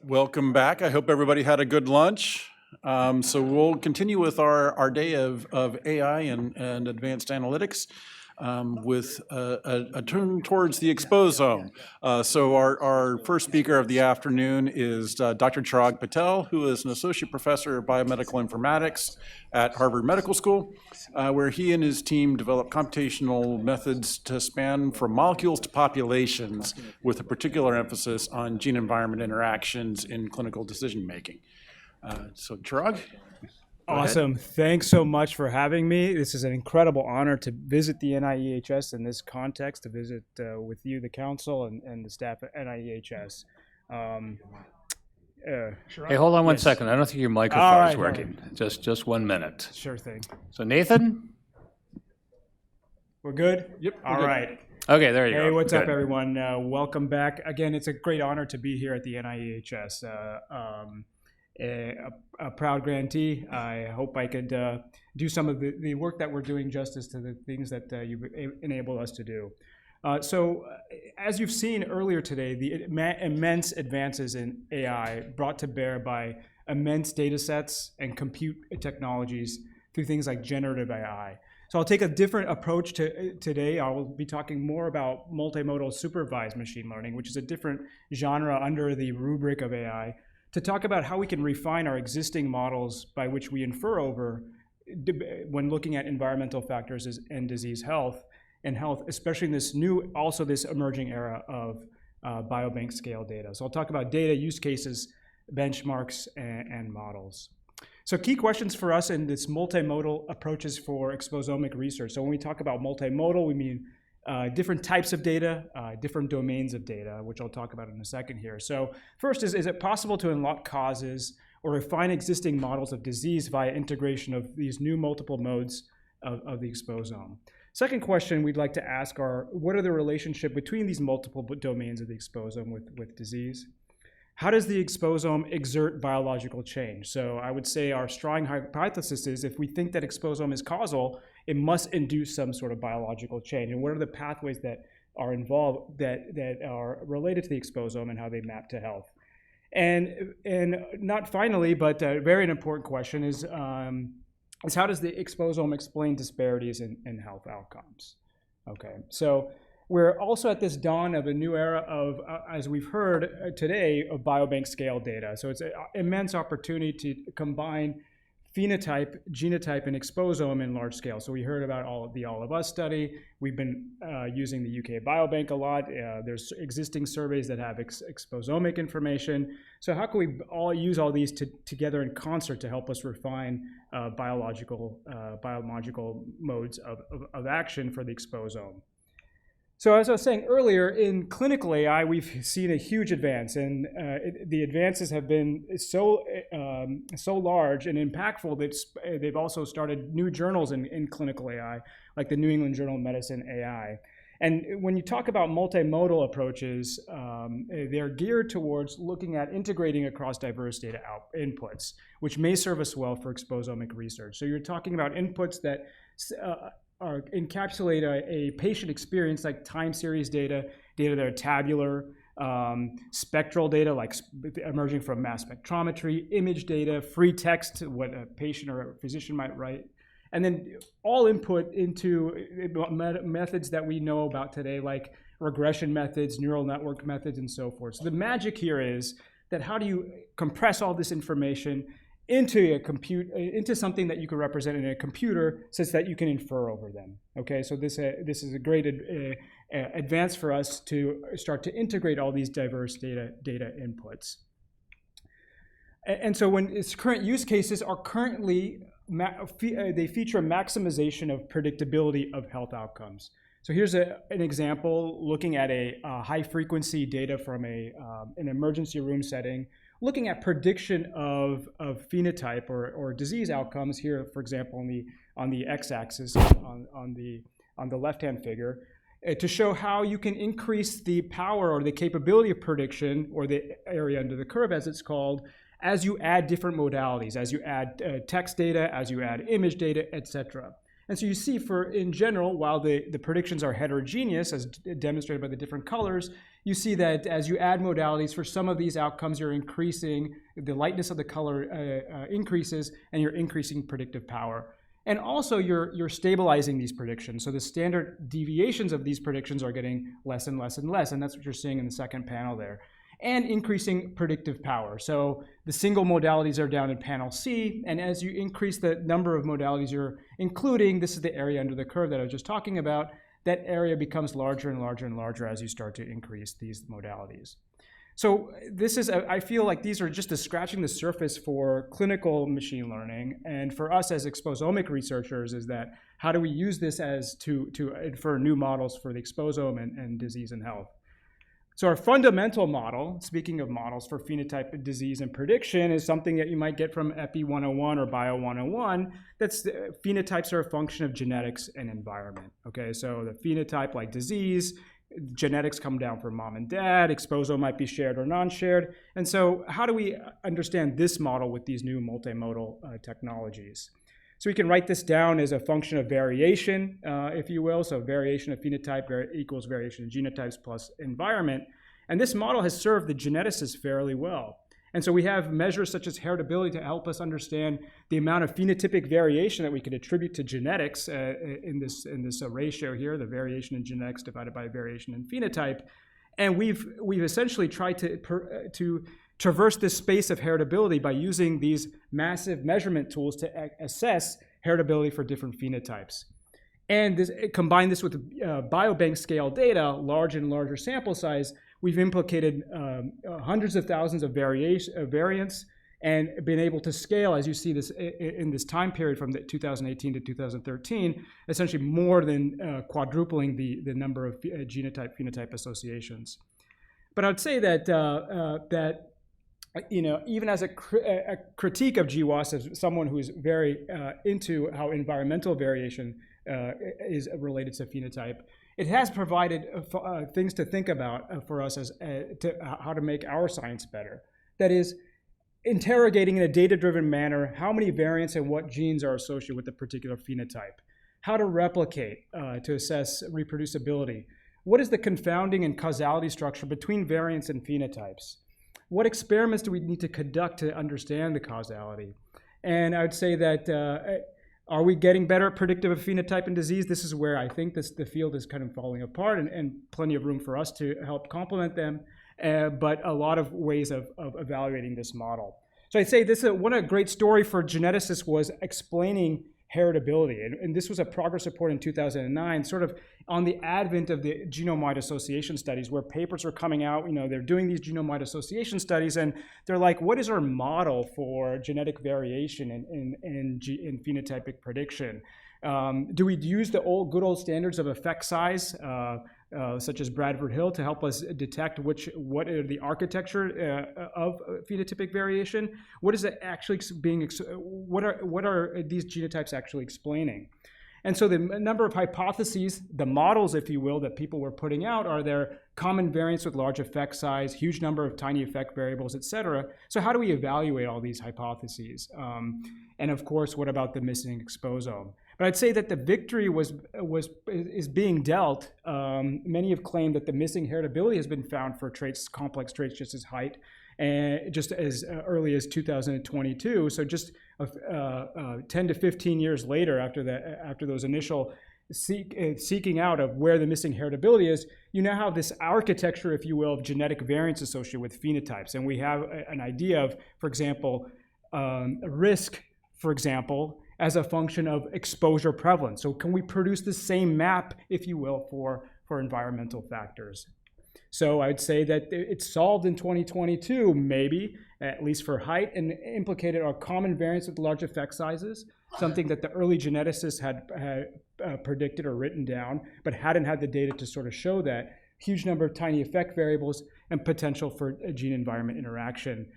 Welcome back. I hope everybody had a good lunch. So we'll continue with our day of AI and advanced analytics with a turn towards the exposome. So our first speaker of the afternoon is Dr. Chirag Patel, who is an associate professor of biomedical informatics at Harvard Medical School, where he and his team develop computational methods to span from molecules to populations with a particular emphasis on gene-environment interactions in clinical decision-making. So Chirag? Awesome. Thanks so much for having me. This is an incredible honor to visit the NAEHS in this context, to visit with you, the council, and the staff at NAEHS. Hey, hold on one second. I don't think your microphone is working. Just 1 minute. Sure thing. So Nathan? We're good? Yep. All right. Okay, there you go. Hey, what's Good. up, everyone? Welcome back. Again, it's a great honor to be here at the NAEHS. A proud grantee. I hope I could do some of the work that we're doing justice to the things that you've enabled us to do. So as you've seen earlier today, the immense advances in AI brought to bear by immense data sets and compute technologies through things like generative AI. So I'll take a different approach to today. I will be talking more about multimodal supervised machine learning, which is a different genre under the rubric of AI, to talk about how we can refine our existing models by which we infer over when looking at environmental factors and disease health, especially in this this emerging era of biobank scale data. So I'll talk about data, use cases, benchmarks, and models. So key questions for us in this multimodal approaches for exposomic research. So when we talk about multimodal, we mean different types of data, different domains of data, which I'll talk about in a second here. So first is it possible to unlock causes or refine existing models of disease via integration of these new multiple modes of the exposome? Second question we'd like to ask are, what are the relationship between these multiple domains of the exposome with disease? How does the exposome exert biological change? So I would say our strong hypothesis is if we think that exposome is causal, it must induce some sort of biological change. And what are the pathways that are involved that are related to the exposome and how they map to health? And not finally, but a very important question is how does the exposome explain disparities in health outcomes? Okay, so we're also at this dawn of a new era of, as we've heard today, of biobank scale data. So it's an immense opportunity to combine phenotype, genotype, and exposome in large scale. So we heard about the All of Us study. We've been using the UK Biobank a lot. There's existing surveys that have exposomic information. So how can we all use all these together in concert to help us refine biological modes of action for the exposome? So as I was saying earlier, in clinical AI, we've seen a huge advance, and the advances have been so large and impactful that they've also started new journals in clinical AI, like the New England Journal of Medicine AI. And when you talk about multimodal approaches, they're geared towards looking at integrating across diverse data inputs, which may serve us well for exposomic research. So you're talking about inputs that encapsulate a patient experience like time series data that are tabular, spectral data like emerging from mass spectrometry, image data, free text, what a patient or a physician might write, and then all input into methods that we know about today like regression methods, neural network methods, and so forth. So the magic here is that how do you compress all this information into something that you can represent in a computer such that you can infer over them. Okay, so this is a great advance for us to start to integrate all these diverse data inputs. And so when its current use cases are currently, they feature a maximization of predictability of health outcomes. So here's an example looking at a high frequency data from an emergency room setting, looking at prediction of phenotype or disease outcomes here, for example, on the x-axis on the left-hand figure, to show how you can increase the power or the capability of prediction, or the area under the curve as it's called, as you add different modalities, as you add text data, as you add image data, etc. And so you see in general, while the predictions are heterogeneous, as demonstrated by the different colors, you see that as you add modalities for some of these outcomes, you're increasing, the lightness of the color increases, and you're increasing predictive power. And also you're stabilizing these predictions. So the standard deviations of these predictions are getting less and less and less, and that's what you're seeing in the second panel there. And increasing predictive power. So the single modalities are down in panel C, and as you increase the number of modalities you're including, this is the area under the curve that I was just talking about, that area becomes larger and larger and larger as you start to increase these modalities. So this is, I feel like these are just scratching the surface for clinical machine learning, and for us as exposomic researchers is that how do we use this as to infer new models for the exposome and disease and health. So our fundamental model, speaking of models for phenotype, disease, and prediction, is something that you might get from Epi 101 or Bio 101. That's phenotypes are a function of genetics and environment. Okay, so the phenotype like disease, genetics come down from mom and dad, exposome might be shared or non-shared. And so how do we understand this model with these new multimodal technologies? So we can write this down as a function of variation, if you will. So variation of phenotype equals variation of genotypes plus environment. And this model has served the geneticists fairly well. And so we have measures such as heritability to help us understand the amount of phenotypic variation that we could attribute to genetics in this ratio here, the variation in genetics divided by variation in phenotype. And we've essentially tried to traverse this space of heritability by using these massive measurement tools to assess heritability for different phenotypes. And combine this with biobank scale data, large and larger sample size, we've implicated hundreds of thousands of variants and been able to scale, as you see this in this time period from 2018 to 2013, essentially more than quadrupling the number of genotype-phenotype associations. But I would say that even as a critique of GWAS, as someone who is very into how environmental variation is related to phenotype, it has provided things to think about for us as to how to make our science better. That is, interrogating in a data-driven manner how many variants and what genes are associated with a particular phenotype, how to replicate to assess reproducibility, what is the confounding and causality structure between variants and phenotypes, what experiments do we need to conduct to understand the causality? And I would say that are we getting better at predictive of phenotype and disease? This is where I think the field is kind of falling apart, and plenty of room for us to help complement them, but a lot of ways of evaluating this model. So I'd say one great story for geneticists was explaining heritability. And this was a progress report in 2009, sort of on the advent of the genome-wide association studies, where papers are coming out, they're doing these genome-wide association studies, and they're like, what is our model for genetic variation in phenotypic prediction? Do we use the good old standards of effect size, such as Bradford Hill, to help us detect what are the architecture of phenotypic variation? What is it actually what are these genotypes actually explaining? And so the number of hypotheses, the models, if you will, that people were putting out are there common variants with large effect size, huge number of tiny effect variables, et cetera. So how do we evaluate all these hypotheses? And of course, what about the missing exposome? But I'd say that the victory is being dealt. Many have claimed that the missing heritability has been found for complex traits just as height, and just as early as 2022. So just 10 to 15 years later, after those initial seeking out of where the missing heritability is, you now have this architecture, if you will, of genetic variants associated with phenotypes, and we have an idea of, for example, risk, for example, as a function of exposure prevalence. So can we produce the same map, if you will, for environmental factors? So I'd say that it's solved in 2022, maybe, at least for height, and implicated our common variants with large effect sizes, something that the early geneticists had predicted or written down, but hadn't had the data to sort of show that. Huge number of tiny effect variables and potential for a gene-environment interaction.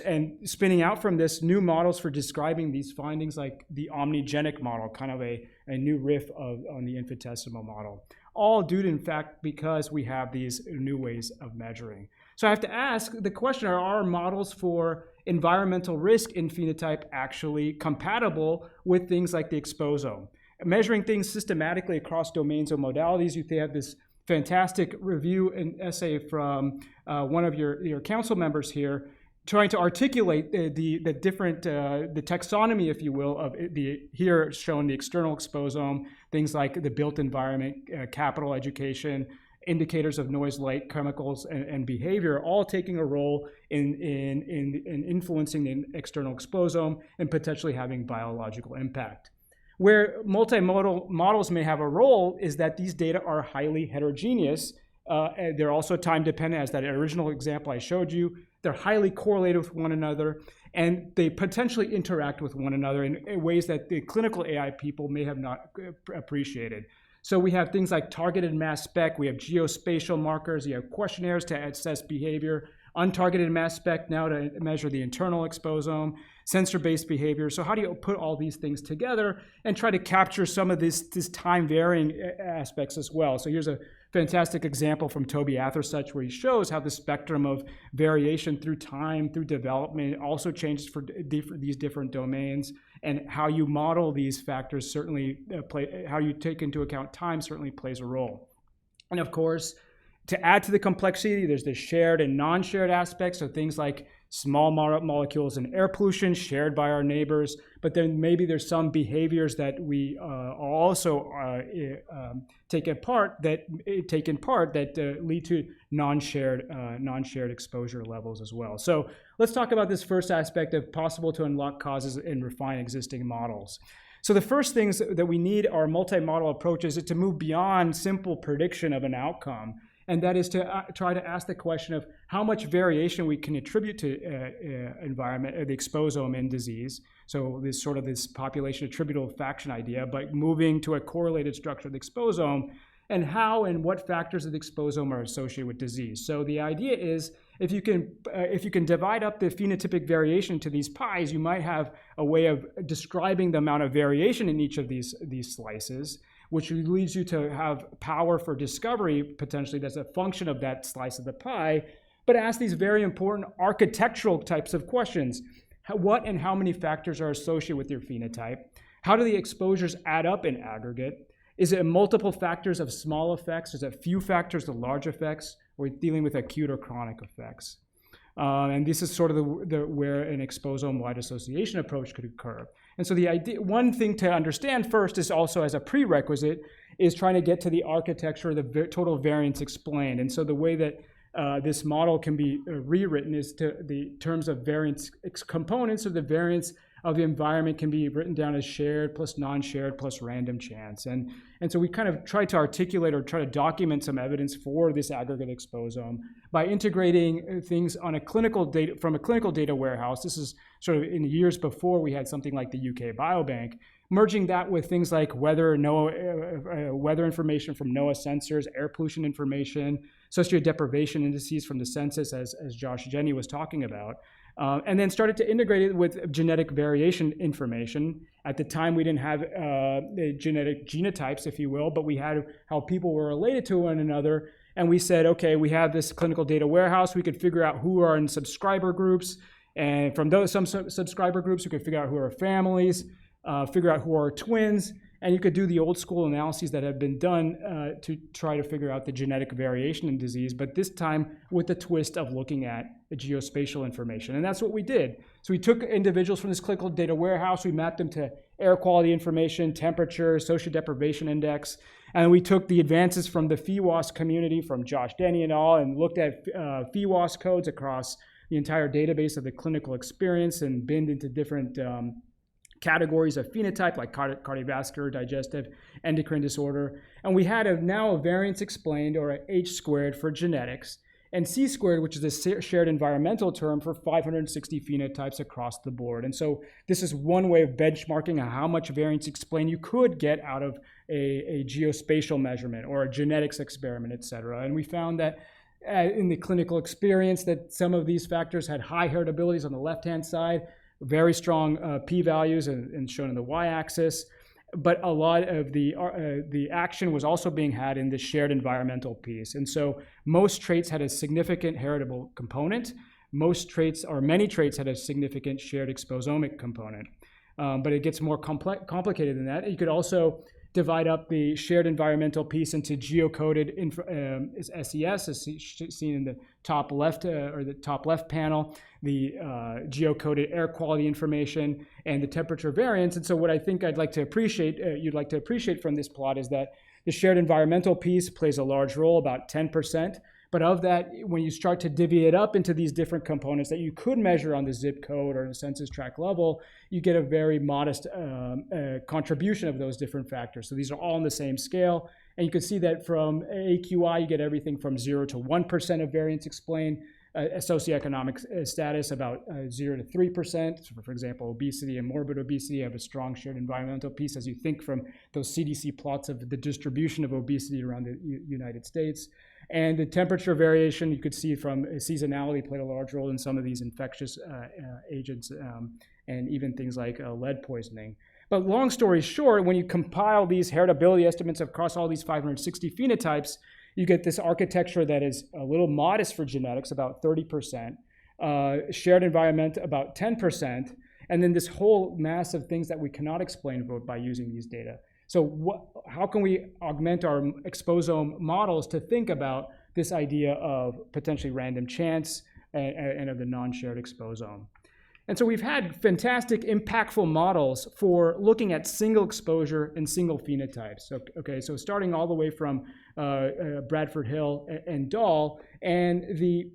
And spinning out from this, new models for describing these findings, like the omnigenic model, kind of a new riff on the infinitesimal model. All due to, in fact, because we have these new ways of measuring. So I have to ask the question, are our models for environmental risk in phenotype actually compatible with things like the exposome? measuring things systematically across domains or modalities. You have this fantastic review and essay from one of your council members here, trying to articulate the different, the taxonomy, if you will, of here shown the external exposome, things like the built environment, capital education, indicators of noise, light, chemicals, and behavior, all taking a role in influencing the external exposome and potentially having biological impact. Where multimodal models may have a role is that these data are highly heterogeneous. They're also time dependent, as that original example I showed you. They're highly correlated with one another, and they potentially interact with one another in ways that the clinical AI people may have not appreciated. So we have things like targeted mass spec, we have geospatial markers, you have questionnaires to assess behavior, untargeted mass spec now to measure the internal exposome, sensor-based behavior. So how do you put all these things together and try to capture some of this time-varying aspects as well? So here's a fantastic example from Toby Athersuch where he shows how the spectrum of variation through time, through development also changes for these different domains, and how you model these factors certainly how you take into account time certainly plays a role. And of course, to add to the complexity, there's the shared and non-shared aspects, so things like small molecules and air pollution shared by our neighbors, but then maybe there's some behaviors that we also take in part that lead to non-shared exposure levels as well. So let's talk about this first aspect of possible to unlock causes and refine existing models. So the first things that we need are multi-model approaches to move beyond simple prediction of an outcome. And that is to try to ask the question of how much variation we can attribute to environment, the exposome in disease. So this population attributable faction idea, but moving to a correlated structure of the exposome, and how and what factors of the exposome are associated with disease. So the idea is if you can divide up the phenotypic variation to these pies, you might have a way of describing the amount of variation in each of these slices, which leads you to have power for discovery, potentially, that's a function of that slice of the pie, but ask these very important architectural types of questions. What and how many factors are associated with your phenotype? How do the exposures add up in aggregate? Is it multiple factors of small effects? Is it few factors of large effects? Or are we dealing with acute or chronic effects? And this is sort of where an exposome-wide association approach could occur. And so the idea, one thing to understand first is also as a prerequisite is trying to get to the architecture of the total variance explained. And so the way that this model can be rewritten is to the terms of variance components, or the variance of the environment can be written down as shared plus non-shared plus random chance. And so we kind of try to articulate or try to document some evidence for this aggregate exposome by integrating things on from a clinical data warehouse. This is sort of in years before we had something like the UK Biobank, merging that with things like weather information from NOAA sensors, air pollution information, socio-deprivation indices from the census, as Josh Jenny was talking about. And then started to integrate it with genetic variation information. At the time, we didn't have genetic genotypes, if you will, but we had how people were related to one another. And we said, okay, we have this clinical data warehouse. We could figure out who are in subscriber groups. And from those subscriber groups, we could figure out who are families, figure out who are twins. And you could do the old school analyses that have been done to try to figure out the genetic variation in disease, but this time with the twist of looking at the geospatial information. And that's what we did. So we took individuals from this clinical data warehouse, we mapped them to air quality information, temperature, socio-deprivation index, and we took the advances from the FEWAS community, from Josh Denny and all, and looked at FEWAS codes across the entire database of the clinical experience and binned into different categories of phenotype, like cardiovascular, digestive, endocrine disorder. And we had now a variance explained, or a H squared for genetics, and C squared, which is a shared environmental term for 560 phenotypes across the board. And so this is one way of benchmarking how much variance explained you could get out of a geospatial measurement or a genetics experiment, et cetera. And we found that in the clinical experience that some of these factors had high heritabilities on the left-hand side, very strong p-values and shown in the y-axis, but a lot of the action was also being had in the shared environmental piece. And so most traits had a significant heritable component. Many traits had a significant shared exposomic component. but it gets more complicated than that. You could also divide up the shared environmental piece into geocoded SES, as seen in the top left or the top left panel, the geocoded air quality information, and the temperature variance. And so what I think I'd like to appreciate, you'd like to appreciate from this plot is that the shared environmental piece plays a large role, about 10%. But of that, when you start to divvy it up into these different components that you could measure on the zip code or the census tract level, you get a very modest contribution of those different factors. So these are all on the same scale. And you can see that from AQI, you get everything from 0 to 1% of variance explained. Socioeconomic status, about 0 to 3%. So for example, obesity and morbid obesity have a strong shared environmental piece as you think from those CDC plots of the distribution of obesity around the United States. And the temperature variation, you could see from seasonality played a large role in some of these infectious agents and even things like lead poisoning. But long story short, when you compile these heritability estimates across all these 560 phenotypes, you get this architecture that is a little modest for genetics, about 30%, shared environment about 10%, and then this whole mass of things that we cannot explain by using these data. So how can we augment our exposome models to think about this idea of potentially random chance and of the non-shared exposome? And so we've had fantastic, impactful models for looking at single exposure and single phenotypes. So starting all the way from Bradford Hill and Dahl, and the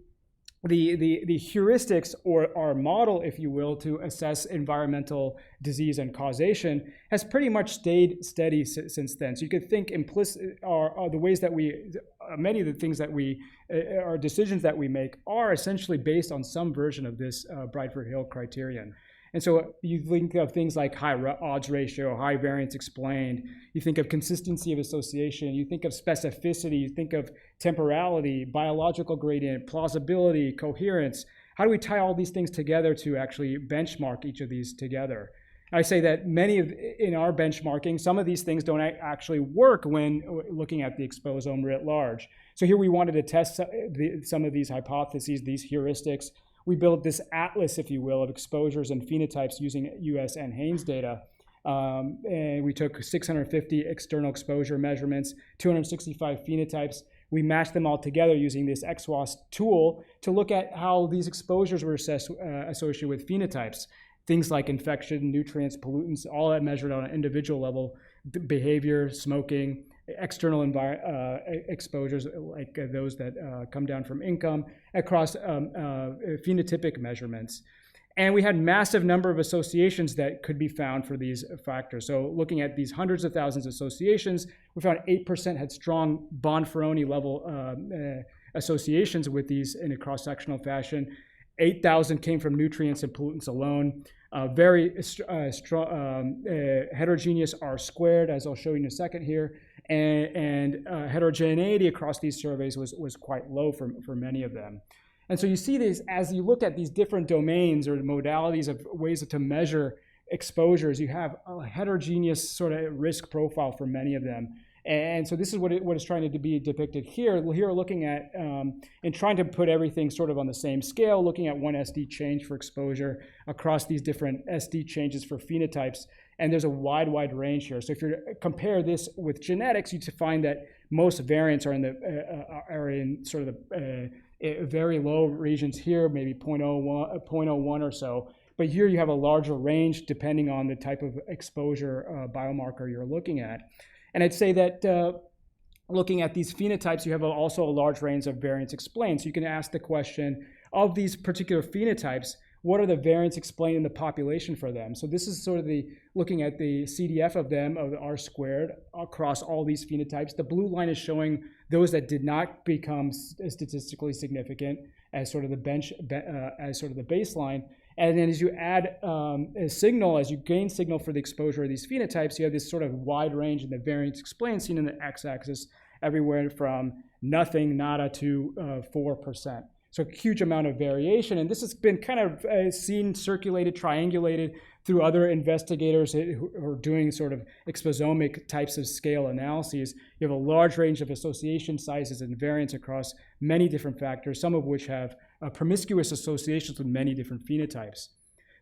heuristics, or our model, if you will, to assess environmental disease and causation has pretty much stayed steady since then. So you could think implicit are the ways that many of the things that our decisions that we make are essentially based on some version of this Bradford Hill criterion. And so you think of things like high odds ratio, high variance explained, you think of consistency of association, you think of specificity, you think of temporality, biological gradient, plausibility, coherence. How do we tie all these things together to actually benchmark each of these together? I say that in our benchmarking, some of these things don't actually work when looking at the exposome writ large. So here we wanted to test some of these hypotheses, these heuristics. We built this atlas, if you will, of exposures and phenotypes using US and Haynes data. And we took 650 external exposure measurements, 265 phenotypes. We matched them all together using this XWAS tool to look at how these exposures were associated with phenotypes. Things like infection, nutrients, pollutants, all that measured on an individual level, behavior, smoking, external exposures like those that come down from income, across phenotypic measurements. And we had massive number of associations that could be found for these factors. So looking at these hundreds of thousands of associations, we found 8% had strong Bonferroni level associations with these in a cross-sectional fashion. 8,000 came from nutrients and pollutants alone. Very strong, heterogeneous R squared, as I'll show you in a second here. And heterogeneity across these surveys was quite low for many of them. And so you see this as you look at these different domains or modalities of ways to measure exposures, you have a heterogeneous sort of risk profile for many of them. And so this is what is trying to be depicted here. Here looking at, and trying to put everything sort of on the same scale, looking at one SD change for exposure across these different SD changes for phenotypes. And there's a wide range here. So if you compare this with genetics, you find that most variants are in sort of the very low regions here, maybe 0.01 or so. But here you have a larger range depending on the type of exposure biomarker you're looking at. And I'd say that looking at these phenotypes, you have also a large range of variance explained. So you can ask the question of these particular phenotypes, what are the variants explained in the population for them? So this is sort of looking at the CDF of them, of the R squared, across all these phenotypes. The blue line is showing those that did not become statistically significant as sort of the baseline. And then as you add a signal, as you gain signal for the exposure of these phenotypes, you have this sort of wide range in the variance explained, seen in the x-axis, everywhere from nothing, nada, to 4%. So a huge amount of variation. And this has been kind of seen, circulated, triangulated through other investigators who are doing sort of exposomic types of scale analyses. You have a large range of association sizes and variance across many different factors, some of which have promiscuous associations with many different phenotypes.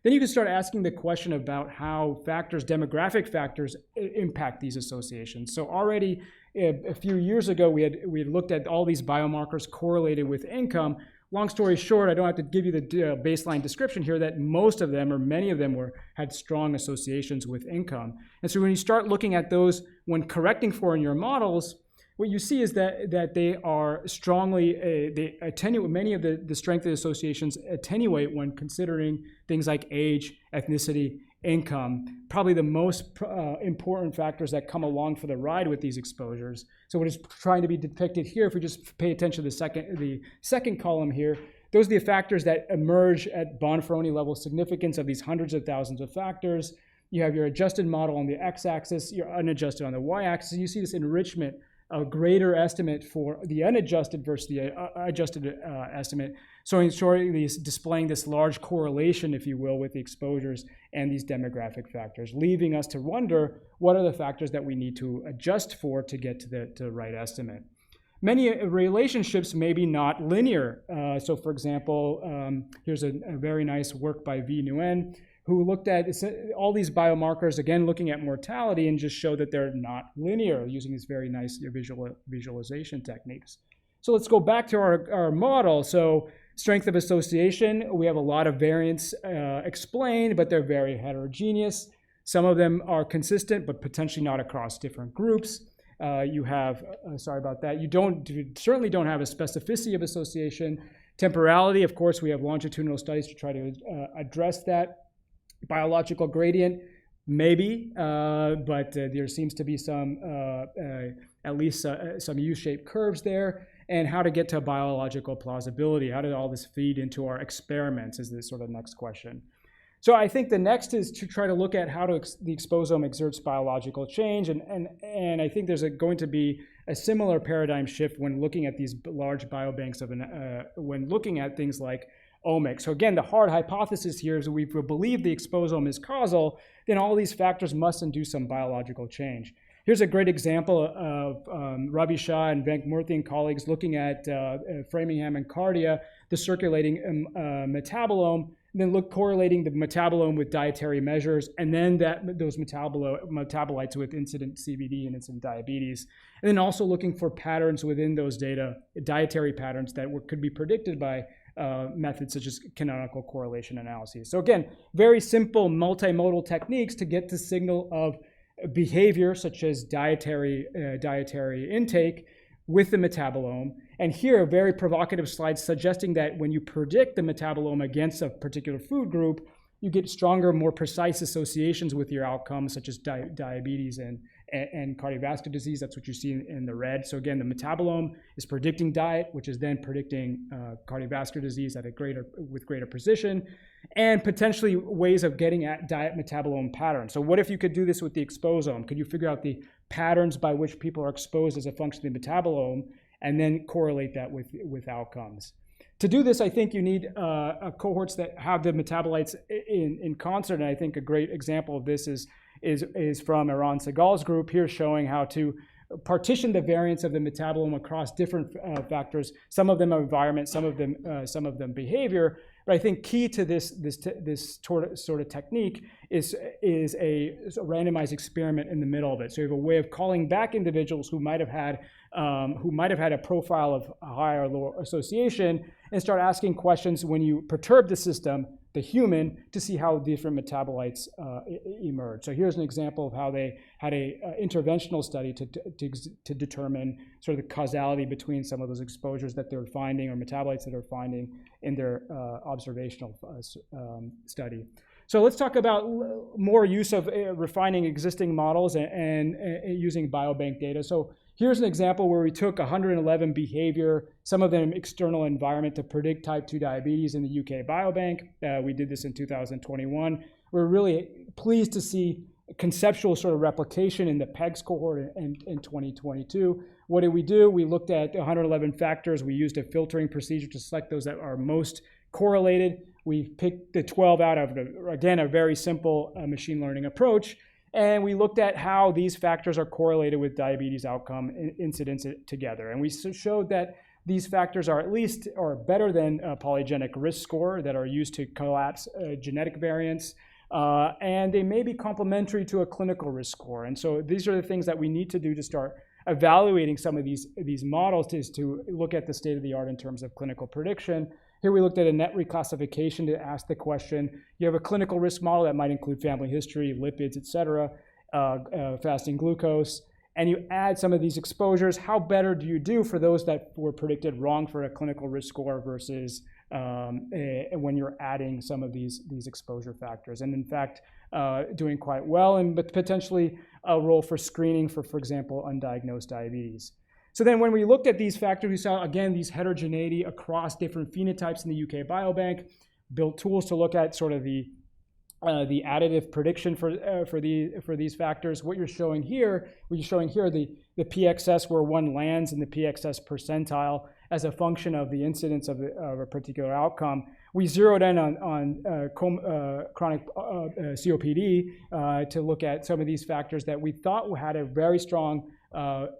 then you can start asking the question about how factors, demographic factors, impact these associations. So already a few years ago, we had looked at all these biomarkers correlated with income. Long story short, I don't have to give you the baseline description here, that most of them or many of them had strong associations with income. And so when you start looking at those when correcting for in your models, what you see is that they are strongly, they attenuate, many of the strength of associations attenuate when considering things like age, ethnicity, income, probably the most important factors that come along for the ride with these exposures. So what is trying to be depicted here, if we just pay attention to the second column here, those are the factors that emerge at Bonferroni level significance of these hundreds of thousands of factors. You have your adjusted model on the x-axis, your unadjusted on the y-axis, and you see this enrichment, a greater estimate for the unadjusted versus the adjusted estimate. So in short, displaying this large correlation, if you will, with the exposures and these demographic factors, leaving us to wonder what are the factors that we need to adjust for to get to the right estimate. Many relationships may be not linear. So for example, here's a very nice work by V. Nguyen, who looked at all these biomarkers, again, looking at mortality, and just showed that they're not linear using these very nice visualization techniques. So let's go back to our model. So strength of association, we have a lot of variance explained, but they're very heterogeneous. Some of them are consistent, but potentially not across different groups. You have, sorry about that, you certainly don't have a specificity of association. Temporality, of course, we have longitudinal studies to try to address that. Biological gradient, maybe, but there seems to be some, at least some U-shaped curves there. And how to get to biological plausibility? How did all this feed into our experiments is the sort of next question. So I think the next is to try to look at how the exposome exerts biological change. And I think there's going to be a similar paradigm shift when looking at these large biobanks when looking at things like omics. So again, the hard hypothesis here is we believe the exposome is causal, then all these factors must induce some biological change. Here's a great example of Ravi Shah and Venkmurthy and colleagues looking at Framingham and Cardia, the circulating metabolome, and then correlating the metabolome with dietary measures, and then those metabolites with incident CVD and incident diabetes, and then also looking for patterns within those data, dietary patterns that could be predicted by methods such as canonical correlation analyses. So again, very simple multimodal techniques to get the signal of behavior such as dietary intake with the metabolome. And here, a very provocative slide suggesting that when you predict the metabolome against a particular food group, you get stronger, more precise associations with your outcomes, such as diabetes and cardiovascular disease. That's what you see in the red. So again, the metabolome is predicting diet, which is then predicting cardiovascular disease with greater precision, and potentially ways of getting at diet metabolome patterns. So what if you could do this with the exposome? Could you figure out the patterns by which people are exposed as a function of the metabolome and then correlate that with outcomes? To do this, I think you need cohorts that have the metabolites in concert, and I think a great example of this is from Eran Segal's group here, showing how to partition the variance of the metabolome across different factors. Some of them are environment, some of them behavior. But I think key to this sort of technique is a randomized experiment in the middle of it. So you have a way of calling back individuals who might have had a profile of a higher or lower association, and start asking questions when you perturb the system, the human, to see how different metabolites emerge. So here's an example of how they had a interventional study to determine sort of the causality between some of those exposures that they're finding or metabolites that they're finding in their observational study. So let's talk about more use of refining existing models and using biobank data. So here's an example where we took 111 behavior, some of them external environment, to predict type 2 diabetes in the UK Biobank. We did this in 2021. We're really pleased to see conceptual sort of replication in the PEGS cohort in 2022. What did we do? We looked at 111 factors. We used a filtering procedure to select those that are most correlated. We picked the 12 out of, again, a very simple machine learning approach. And we looked at how these factors are correlated with diabetes outcome incidence together. And we showed that these factors are at least or better than a polygenic risk score that are used to collapse genetic variants. And they may be complementary to a clinical risk score. And so these are the things that we need to do to start evaluating some of these models is to look at the state of the art in terms of clinical prediction. Here we looked at a net reclassification to ask the question, you have a clinical risk model that might include family history, lipids, et cetera, fasting glucose, and you add some of these exposures. How better do you do for those that were predicted wrong for a clinical risk score versus when you're adding some of these exposure factors? And in fact, doing quite well, and but potentially a role for screening for example, undiagnosed diabetes. So then when we looked at these factors, we saw, again, these heterogeneity across different phenotypes in the UK Biobank, built tools to look at sort of the additive prediction for these factors. What you're showing here, the PXS, where one lands in the PXS percentile as a function of the incidence of a particular outcome. We zeroed in on chronic COPD to look at some of these factors that we thought had a very strong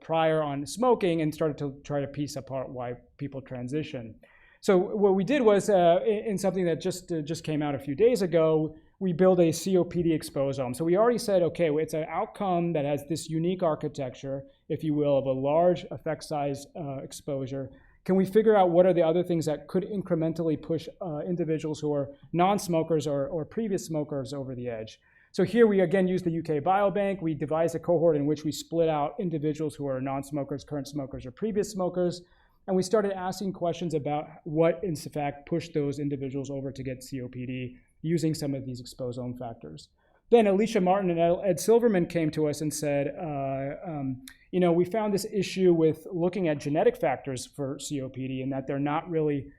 prior on smoking, and started to try to piece apart why people transition. So what we did was, in something that just came out a few days ago, we build a COPD exposome. So we already said, okay, it's an outcome that has this unique architecture, if you will, of a large effect size exposure. Can we figure out what are the other things that could incrementally push individuals who are non-smokers or previous smokers over the edge? So here we again use the UK Biobank. We devised a cohort in which we split out individuals who are non-smokers, current smokers, or previous smokers. And we started asking questions about what, in fact, pushed those individuals over to get COPD using some of these exposome factors. Then Alicia Martin and Ed Silverman came to us and said, we found this issue with looking at genetic factors for COPD and that they're not really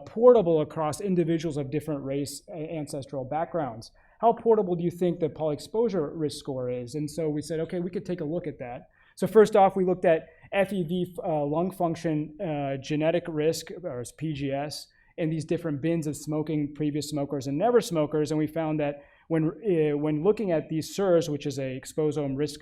portable across individuals of different race ancestral backgrounds. How portable do you think the polyexposure risk score is? And so we said, okay, we could take a look at that. So first off, we looked at FEV lung function genetic risk, or PGS, in these different bins of smoking, previous smokers, and never smokers. And we found that when looking at these SIRS, which is a exposome risk,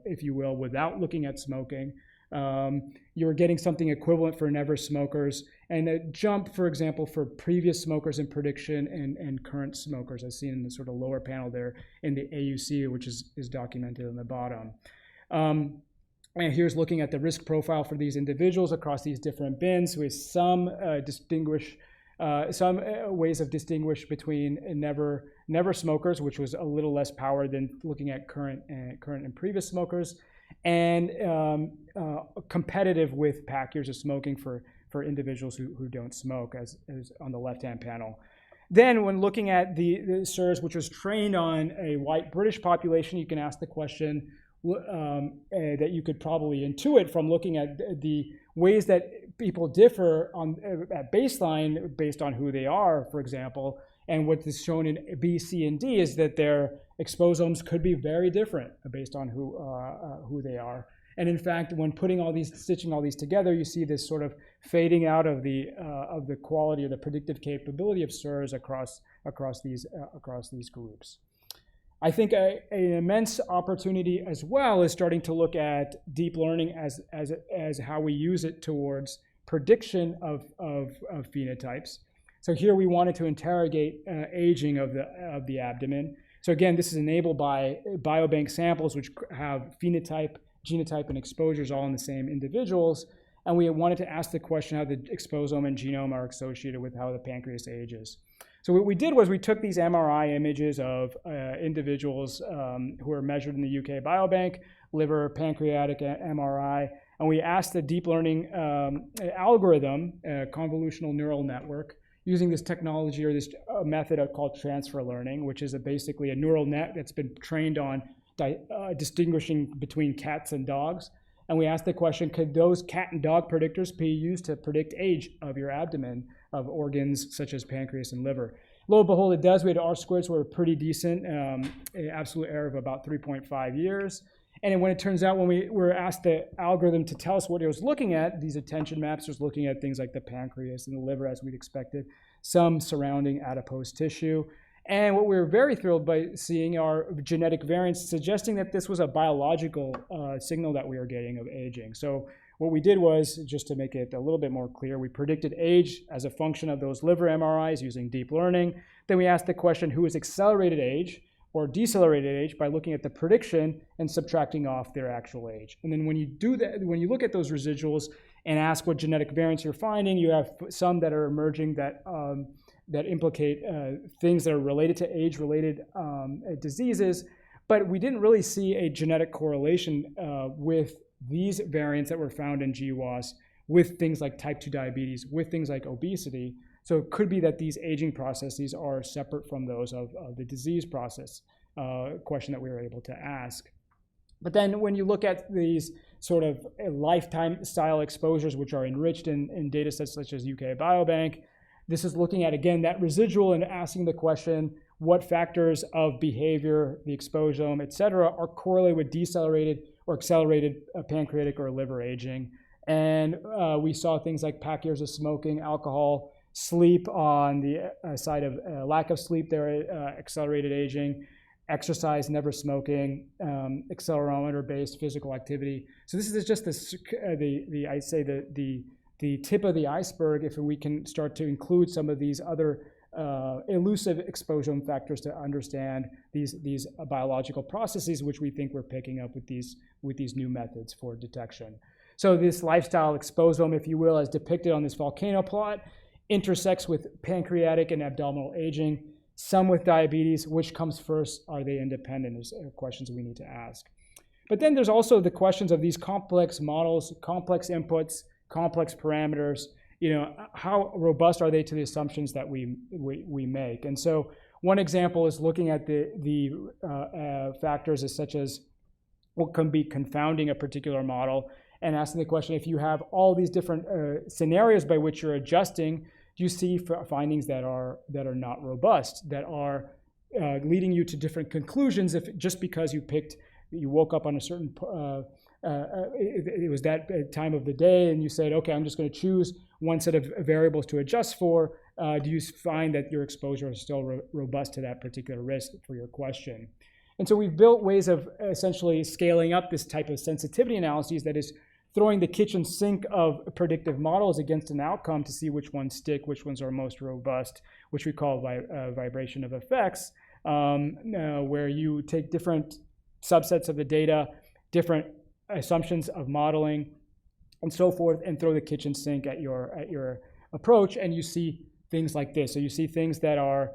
if you will, without looking at smoking, you were getting something equivalent for never smokers, and a jump, for example, for previous smokers in prediction and current smokers, as seen in the sort of lower panel there in the AUC, which is documented on the bottom. And here's looking at the risk profile for these individuals across these different bins with some ways of distinguish between never smokers, which was a little less power than looking at current and previous smokers, and competitive with pack years of smoking for individuals who don't smoke, as on the left-hand panel. Then when looking at the SIRS, which was trained on a white British population, you can ask the question that you could probably intuit from looking at the ways that people differ at baseline based on who they are, for example. And what is shown in B, C, and D is that their exposomes could be very different based on who they are. And in fact, when stitching all these together, you see this sort of fading out of the quality or the predictive capability of SIRS across these groups. I think an immense opportunity as well is starting to look at deep learning as how we use it towards prediction of phenotypes. So here we wanted to interrogate aging of the abdomen. So again, this is enabled by biobank samples which have phenotype, genotype, and exposures all in the same individuals. And we wanted to ask the question how the exposome and genome are associated with how the pancreas ages. So what we did was we took these MRI images of individuals who were measured in the UK Biobank, liver, pancreatic MRI, and we asked the deep learning algorithm, convolutional neural network, using this technology or this method called transfer learning, which is basically a neural net that's been trained on distinguishing between cats and dogs. And we asked the question, could those cat and dog predictors be used to predict age of your abdomen of organs such as pancreas and liver? Lo and behold, it does. We had R-squareds were pretty decent, absolute error of about 3.5 years. And when it turns out when we were asked the algorithm to tell us what it was looking at, these attention maps was looking at things like the pancreas and the liver as we'd expected, some surrounding adipose tissue. And what we were very thrilled by seeing are genetic variants suggesting that this was a biological signal that we were getting of aging. So what we did was, just to make it a little bit more clear, we predicted age as a function of those liver MRIs using deep learning. Then we asked the question, who is accelerated age or decelerated age, by looking at the prediction and subtracting off their actual age. And then when you do that, when you look at those residuals and ask what genetic variants you're finding, you have some that are emerging that that implicate things that are related to age-related diseases, but we didn't really see a genetic correlation with these variants that were found in GWAS with things like type 2 diabetes, with things like obesity. So it could be that these aging processes are separate from those of the disease process question that we were able to ask. But then when you look at these sort of lifetime style exposures, which are enriched in data sets such as UK Biobank, this is looking at, again, that residual and asking the question, what factors of behavior, the exposome, et cetera, are correlated with decelerated or accelerated pancreatic or liver aging. And we saw things like pack years of smoking, alcohol, sleep on the side of lack of sleep there, accelerated aging, exercise, never smoking, accelerometer-based physical activity. So this is just I'd say the tip of the iceberg if we can start to include some of these other elusive exposome factors to understand these biological processes, which we think we're picking up with these new methods for detection. So this lifestyle exposome, if you will, as depicted on this volcano plot, intersects with pancreatic and abdominal aging, some with diabetes. Which comes first? Are they independent? Is questions we need to ask. But then there's also the questions of these complex models, complex inputs, complex parameters. You know, how robust are they to the assumptions that we make? And so one example is looking at the factors such as what can be confounding a particular model, and asking the question, if you have all these different scenarios by which you're adjusting, do you see findings that are not robust, that are leading you to different conclusions if just because you woke up on a certain it was that time of the day and you said, okay, I'm just going to choose one set of variables to adjust for, do you find that your exposure is still robust to that particular risk for your question? And so we've built ways of essentially scaling up this type of sensitivity analyses, that is throwing the kitchen sink of predictive models against an outcome to see which ones stick, which ones are most robust, which we call vibration of effects, where you take different subsets of the data, different assumptions of modeling, and so forth, and throw the kitchen sink at your approach, and you see things like this. So you see things that are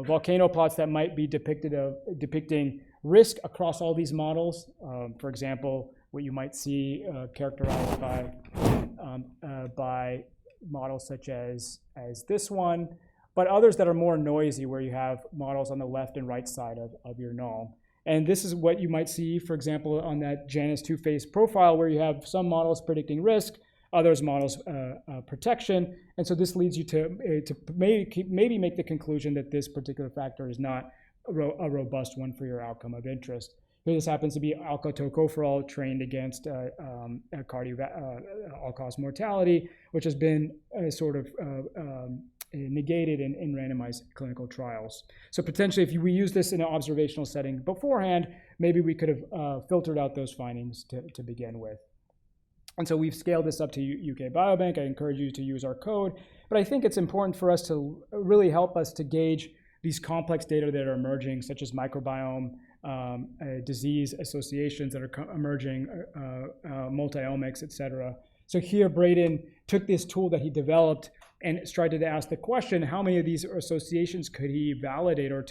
volcano plots that might be depicting risk across all these models. For example, what you might see characterized by models such as this one, but others that are more noisy, where you have models on the left and right side of your null. And this is what you might see, for example, on that Janus two-phase profile, where you have some models predicting risk, others models protection. And so this leads you to maybe make the conclusion that this particular factor is not a robust one for your outcome of interest. Here this happens to be alpha-tocopherol trained against all-cause mortality, which has been sort of negated in randomized clinical trials. So potentially, if we use this in an observational setting beforehand, maybe we could have filtered out those findings to begin with. And so we've scaled this up to UK Biobank. I encourage you to use our code. But I think it's important for us to really help us to gauge these complex data that are emerging, such as microbiome, disease associations that are emerging, multiomics, et cetera. So here Braden took this tool that he developed and started to ask the question, how many of these associations could he validate or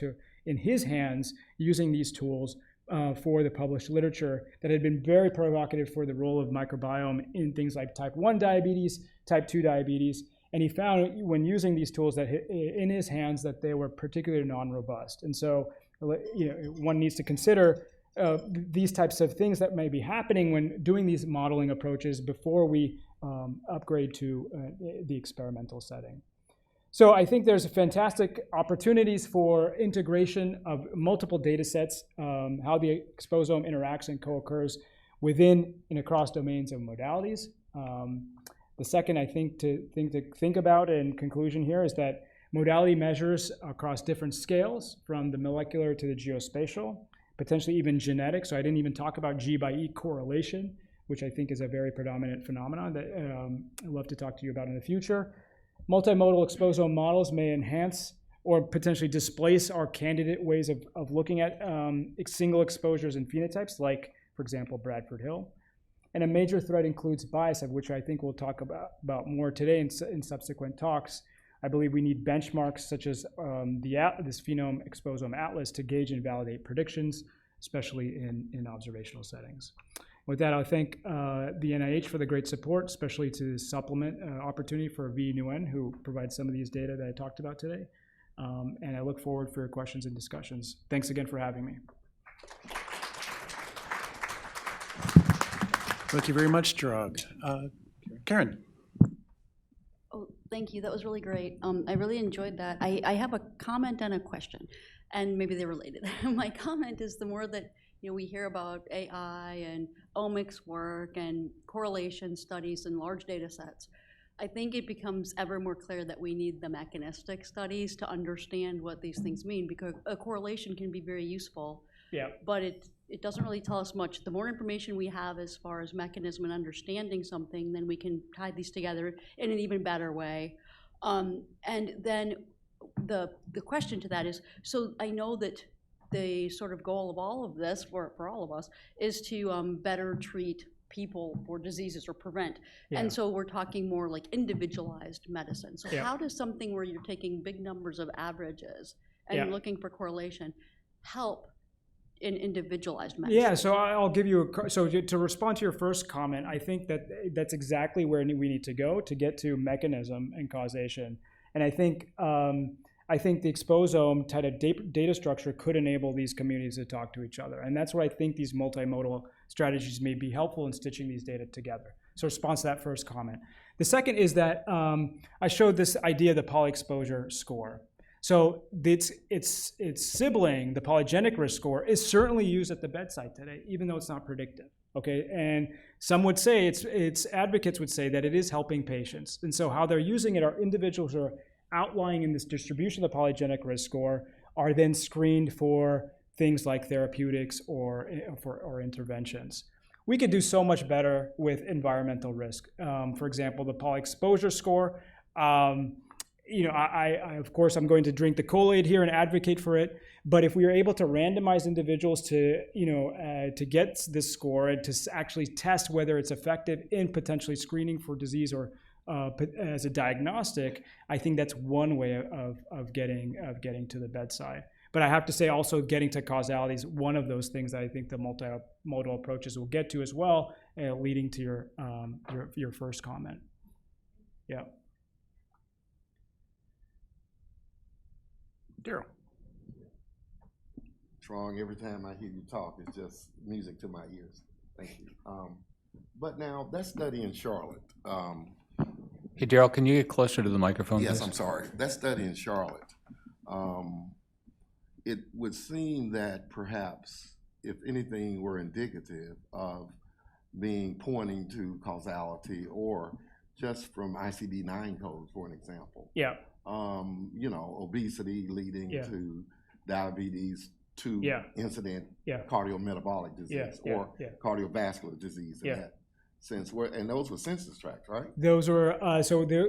in his hands using these tools for the published literature that had been very provocative for the role of microbiome in things like type 1 diabetes, type 2 diabetes. And he found when using these tools that in his hands that they were particularly non-robust. And so one needs to consider these types of things that may be happening when doing these modeling approaches before we upgrade to the experimental setting. So I think there's fantastic opportunities for integration of multiple data sets, how the exposome interacts and co-occurs within and across domains and modalities. The second I think to think about in conclusion here is that modality measures across different scales, from the molecular to the geospatial, potentially even genetic. So I didn't even talk about G by E correlation, which I think is a very predominant phenomenon that I'd love to talk to you about in the future. Multimodal exposome models may enhance or potentially displace our candidate ways of looking at single exposures and phenotypes, like, for example, Bradford Hill. And a major threat includes bias, of which I think we'll talk about more today in subsequent talks. I believe we need benchmarks such as this Phenome Exposome Atlas to gauge and validate predictions, especially in observational settings. With that, I'll thank the NIH for the great support, especially to the supplement opportunity for V. Nguyen, who provides some of these data that I talked about today. And I look forward for your questions and discussions. Thanks again for having me. Thank you very much, Gerard. Karen. Oh, thank you. That was really great. I really enjoyed that. I have a comment and a question, and maybe they're related. My comment is the more that we hear about AI and omics work and correlation studies and large data sets, I think it becomes ever more clear that we need the mechanistic studies to understand what these things mean, because a correlation can be very useful, but it doesn't really tell us much. The more information we have as far as mechanism and understanding something, then we can tie these together in an even better way. And then the question to that is, so I know that the sort of goal of all of this for all of us is to better treat people for diseases or prevent. And so we're talking more like individualized medicine. So how does something where you're taking big numbers of averages and looking for correlation help in individualized medicine? Yeah, so I'll give you to respond to your first comment, I think that that's exactly where we need to go to get to mechanism and causation. And I think the exposome type of data structure could enable these communities to talk to each other. And that's where I think these multimodal strategies may be helpful in stitching these data together. So response to that first comment. The second is that I showed this idea of the polyexposure score. So its sibling, the polygenic risk score, is certainly used at the bedside today, even though it's not predictive. Okay, and some would say, its advocates would say that it is helping patients. And so how they're using it are individuals who are outlying in this distribution of the polygenic risk score are then screened for things like therapeutics or interventions. We could do so much better with environmental risk. For example, the polyexposure score. Of course, I'm going to drink the Kool-Aid here and advocate for it. But if we are able to randomize individuals to get this score and to actually test whether it's effective in potentially screening for disease or as a diagnostic, I think that's one way of getting to the bedside. But I have to say also getting to causality is one of those things that I think the multimodal approaches will get to as well, leading to your first comment. Yeah. Daryl. Strong, every time I hear you talk, it's just music to my ears. Thank you. But now, that study in Charlotte. Hey, Daryl, can you get closer to the microphone, Yes, please? I'm sorry. That study in Charlotte, it would seem that perhaps, if anything were indicative of pointing to causality or just from ICD-9 codes, for an example. Yeah. Obesity leading to diabetes, to incident cardiometabolic disease or cardiovascular disease in that sense. And those were census tracts, right? Those were,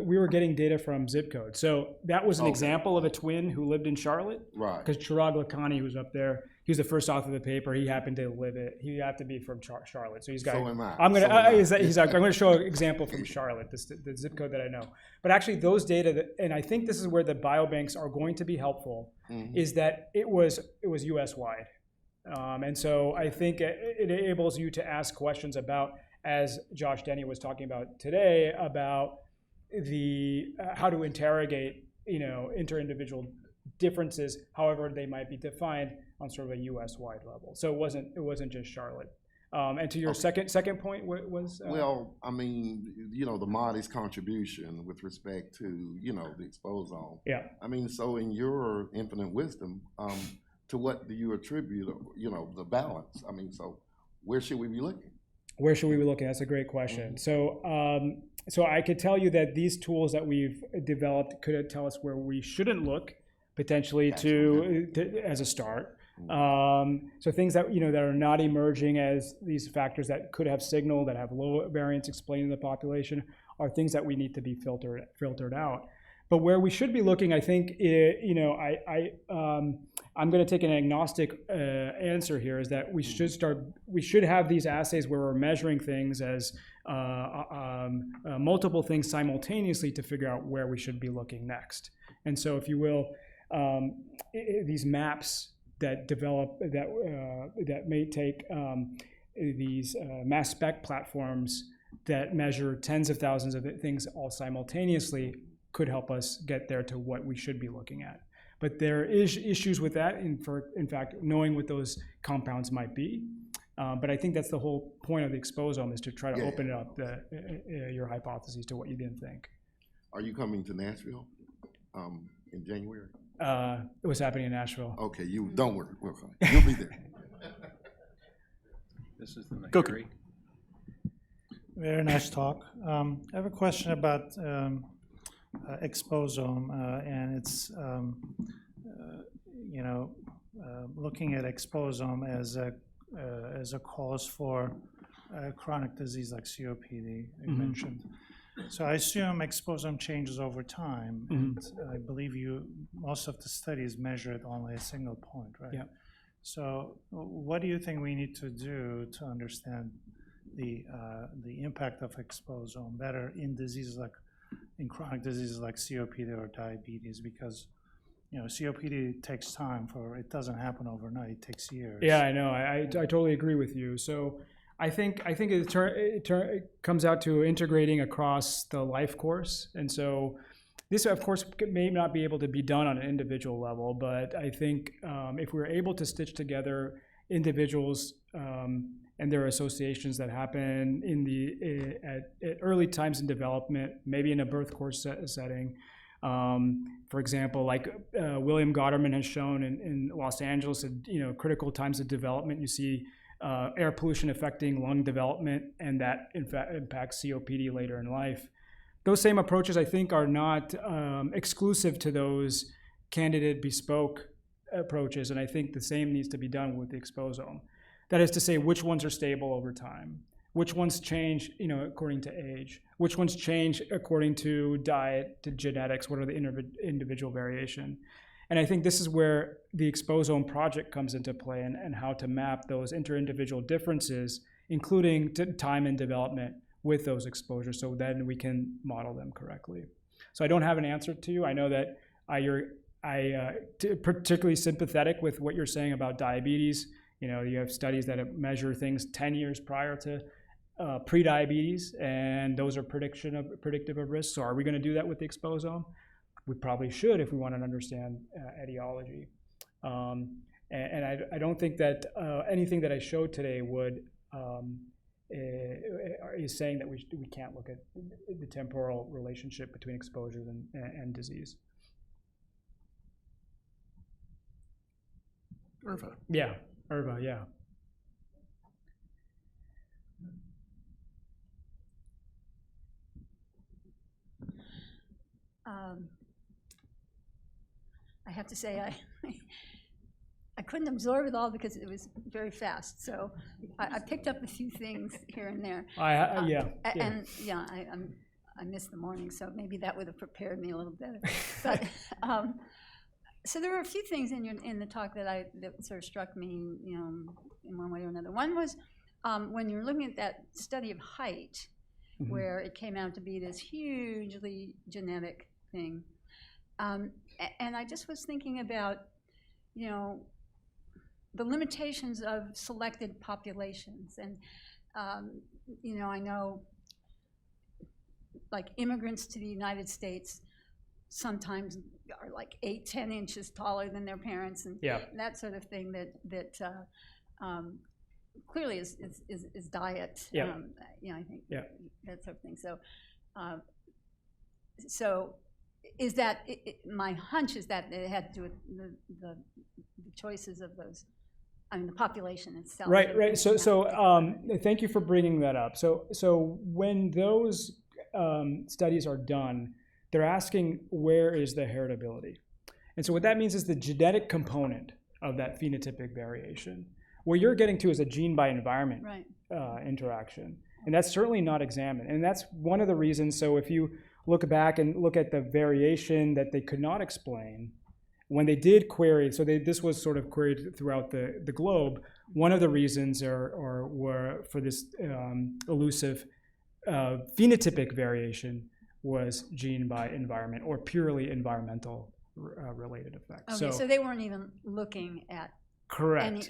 we were getting data from zip code. So that was an example of a twin who lived in Charlotte. Right. Because Chirag Lakhani, who's up there, he was the first author of the paper. He happened to live it. He happened to be from Charlotte. So he's got. So am I. I'm going to show an example from Charlotte, the zip code that I know. But actually, those data, and I think this is where the biobanks are going to be helpful, is that it was U.S. wide, and so I think it enables you to ask questions about, as Josh Denny was talking about today, about how to interrogate inter-individual differences, however they might be defined on sort of a U.S.-wide level. So it wasn't just Charlotte. And to your second point was? Well, I mean, the modest contribution with respect to, the exposome. Yeah. I mean, so in your infinite wisdom, to what do you attribute, the balance? I mean, so where should we be looking? Where should we be looking? That's a great question. So I could tell you that these tools that we've developed could tell us where we shouldn't look, potentially to as a start. So things that that are not emerging as these factors that could have signal, that have low variance explained in the population, are things that we need to be filtered out. But where we should be looking, I think, I'm going to take an agnostic answer here, is that we should have these assays where we're measuring things as multiple things simultaneously to figure out where we should be looking next. And so, if you will, these maps that develop that may take these mass spec platforms that measure tens of thousands of things all simultaneously could help us get there to what we should be looking at. But there is issues with that, in fact, knowing what those compounds might be. But I think that's the whole point of the exposome, is to try to open it up, your hypotheses to what you didn't think. Are you coming to Nashville in January? What's happening in Nashville? Okay, you don't worry. We're coming. You'll be there. This is the Go. Very nice talk. I have a question about exposome, and it's looking at exposome as a cause for chronic disease like COPD you mentioned. So I assume exposome changes over time, and I believe most of the studies measured only a single point, right? Yeah. So what do you think we need to do to understand the impact of exposome better in chronic diseases like COPD or diabetes? Because COPD takes time, it doesn't happen overnight, it takes years. Yeah, I know. I totally agree with you. So I think it comes out to integrating across the life course. And so this, of course, may not be able to be done on an individual level, but I think if we're able to stitch together individuals and their associations that happen at early times in development, maybe in a birth course setting. For example, like William Goderman has shown in Los Angeles, at critical times of development, you see air pollution affecting lung development, and that in fact impacts COPD later in life. Those same approaches, I think, are not exclusive to those candidate bespoke approaches, and I think the same needs to be done with the exposome. That is to say, which ones are stable over time, which ones change, according to age, which ones change according to diet, to genetics, what are the individual variation. And I think this is where the exposome project comes into play, and how to map those inter-individual differences, including time and development, with those exposures, so then we can model them correctly. So I don't have an answer to you. I know that you're particularly sympathetic with what you're saying about diabetes. You have studies that measure things 10 years prior to pre-diabetes, and those are predictive of risk. So are we going to do that with the exposome? We probably should, if we want to understand etiology. And I don't think that anything that I showed today is saying that we can't look at the temporal relationship between exposures and disease. Irva. Yeah, Irva, yeah. I have to say I couldn't absorb it all because it was very fast. So I picked up a few things here and there. And I missed the morning, so maybe that would have prepared me a little better. But so there were a few things in the talk that sort of struck me, in one way or another. One was when you're looking at that study of height, where it came out to be this hugely genetic thing. And I just was thinking about, the limitations of selected populations. And, I know, like, immigrants to the United States sometimes are like 8-10 inches taller than their parents, and that sort of thing that clearly is diet. I think that sort of thing. So is that my hunch is that it had to do with the choices of those. The population itself. Right. So thank you for bringing that up. So when those studies are done, they're asking where is the heritability, and so what that means is the genetic component of that phenotypic variation. What you're getting to is a gene by environment Right. interaction. And that's certainly not examined. And that's one of the reasons. So if you look back and look at the variation that they could not explain, when they did query, so this was sort of queried throughout the globe, one of the reasons were for this elusive phenotypic variation was gene by environment or purely environmental related effects. Okay, so they weren't even looking at correct. any,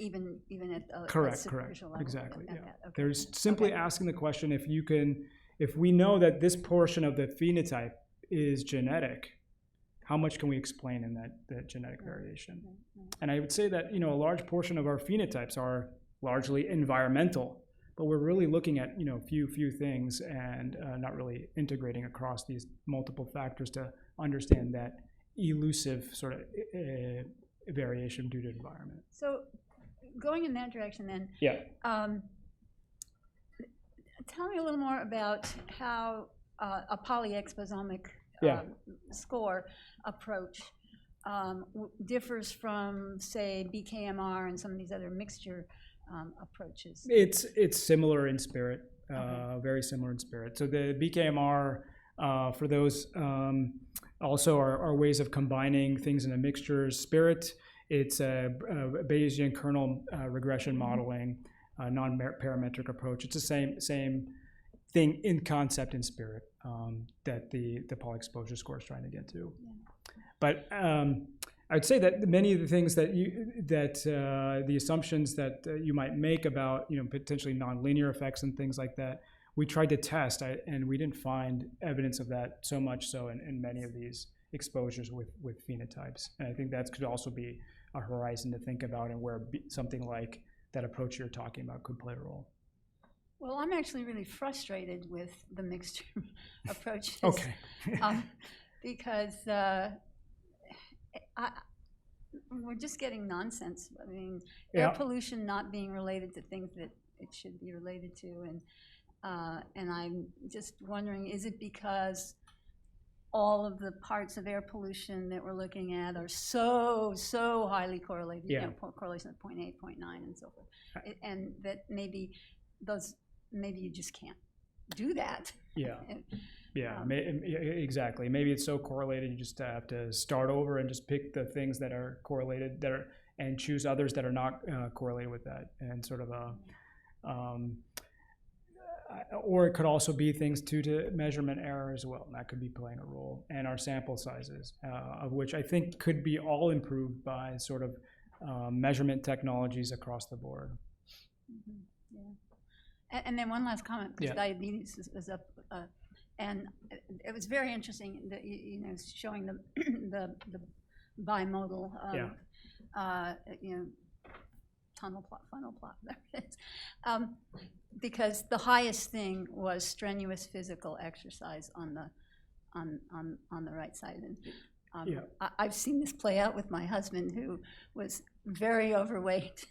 even at a Correct, superficial level. exactly. at Yeah. that. Okay. There's simply asking the question if we know that this portion of the phenotype is genetic, how much can we explain in that genetic variation? And I would say that a large portion of our phenotypes are largely environmental, but we're really looking at few things and not really integrating across these multiple factors to understand that elusive sort of variation due to environment. So going in that direction then, Yeah. Tell me a little more about how a polyexposomic score approach differs from, say, BKMR and some of these other mixture approaches. It's similar in spirit, very similar in spirit. So the BKMR, for those also are ways of combining things in a mixture. Spirit, it's a Bayesian kernel regression modeling, non-parametric approach. It's the same thing in concept in spirit that the polyexposure score is trying to get to. Yeah. But I'd say that many of the things that the assumptions that you might make about potentially nonlinear effects and things like that, we tried to test, and we didn't find evidence of that so much so in many of these exposures with phenotypes. And I think that could also be a horizon to think about, and where something like that approach you're talking about could play a role. Well, I'm actually really frustrated with the mixture approaches. Okay. Because we're just getting nonsense. I mean, air pollution not being related to things that it should be related to, and I'm just wondering, is it because all of the parts of air pollution that we're looking at are so highly correlated, correlation of 0.8, 0.9, and so forth, and that maybe you just can't do that. Exactly. Maybe it's so correlated you just have to start over and just pick the things that are correlated and choose others that are not correlated with that, and sort of or it could also be things due to measurement error as well, and that could be playing a role. And our sample sizes, of which I think could be all improved by sort of measurement technologies across the board. Mm-hmm. Yeah. And then one last comment, because diabetes was up, and it was very interesting that showing the bimodal, funnel plot, there it is. Because the highest thing was strenuous physical exercise on the right side, and I've seen this play out with my husband, who was very overweight,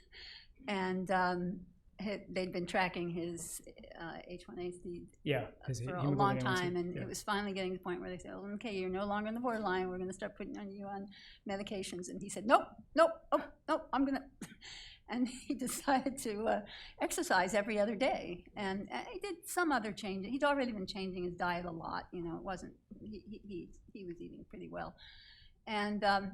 and they'd been tracking his H1AC for a long time, and it was finally getting to the point where they said, "Oh, okay, you're no longer on the borderline. We're going to start putting you on medications." And he said, "Nope, I'm going to." And he decided to exercise every other day, and he did some other changes. He'd already been changing his diet a lot. It wasn't he was eating pretty well, and and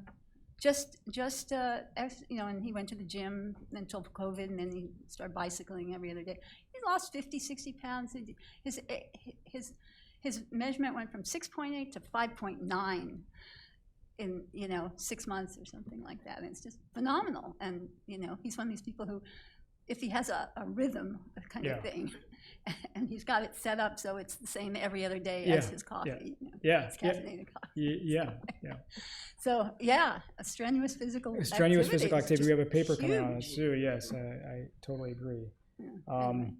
he went to the gym until COVID, and then he started bicycling every other day. He lost 50, 60 pounds. His measurement went from 6.8 to 5.9 in 6 months or something like that, and it's just phenomenal. And he's one of these people who, if he has a rhythm kind of thing, and he's got it set up so it's the same every other day as his coffee. It's caffeinated coffee. So a strenuous physical activity. We have a paper coming out on this too. Yes, I totally agree. Anyway.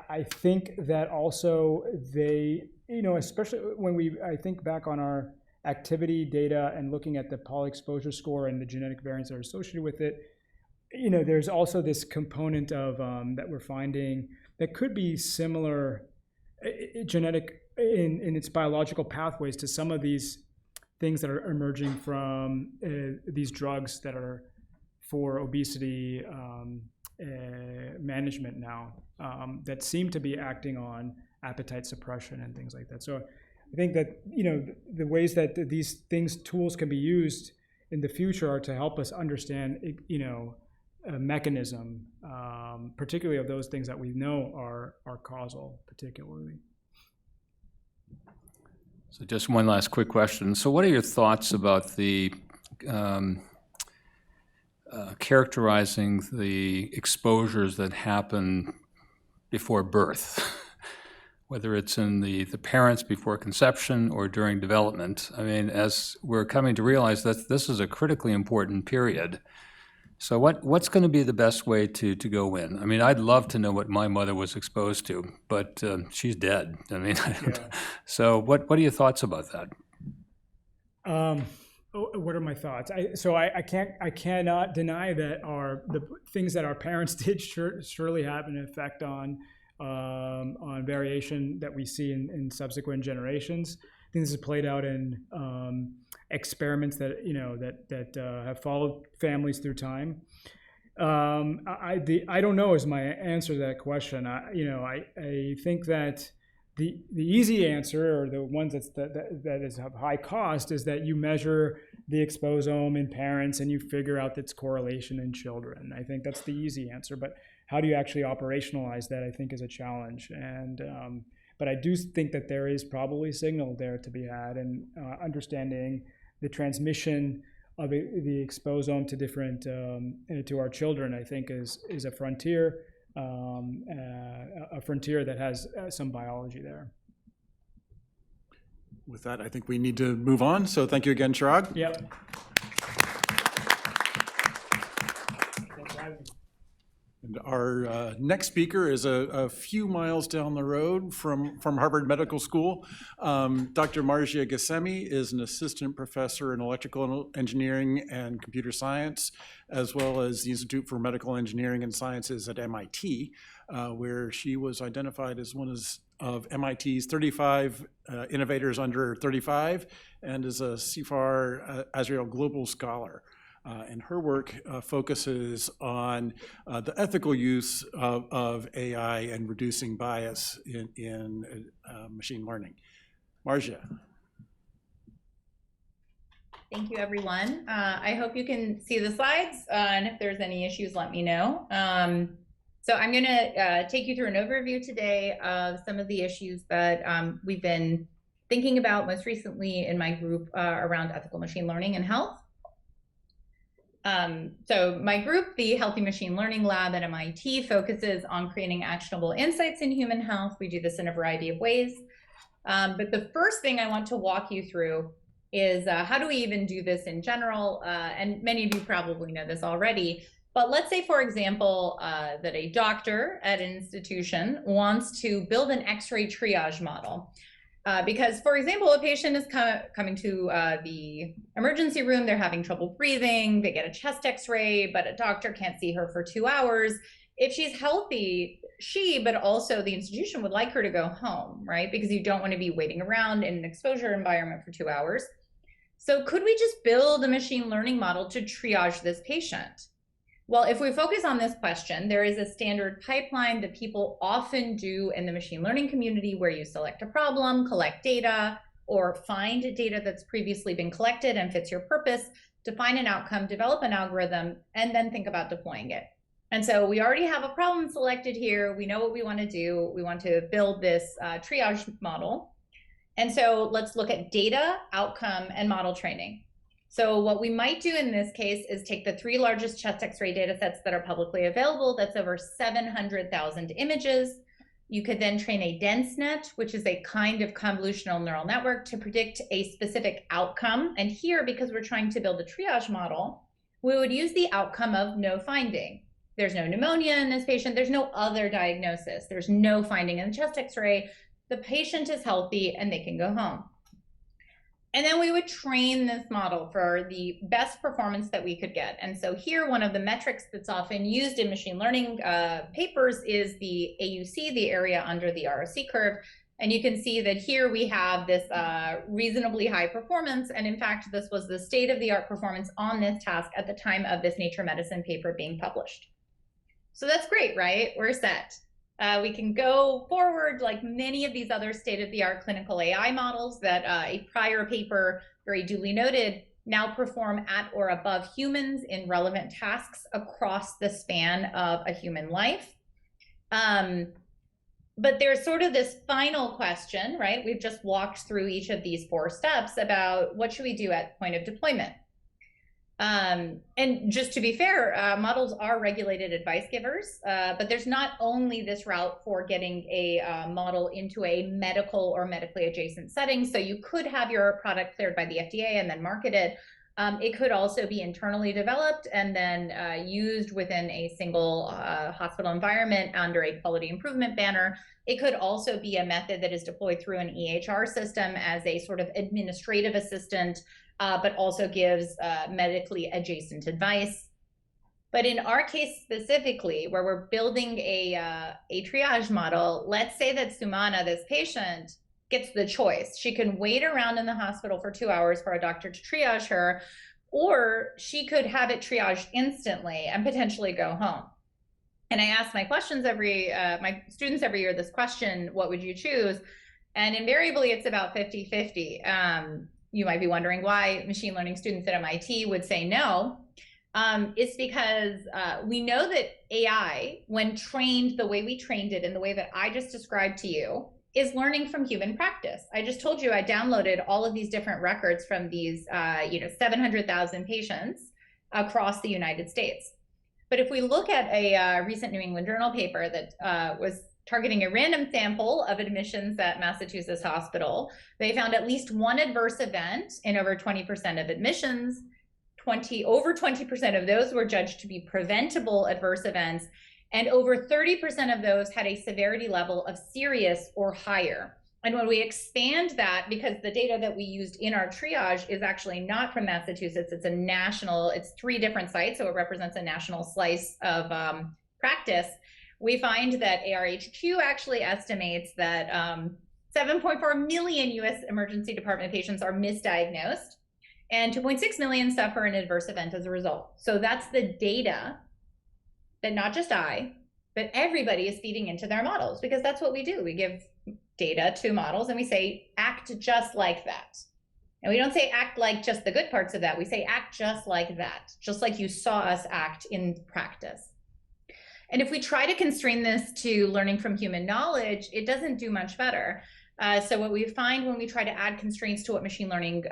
I think that also they, especially when I think back on our activity data and looking at the polyexposure score and the genetic variants that are associated with it, there's also this component of that we're finding that could be similar genetic in its biological pathways to some of these things that are emerging from these drugs that are for obesity management now that seem to be acting on appetite suppression and things like that. So I think that, the ways that these tools can be used in the future are to help us understand, a mechanism, particularly of those things that we know are causal, particularly. So just one last quick question. So what are your thoughts about the characterizing the exposures that happen before birth, whether it's in the parents before conception or during development? I mean, as we're coming to realize that this is a critically important period. So what's going to be the best way to go in? I mean, I'd love to know what my mother was exposed to, but she's dead. I mean, So what are your thoughts about that? What are my thoughts? I cannot deny that the things that our parents did surely have an effect on variation that we see in subsequent generations. I think this is played out in experiments that have followed families through time. I don't know is my answer to that question. I think that the easy answer, or the ones that is of high cost, is that you measure the exposome in parents and you figure out its correlation in children. I think that's the easy answer, but how do you actually operationalize that, I think, is a challenge. And but I do think that there is probably signal there to be had, and understanding the transmission of the exposome to different to our children, I think, is a frontier. A frontier that has some biology there. With that, I think we need to move on. So thank you again, Chirag. Yep. And our next speaker is a few miles down the road from Harvard Medical School. Dr. Margia Ghassemi is an assistant professor in electrical engineering and computer science, as well as the Institute for Medical Engineering and Sciences at MIT, where she was identified as one of MIT's 35 innovators under 35, and is a CFAR Azrael Global Scholar. And her work focuses on the ethical use of AI and reducing bias in machine learning. Margia. Thank you, everyone. I hope you can see the slides, and if there's any issues, let me know. So I'm going to take you through an overview today of some of the issues that we've been thinking about most recently in my group around ethical machine learning and health. So my group, the Healthy Machine Learning Lab at MIT, focuses on creating actionable insights in human health. We do this in a variety of ways. But the first thing I want to walk you through is how do we even do this in general? And many of you probably know this already. But let's say, for example, that a doctor at an institution wants to build an X-ray triage model. Because, for example, a patient is coming to the emergency room, they're having trouble breathing, they get a chest X-ray, but a doctor can't see her for 2 hours. If she's healthy, but also the institution would like her to go home, right? Because you don't want to be waiting around in an exposure environment for 2 hours. So could we just build a machine learning model to triage this patient? Well, if we focus on this question, there is a standard pipeline that people often do in the machine learning community where you select a problem, collect data, or find data that's previously been collected and fits your purpose, define an outcome, develop an algorithm, and then think about deploying it. And so we already have a problem selected here. We know what we want to do. We want to build this triage model. And so let's look at data, outcome, and model training. So what we might do in this case is take the 3 largest chest X-ray data sets that are publicly available. That's over 700,000 images. You could then train a dense net, which is a kind of convolutional neural network to predict a specific outcome. And here, because we're trying to build a triage model, we would use the outcome of no finding. There's no pneumonia in this patient. There's no other diagnosis. There's no finding in the chest X-ray. The patient is healthy and they can go home. And then we would train this model for the best performance that we could get. And so here, one of the metrics that's often used in machine learning papers is the AUC, the area under the ROC curve. And you can see that here we have this reasonably high performance. And in fact, this was the state-of-the-art performance on this task at the time of this Nature Medicine paper being published. So that's great, right? We're set. We can go forward like many of these other state-of-the-art clinical AI models that a prior paper very duly noted now perform at or above humans in relevant tasks across the span of a human life. But there's sort of this final question, right? We've just walked through each of these 4 steps about what should we do at point of deployment. And just to be fair, models are regulated advice givers, but there's not only this route for getting a model into a medical or medically adjacent setting. So you could have your product cleared by the FDA and then marketed. It could also be internally developed and then used within a single hospital environment under a quality improvement banner. It could also be a method that is deployed through an EHR system as a sort of administrative assistant, but also gives medically adjacent advice. But in our case specifically, where we're building a triage model, let's say that Sumana, this patient, gets the choice. She can wait around in the hospital for 2 hours for a doctor to triage her, or she could have it triaged instantly and potentially go home. And I ask my students every year this question, what would you choose? And invariably it's about 50-50. You might be wondering why machine learning students at MIT would say no. It's because we know that AI, when trained the way we trained it in the way that I just described to you, is learning from human practice. I just told you I downloaded all of these different records from these 700,000 patients across the United States. But if we look at a recent New England Journal paper that was targeting a random sample of admissions at Massachusetts Hospital, they found at least one adverse event in over 20% of admissions. Over 20% of those were judged to be preventable adverse events, and over 30% of those had a severity level of serious or higher. And when we expand that, because the data that we used in our triage is actually not from Massachusetts, it's a national, it's 3 different sites, so it represents a national slice of practice, we find that ARHQ actually estimates that 7.4 million US emergency department patients are misdiagnosed, and 2.6 million suffer an adverse event as a result. So that's the data that not just I, but everybody is feeding into their models, because that's what we do. We give data to models and we say, act just like that. And we don't say act like just the good parts of that. We say act just like that, just like you saw us act in practice. And if we try to constrain this to learning from human knowledge, it doesn't do much better. So what we find when we try to add constraints to what machine learning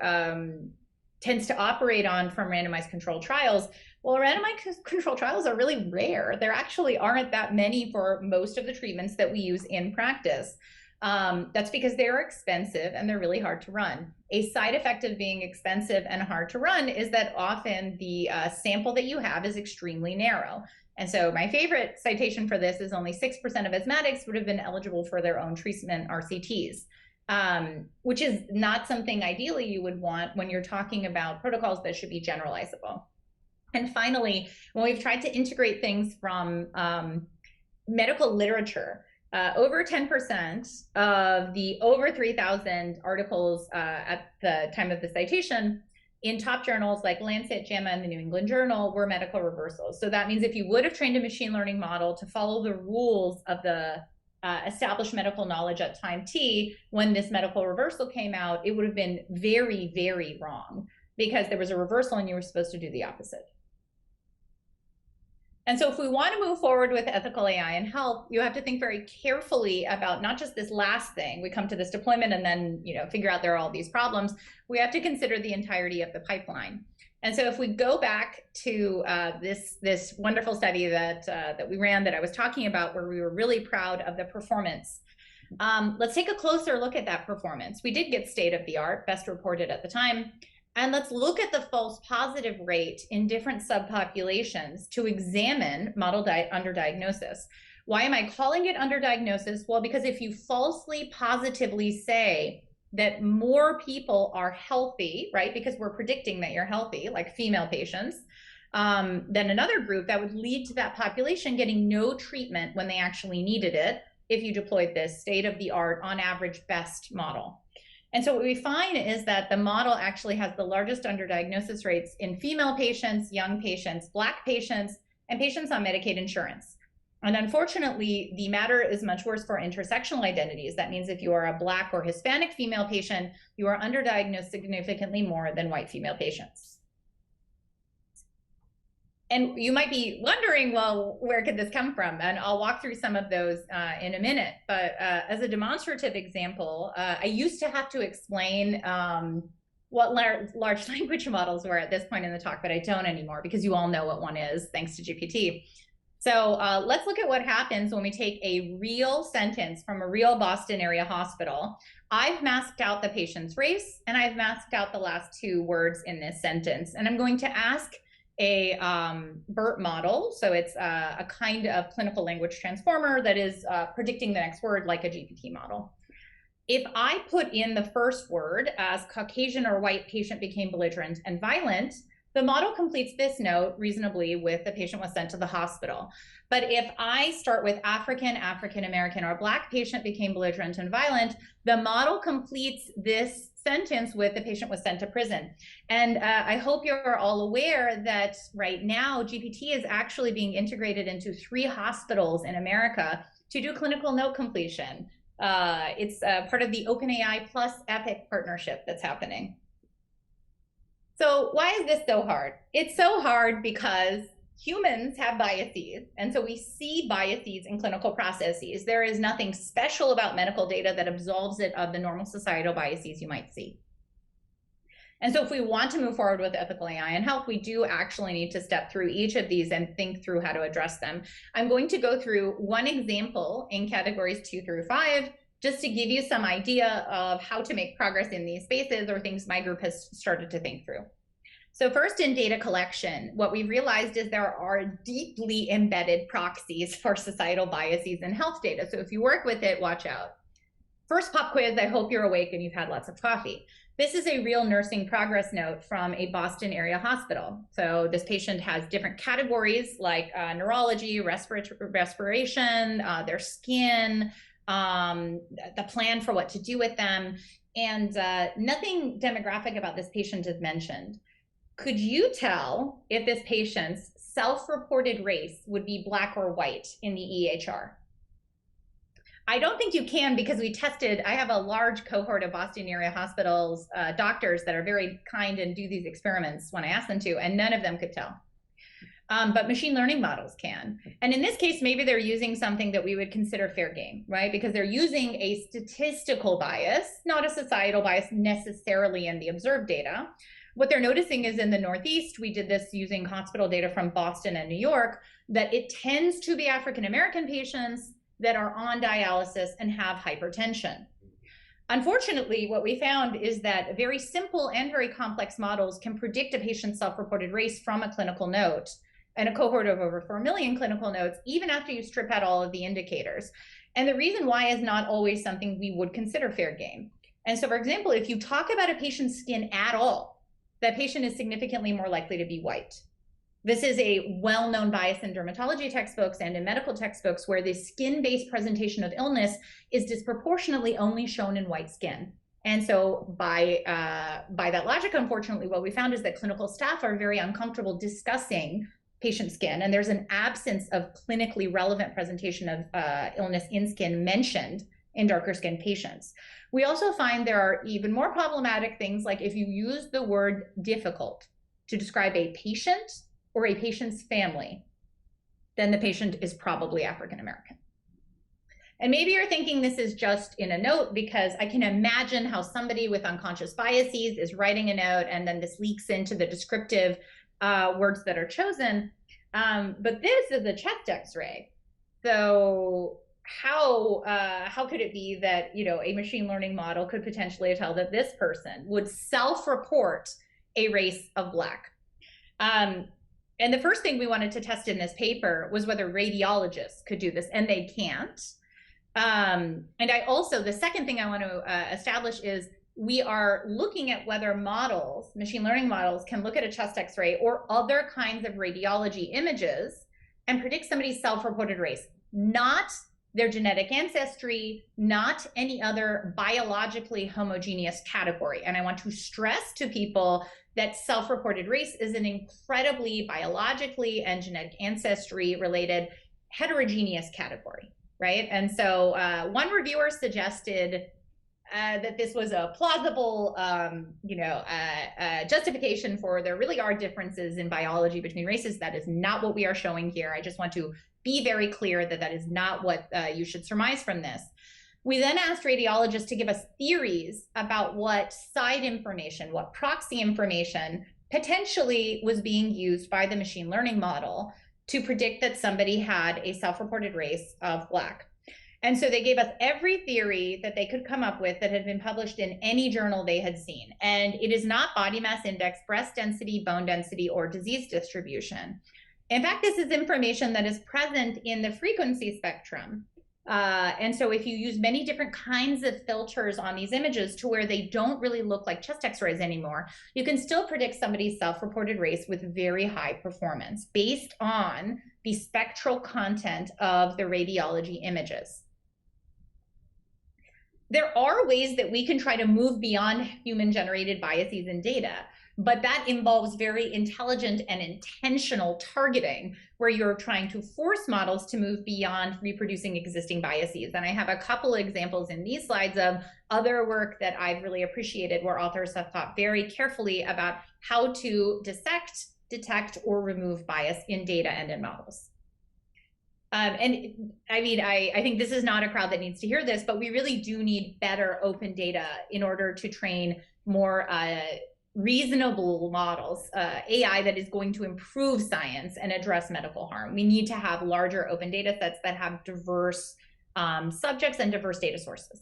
tends to operate on from randomized controlled trials, well, randomized controlled trials are really rare. There actually aren't that many for most of the treatments that we use in practice. That's because they're expensive and they're really hard to run. A side effect of being expensive and hard to run is that often the sample that you have is extremely narrow. And so my favorite citation for this is only 6% of asthmatics would have been eligible for their own treatment RCTs, which is not something ideally you would want when you're talking about protocols that should be generalizable. And finally, when we've tried to integrate things from medical literature, over 10% of the over 3,000 articles at the time of the citation in top journals like Lancet, JAMA, and the New England Journal were medical reversals. So that means if you would have trained a machine learning model to follow the rules of the established medical knowledge at time T, when this medical reversal came out, it would have been very, very wrong, because there was a reversal and you were supposed to do the opposite. And so if we want to move forward with ethical AI in health, you have to think very carefully about not just this last thing. We come to this deployment and then figure out there are all these problems. We have to consider the entirety of the pipeline. And so if we go back to this wonderful study that we ran that I was talking about, where we were really proud of the performance, let's take a closer look at that performance. We did get state of the art, best reported at the time. And let's look at the false positive rate in different subpopulations to examine model underdiagnosis. Why am I calling it underdiagnosis? Well, because if you falsely positively say that more people are healthy, right, because we're predicting that you're healthy, like female patients, than another group, that would lead to that population getting no treatment when they actually needed it, if you deployed this state-of-the-art, on average, best model. And so what we find is that the model actually has the largest underdiagnosis rates in female patients, young patients, Black patients, and patients on Medicaid insurance. And unfortunately, the matter is much worse for intersectional identities. That means if you are a Black or Hispanic female patient, you are underdiagnosed significantly more than white female patients. And you might be wondering, well, where could this come from? And I'll walk through some of those in a minute. But as a demonstrative example, I used to have to explain what large language models were at this point in the talk, but I don't anymore because you all know what one is, thanks to GPT. So let's look at what happens when we take a real sentence from a real Boston area hospital. I've masked out the patient's race, and I've masked out the last 2 words in this sentence. And I'm going to ask a BERT model. So it's a kind of clinical language transformer that is predicting the next word like a GPT model. If I put in the first word as Caucasian or white patient became belligerent and violent, the model completes this note reasonably with the patient was sent to the hospital. But if I start with African, African American, or Black patient became belligerent and violent, the model completes this sentence with the patient was sent to prison. And I hope you're all aware that right now GPT is actually being integrated into 3 hospitals in America to do clinical note completion. It's part of the OpenAI plus Epic partnership that's happening. So why is this so hard? It's so hard because humans have biases, and so we see biases in clinical processes. There is nothing special about medical data that absolves it of the normal societal biases you might see. And so if we want to move forward with ethical AI in health, we do actually need to step through each of these and think through how to address them. I'm going to go through one example in categories 2 through 5, just to give you some idea of how to make progress in these spaces or things my group has started to think through. So first, in data collection, what we've realized is there are deeply embedded proxies for societal biases in health data. So if you work with it, watch out. First pop quiz, I hope you're awake and you've had lots of coffee. This is a real nursing progress note from a Boston area hospital. So this patient has different categories like neurology, respiration, their skin, the plan for what to do with them, and nothing demographic about this patient is mentioned. Could you tell if this patient's self-reported race would be Black or white in the EHR? I don't think you can, because we tested, I have a large cohort of Boston area hospitals, doctors that are very kind and do these experiments when I ask them to, and none of them could tell. But machine learning models can. And in this case, maybe they're using something that we would consider fair game, right? Because they're using a statistical bias, not a societal bias necessarily in the observed data. What they're noticing is in the Northeast, we did this using hospital data from Boston and New York, that it tends to be African-American patients that are on dialysis and have hypertension. Unfortunately, what we found is that very simple and very complex models can predict a patient's self-reported race from a clinical note and a cohort of over 4 million clinical notes, even after you strip out all of the indicators. And the reason why is not always something we would consider fair game. And so, for example, if you talk about a patient's skin at all, that patient is significantly more likely to be white. This is a well-known bias in dermatology textbooks and in medical textbooks, where the skin-based presentation of illness is disproportionately only shown in white skin. And so by that logic, unfortunately, what we found is that clinical staff are very uncomfortable discussing patient skin, and there's an absence of clinically relevant presentation of illness in skin mentioned in darker skinned patients. We also find there are even more problematic things, like if you use the word difficult to describe a patient or a patient's family, then the patient is probably African American. And maybe you're thinking this is just in a note, because I can imagine how somebody with unconscious biases is writing a note and then this leaks into the descriptive words that are chosen. But this is a chest X-ray. So how could it be that, you know, a machine learning model could potentially tell that this person would self-report a race of Black? And the first thing we wanted to test in this paper was whether radiologists could do this, and they can't. And the second thing I want to establish is we are looking at whether models, machine learning models, can look at a chest X-ray or other kinds of radiology images and predict somebody's self-reported race, not their genetic ancestry, not any other biologically homogeneous category. And I want to stress to people that self-reported race is an incredibly biologically and genetic ancestry related heterogeneous category, right? And so one reviewer suggested that this was a plausible, justification for there really are differences in biology between races. That is not what we are showing here. I just want to be very clear that that is not what you should surmise from this. We then asked radiologists to give us theories about what side information, what proxy information potentially was being used by the machine learning model to predict that somebody had a self-reported race of Black. And so they gave us every theory that they could come up with that had been published in any journal they had seen. And it is not body mass index, breast density, bone density, or disease distribution. In fact, this is information that is present in the frequency spectrum. And so if you use many different kinds of filters on these images to where they don't really look like chest x-rays anymore, you can still predict somebody's self-reported race with very high performance based on the spectral content of the radiology images. There are ways that we can try to move beyond human-generated biases in data, but that involves very intelligent and intentional targeting where you're trying to force models to move beyond reproducing existing biases. And I have a couple of examples in these slides of other work that I've really appreciated where authors have thought very carefully about how to dissect, detect, or remove bias in data and in models. And I mean, I think this is not a crowd that needs to hear this, but we really do need better open data in order to train more reasonable models, AI that is going to improve science and address medical harm. We need to have larger open data sets that have diverse subjects and diverse data sources.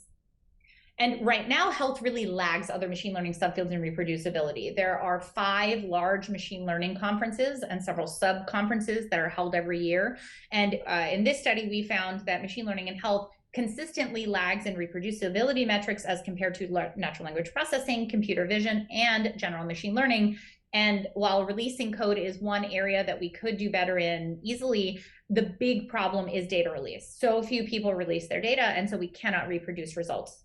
And right now, health really lags other machine learning subfields in reproducibility. There are 5 large machine learning conferences and several sub-conferences that are held every year. And in this study, we found that machine learning in health consistently lags in reproducibility metrics as compared to natural language processing, computer vision, and general machine learning. And while releasing code is one area that we could do better in easily, the big problem is data release. So few people release their data, and so we cannot reproduce results.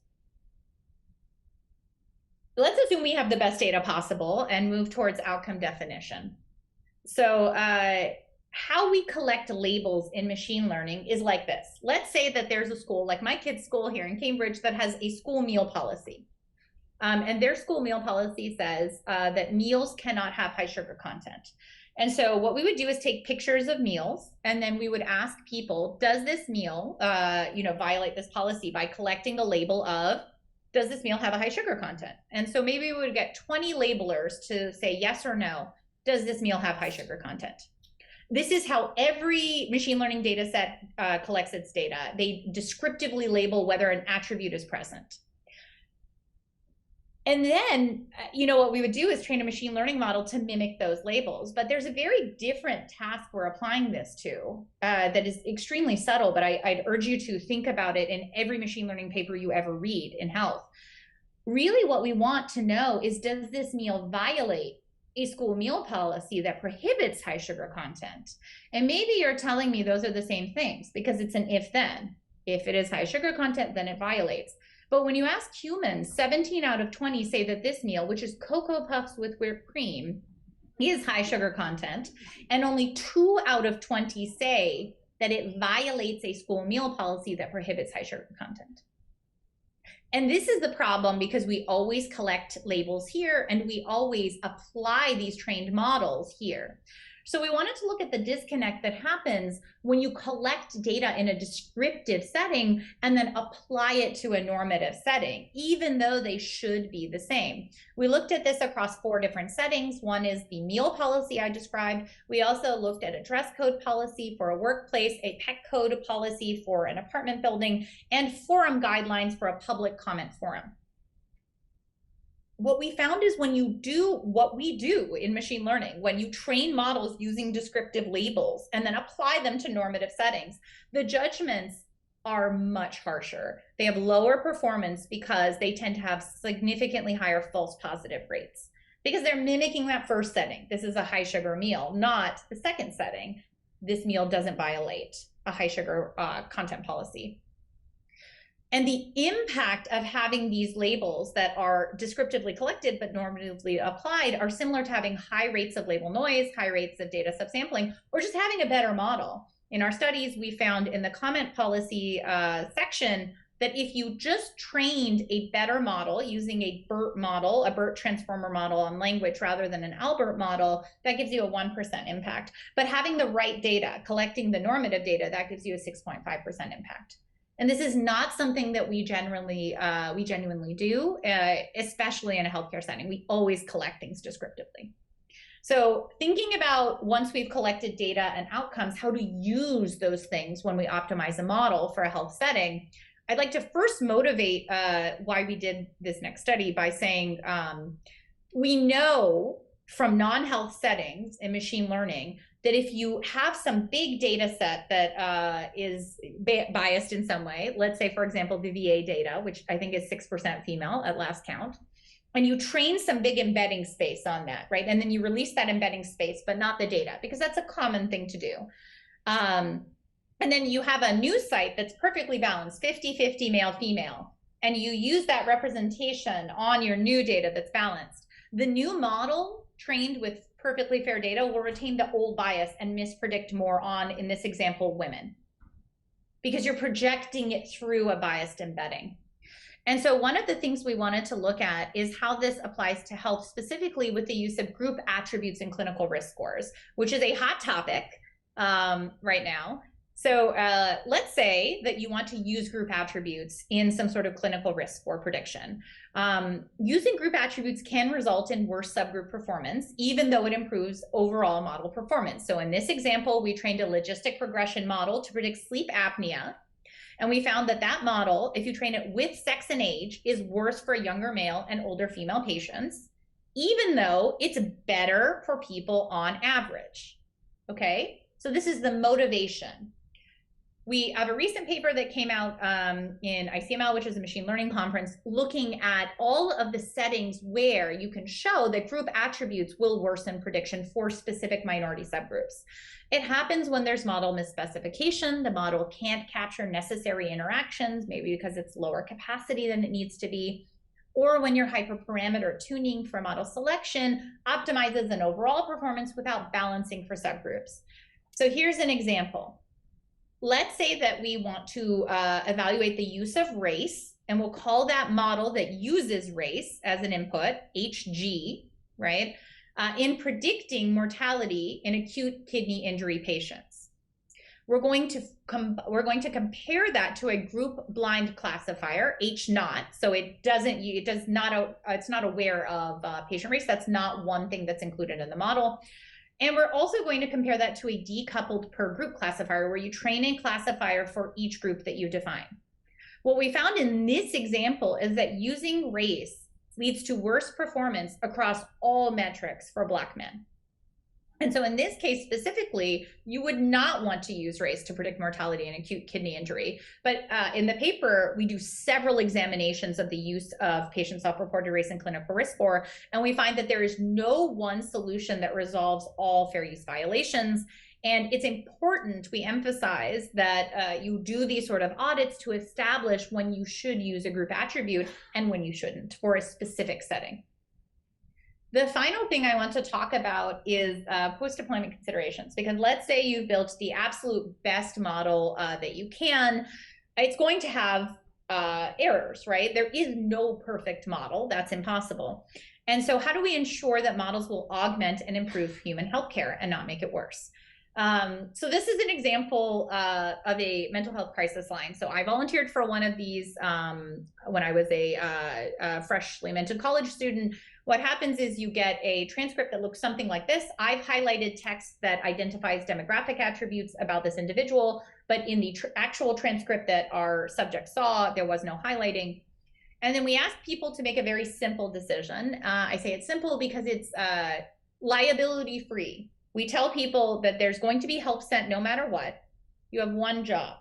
Let's assume we have the best data possible and move towards outcome definition. So how we collect labels in machine learning is like this. Let's say that there's a school, like my kid's school here in Cambridge, that has a school meal policy. And their school meal policy says that meals cannot have high sugar content. And so what we would do is take pictures of meals, and then we would ask people, does this meal violate this policy by collecting a label of, does this meal have a high sugar content? And so maybe we would get 20 labelers to say yes or no, does this meal have high sugar content? This is how every machine learning data set collects its data. They descriptively label whether an attribute is present. And then, what we would do is train a machine learning model to mimic those labels. But there's a very different task we're applying this to that is extremely subtle, but I'd urge you to think about it in every machine learning paper you ever read in health. Really what we want to know is, does this meal violate a school meal policy that prohibits high sugar content? And maybe you're telling me those are the same things because it's an if-then. If it is high sugar content, then it violates. But when you ask humans, 17 out of 20 say that this meal, which is Cocoa Puffs with whipped cream, is high sugar content. And only 2 out of 20 say that it violates a school meal policy that prohibits high sugar content. And this is the problem because we always collect labels here and we always apply these trained models here. So we wanted to look at the disconnect that happens when you collect data in a descriptive setting and then apply it to a normative setting, even though they should be the same. We looked at this across 4 different settings. One is the meal policy I described. We also looked at a dress code policy for a workplace, a pet code policy for an apartment building, and forum guidelines for a public comment forum. What we found is when you do what we do in machine learning, when you train models using descriptive labels and then apply them to normative settings, the judgments are much harsher. They have lower performance because they tend to have significantly higher false positive rates because they're mimicking that first setting. This is a high sugar meal, not the second setting. this meal doesn't violate a high sugar content policy. And the impact of having these labels that are descriptively collected but normatively applied are similar to having high rates of label noise, high rates of data subsampling, or just having a better model. In our studies, we found in the comment policy section that if you just trained a better model using a BERT model, a BERT transformer model on language rather than an Albert model, that gives you a 1% impact. But having the right data, collecting the normative data, that gives you a 6.5% impact. And this is not something that we genuinely do, especially in a healthcare setting. We always collect things descriptively. So thinking about once we've collected data and outcomes, how to use those things when we optimize a model for a health setting, I'd like to first motivate why we did this next study by saying we know from non-health settings in machine learning that if you have some big data set that is biased in some way, let's say, for example, the VA data, which I think is 6% female at last count, and you train some big embedding space on that, right? And then you release that embedding space, but not the data, because that's a common thing to do. And then you have a news site that's perfectly balanced, 50-50 male, female, and you use that representation on your new data that's balanced. The new model trained with perfectly fair data will retain the old bias and mispredict more on, in this example, women, because you're projecting it through a biased embedding. And so one of the things we wanted to look at is how this applies to health, specifically with the use of group attributes in clinical risk scores, which is a hot topic right now. So let's say that you want to use group attributes in some sort of clinical risk score prediction. Using group attributes can result in worse subgroup performance, even though it improves overall model performance. So in this example, we trained a logistic regression model to predict sleep apnea. And we found that that model, if you train it with sex and age, is worse for younger male and older female patients, even though it's better for people on average. Okay, so this is the motivation. We have a recent paper that came out in ICML, which is a machine learning conference, looking at all of the settings where you can show that group attributes will worsen prediction for specific minority subgroups. It happens when there's model misspecification. The model can't capture necessary interactions, maybe because it's lower capacity than it needs to be, or when your hyperparameter tuning for model selection optimizes an overall performance without balancing for subgroups. So here's an example. Let's say that we want to evaluate the use of race, and we'll call that model that uses race as an input, HG, right, in predicting mortality in acute kidney injury patients. We're going to compare that to a group blind classifier, H0, so it's not aware of patient race. That's not one thing that's included in the model. And we're also going to compare that to a decoupled per group classifier, where you train a classifier for each group that you define. What we found in this example is that using race leads to worse performance across all metrics for Black men. And so in this case specifically, you would not want to use race to predict mortality in acute kidney injury. But in the paper, we do several examinations of the use of patient self-reported race and clinical risk score, and we find that there is no one solution that resolves all fair use violations. And it's important, we emphasize, that you do these sort of audits to establish when you should use a group attribute and when you shouldn't for a specific setting. The final thing I want to talk about is post-deployment considerations, because let's say you've built the absolute best model that you can. It's going to have errors, right? There is no perfect model. That's impossible. And so how do we ensure that models will augment and improve human healthcare and not make it worse? So this is an example of a mental health crisis line. So I volunteered for one of these when I was a freshly minted college student. What happens is you get a transcript that looks something like this. I've highlighted text that identifies demographic attributes about this individual, but in the actual transcript that our subject saw, there was no highlighting. And then we ask people to make a very simple decision. I say it's simple because it's liability-free. We tell people that there's going to be help sent no matter what. You have one job.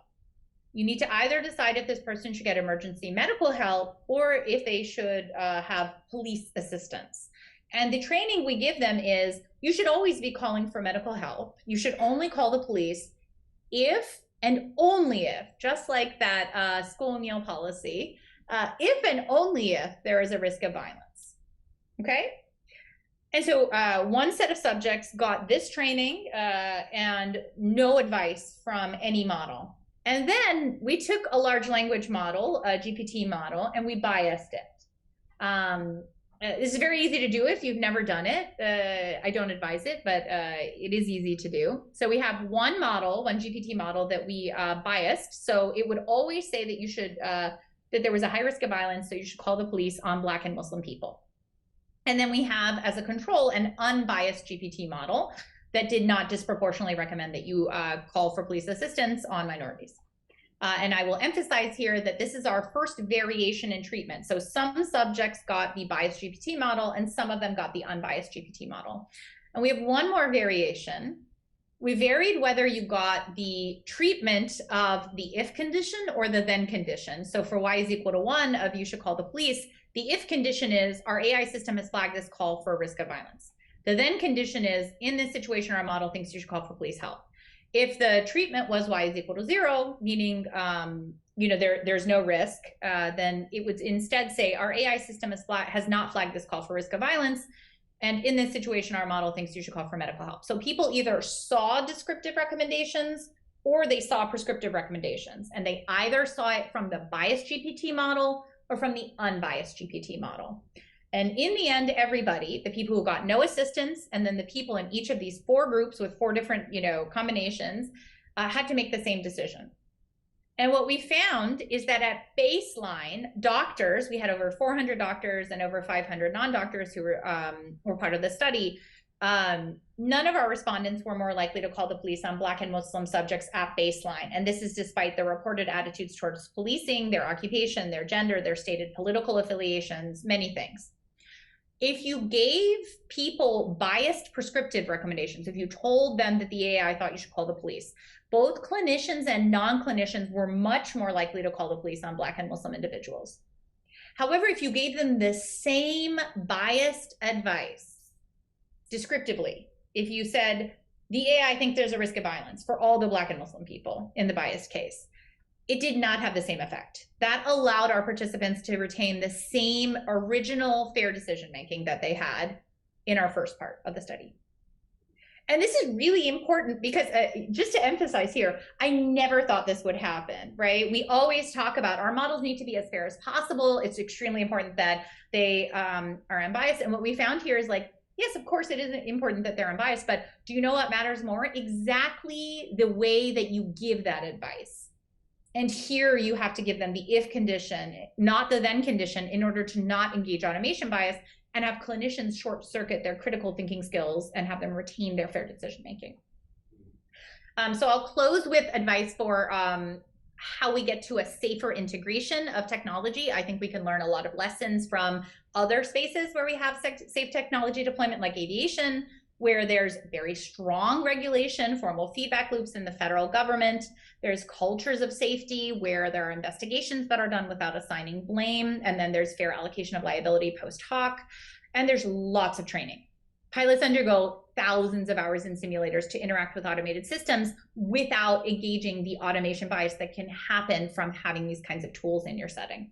You need to either decide if this person should get emergency medical help or if they should have police assistance. And the training we give them is, you should always be calling for medical help. You should only call the police if and only if, just like that school meal policy, if and only if there is a risk of violence, okay? And so one set of subjects got this training and no advice from any model. And then we took a large language model, a GPT model, and we biased it. This is very easy to do if you've never done it. I don't advise it, but it is easy to do. So we have one model, one GPT model that we biased. So it would always say that you should, that there was a high risk of violence, so you should call the police on Black and Muslim people. And then we have, as a control, an unbiased GPT model that did not disproportionately recommend that you call for police assistance on minorities. And I will emphasize here that this is our first variation in treatment. So some subjects got the biased GPT model and some of them got the unbiased GPT model. And we have one more variation. We varied whether you got the treatment of the if condition or the then condition. So for y is equal to 1 of you should call the police, the if condition is our AI system has flagged this call for risk of violence. The then condition is, in this situation, our model thinks you should call for police help. If the treatment was y is equal to 0, meaning there's no risk, then it would instead say our AI system has not flagged this call for risk of violence. And in this situation, our model thinks you should call for medical help. So people either saw descriptive recommendations or they saw prescriptive recommendations. And they either saw it from the biased GPT model or from the unbiased GPT model. And in the end, everybody, the people who got no assistance, and then the people in each of these 4 groups with 4 different, combinations, had to make the same decision. And what we found is that at baseline, doctors, we had over 400 doctors and over 500 non-doctors who were part of the study. None of our respondents were more likely to call the police on Black and Muslim subjects at baseline. And this is despite the reported attitudes towards policing, their occupation, their gender, their stated political affiliations, many things. If you gave people biased prescriptive recommendations, if you told them that the AI thought you should call the police, both clinicians and non-clinicians were much more likely to call the police on Black and Muslim individuals. However, if you gave them the same biased advice, descriptively, if you said, the AI thinks there's a risk of violence for all the Black and Muslim people in the biased case, it did not have the same effect. That allowed our participants to retain the same original fair decision-making that they had in our first part of the study. And this is really important because just to emphasize here, I never thought this would happen, right? We always talk about our models need to be as fair as possible. It's extremely important that they are unbiased. And what we found here is like, yes, of course it is important that they're unbiased, but do you know what matters more? Exactly the way that you give that advice. And here you have to give them the if condition, not the then condition, in order to not engage automation bias and have clinicians short circuit their critical thinking skills and have them retain their fair decision making. So I'll close with advice for how we get to a safer integration of technology. I think we can learn a lot of lessons from other spaces where we have safe technology deployment, like aviation, where there's very strong regulation, formal feedback loops in the federal government. There's cultures of safety where there are investigations that are done without assigning blame. And then there's fair allocation of liability post hoc. And there's lots of training. Pilots undergo thousands of hours in simulators to interact with automated systems without engaging the automation bias that can happen from having these kinds of tools in your setting.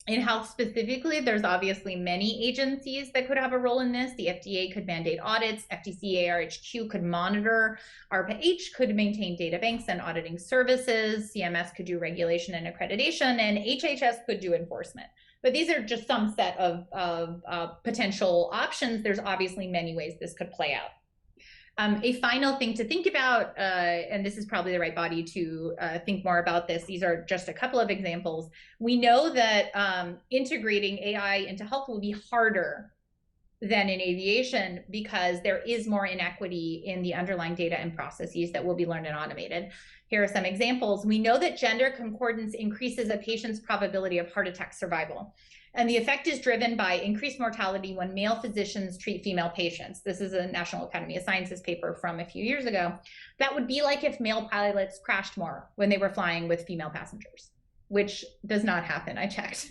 In health specifically, there's obviously many agencies that could have a role in this. The FDA could mandate audits, FTC ARHQ could monitor, ARPA-H could maintain data banks and auditing services, CMS could do regulation and accreditation, and HHS could do enforcement. But these are just some set of potential options. There's obviously many ways this could play out. A final thing to think about, and this is probably the right body to think more about this, these are just a couple of examples. We know that integrating AI into health will be harder than in aviation because there is more inequity in the underlying data and processes that will be learned and automated. Here are some examples. We know that gender concordance increases a patient's probability of heart attack survival. And the effect is driven by increased mortality when male physicians treat female patients. This is a National Academy of Sciences paper from a few years ago. That would be like if male pilots crashed more when they were flying with female passengers, which does not happen, I checked.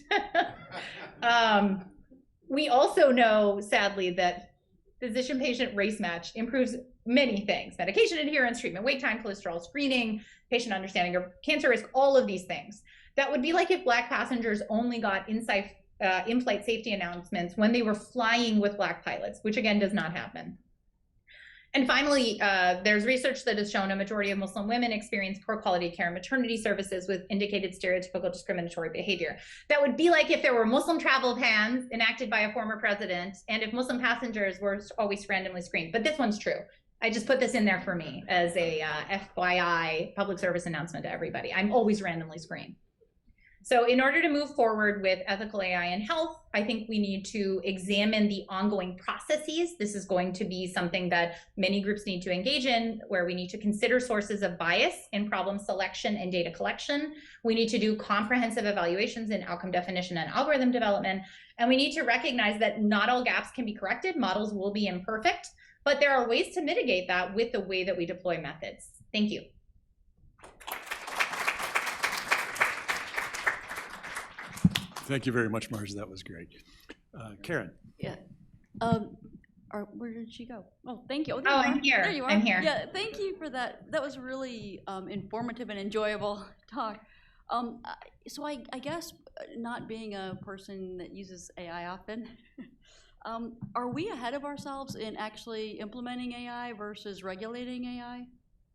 We also know, sadly, that physician-patient race match improves many things: medication adherence, treatment wait time, cholesterol screening, patient understanding of cancer risk, all of these things. That would be like if Black passengers only got in-flight safety announcements when they were flying with Black pilots, which again does not happen. And finally, there's research that has shown a majority of Muslim women experience poor quality care and maternity services with indicated stereotypical discriminatory behavior. That would be like if there were Muslim travel bans enacted by a former president and if Muslim passengers were always randomly screened. But this one's true. I just put this in there for me as a FYI public service announcement to everybody. I'm always randomly screened. So in order to move forward with ethical AI in health, I think we need to examine the ongoing processes. This is going to be something that many groups need to engage in, where we need to consider sources of bias in problem selection and data collection. We need to do comprehensive evaluations in outcome definition and algorithm development. And we need to recognize that not all gaps can be corrected. Models will be imperfect, but there are ways to mitigate that with the way that we deploy methods. Thank you. Thank you very much, Marge. That was great. Karen. Yeah. Where did she go? Oh, thank you. Oh, I'm here. There you are. I'm here. Yeah, thank you for that. That was really informative and enjoyable talk. So I guess not being a person that uses AI often, are we ahead of ourselves in actually implementing AI versus regulating AI?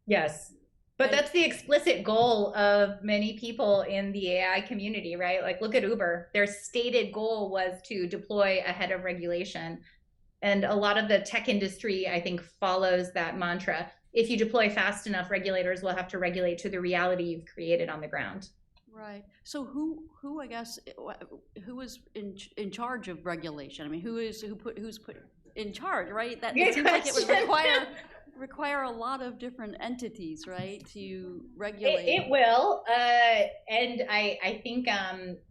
Yes. But that's the explicit goal of many people in the AI community, right? Like, look at Uber. Their stated goal was to deploy ahead of regulation. And a lot of the tech industry, I think, follows that mantra. If you deploy fast enough, regulators will have to regulate to the reality you've created on the ground. Right. So who I guess, who is in charge of regulation? I mean, who's put in charge, right? That it seems like it would require a lot of different entities, right, to regulate. It will, and I think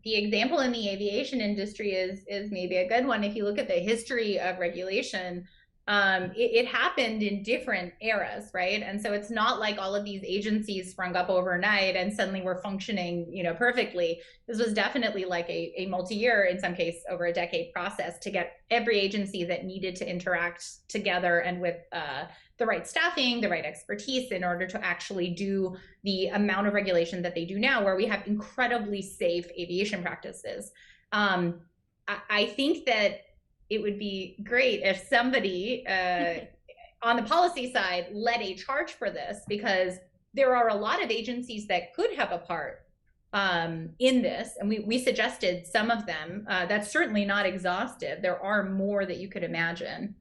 the example in the aviation industry is maybe a good one. If you look at the history of regulation, it happened in different eras, right? And so it's not like all of these agencies sprung up overnight and suddenly were functioning, perfectly. This was definitely like a multi-year, in some case over a decade process to get every agency that needed to interact together and with the right staffing, the right expertise in order to actually do the amount of regulation that they do now, where we have incredibly safe aviation practices. I think that it would be great if somebody on the policy side led a charge for this, because there are a lot of agencies that could have a part in this, and we suggested some of them. That's certainly not exhaustive. There are more that you could imagine.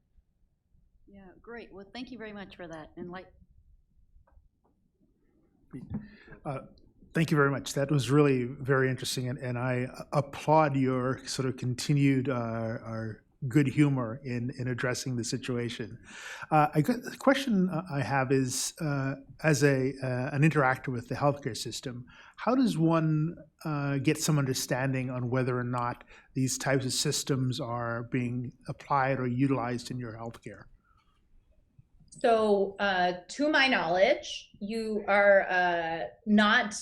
Yeah, great. Well, thank you very much for that. And thank you very much. That was really very interesting, and I applaud your sort of continued our good humor in addressing the situation. The question I have is, as an interactor with the healthcare system, how does one get some understanding on whether or not these types of systems are being applied or utilized in your healthcare? So to my knowledge, you are not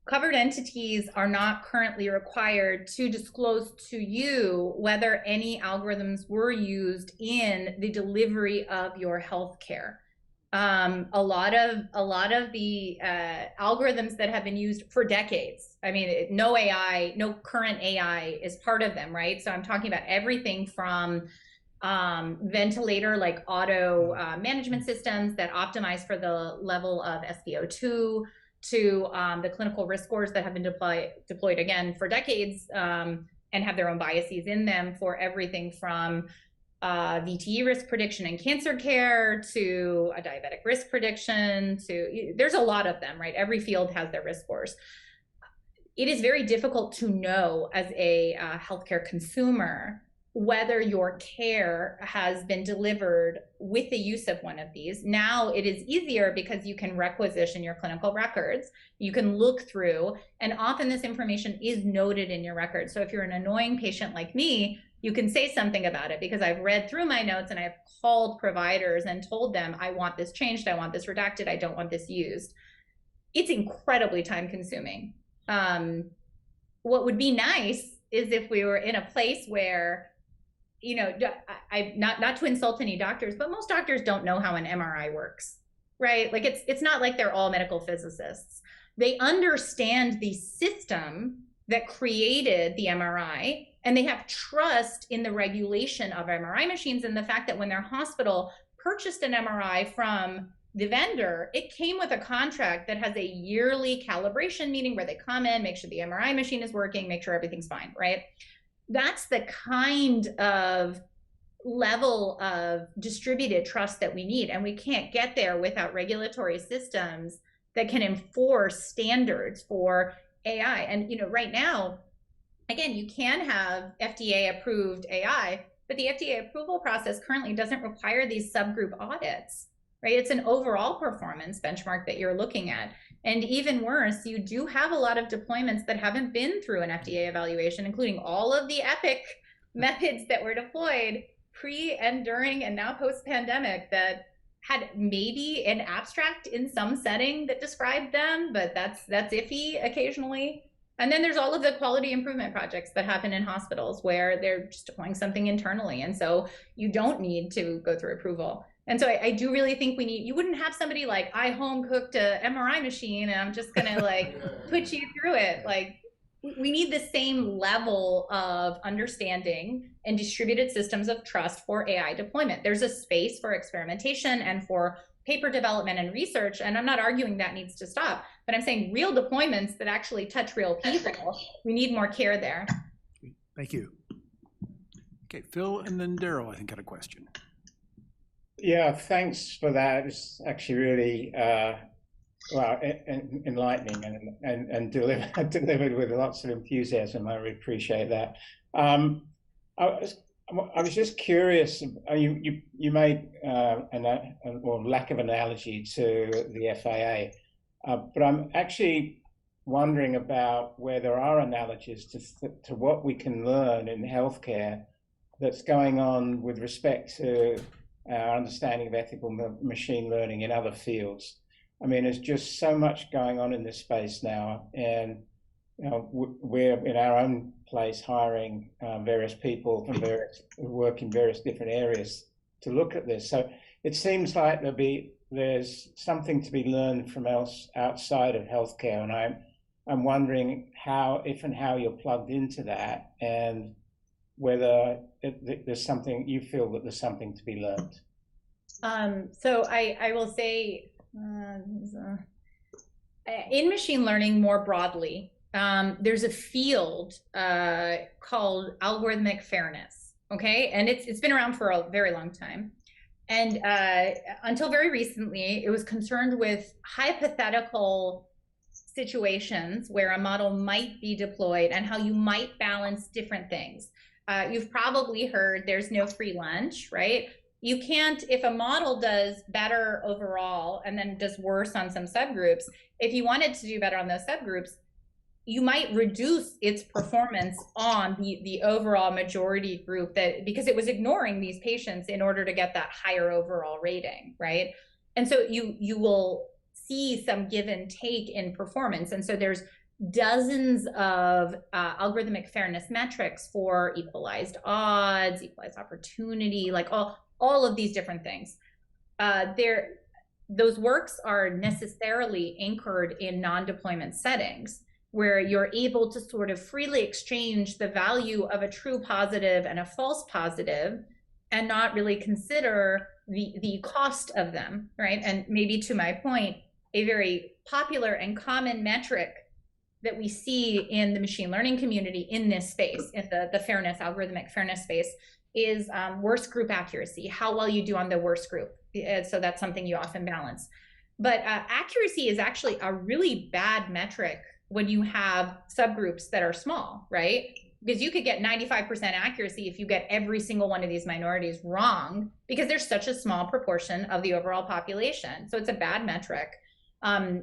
covered entities are not currently required to disclose to you whether any algorithms were used in the delivery of your healthcare. A lot of the algorithms that have been used for decades. I mean, no current AI is part of them, right? So I'm talking about everything from ventilator, like auto management systems that optimize for the level of SpO2, to the clinical risk scores that have been deployed again for decades and have their own biases in them, for everything from VTE risk prediction in cancer care to a diabetic risk prediction to, there's a lot of them, right? Every field has their risk scores. It is very difficult to know as a healthcare consumer whether your care has been delivered with the use of one of these. Now it is easier because you can requisition your clinical records, you can look through, and often this information is noted in your records. So if you're an annoying patient like me, you can say something about it because I've read through my notes and I've called providers and told them, I want this changed, I want this redacted, I don't want this used. It's incredibly time consuming. What would be nice is if we were in a place where, you know, not to insult any doctors, but most doctors don't know how an MRI works, right? Like it's not like they're all medical physicists. They understand the system that created the MRI, and they have trust in the regulation of MRI machines and the fact that when their hospital purchased an MRI from the vendor, it came with a contract that has a yearly calibration meeting where they come in, make sure the MRI machine is working, make sure everything's fine, right? That's the kind of level of distributed trust that we need. And we can't get there without regulatory systems that can enforce standards for AI. And, you know, right now, again, you can have FDA approved AI, but the FDA approval process currently doesn't require these subgroup audits, right? It's an overall performance benchmark that you're looking at. And even worse, you do have a lot of deployments that haven't been through an FDA evaluation, including all of the epic methods that were deployed pre and during and now post-pandemic that had maybe an abstract in some setting that described them, but that's iffy occasionally. And then there's all of the quality improvement projects that happen in hospitals where they're just deploying something internally. And so you don't need to go through approval. And so I do really think you wouldn't have somebody like, I home cooked a MRI machine and I'm just gonna like put you through it. Like, we need the same level of understanding and distributed systems of trust for AI deployment. There's a space for experimentation and for paper development and research, and I'm not arguing that needs to stop, but I'm saying real deployments that actually touch real people, we need more care there. Thank you. Okay, Phil and then Daryl, I think, had a question. Yeah, thanks for that. It's actually really enlightening and delivered with lots of enthusiasm. I really appreciate that. I was just curious. You made or lack of analogy to the FAA, but I'm actually wondering about where there are analogies to what we can learn in healthcare that's going on with respect to our understanding of ethical machine learning in other fields. I mean, there's just so much going on in this space now, and you know, we're in our own place hiring various people from who work in various different areas to look at this. So it seems like there's something to be learned from outside of healthcare, and I'm wondering if and how you're plugged into that, and whether there's something you feel that there's something to be learned. So I will say, in machine learning more broadly, there's a field called algorithmic fairness, okay? And it's been around for a very long time. And until very recently, it was concerned with hypothetical situations where a model might be deployed and how you might balance different things. You've probably heard there's no free lunch, right? You can't, if a model does better overall and then does worse on some subgroups, if you wanted to do better on those subgroups, you might reduce its performance on the overall majority group because it was ignoring these patients in order to get that higher overall rating, right? And so you will see some give and take in performance. And so there's dozens of algorithmic fairness metrics for equalized odds, equalized opportunity, like all of these different things. Those works are necessarily anchored in non-deployment settings where you're able to sort of freely exchange the value of a true positive and a false positive and not really consider the cost of them, right? And maybe to my point, a very popular and common metric that we see in the machine learning community in this space, in the fairness, algorithmic fairness space, is worst group accuracy, how well you do on the worst group. So that's something you often balance. But accuracy is actually a really bad metric when you have subgroups that are small, right? Because you could get 95% accuracy if you get every single one of these minorities wrong, because there's such a small proportion of the overall population. So it's a bad metric. And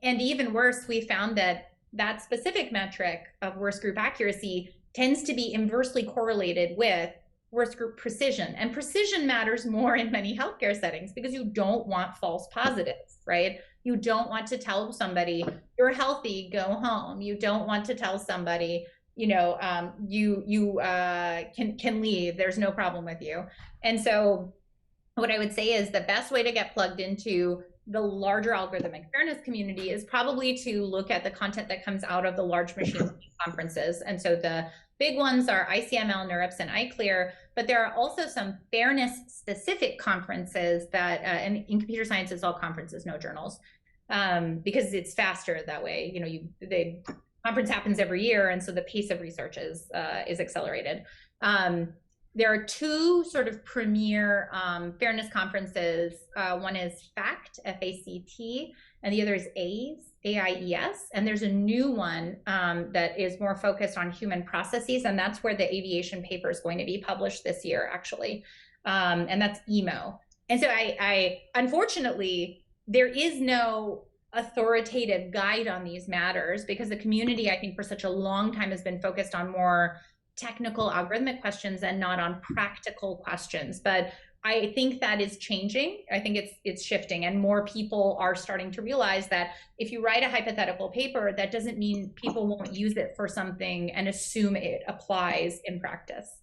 even worse, we found that specific metric of worst group accuracy tends to be inversely correlated with worst group precision. And precision matters more in many healthcare settings because you don't want false positives, right? You don't want to tell somebody, you're healthy, go home. You don't want to tell somebody, you can leave. There's no problem with you. And so what I would say is the best way to get plugged into the larger algorithmic fairness community is probably to look at the content that comes out of the large machine learning conferences. And so the big ones are ICML, NeurIPS, and iClear, but there are also some fairness specific conferences that, and in computer science, it's all conferences, no journals, because it's faster that way. The conference happens every year, and so the pace of research is accelerated. There are two sort of premier fairness conferences. One is FACT, F-A-C-T, and the other is AIES, A-I-E-S. And there's a new one that is more focused on human processes, and that's where the aviation paper is going to be published this year, actually. And that's EMO. And so I unfortunately, there is no authoritative guide on these matters because the community, I think, for such a long time has been focused on more technical algorithmic questions and not on practical questions. But I think that is changing. I think it's shifting, and more people are starting to realize that if you write a hypothetical paper, that doesn't mean people won't use it for something and assume it applies in practice.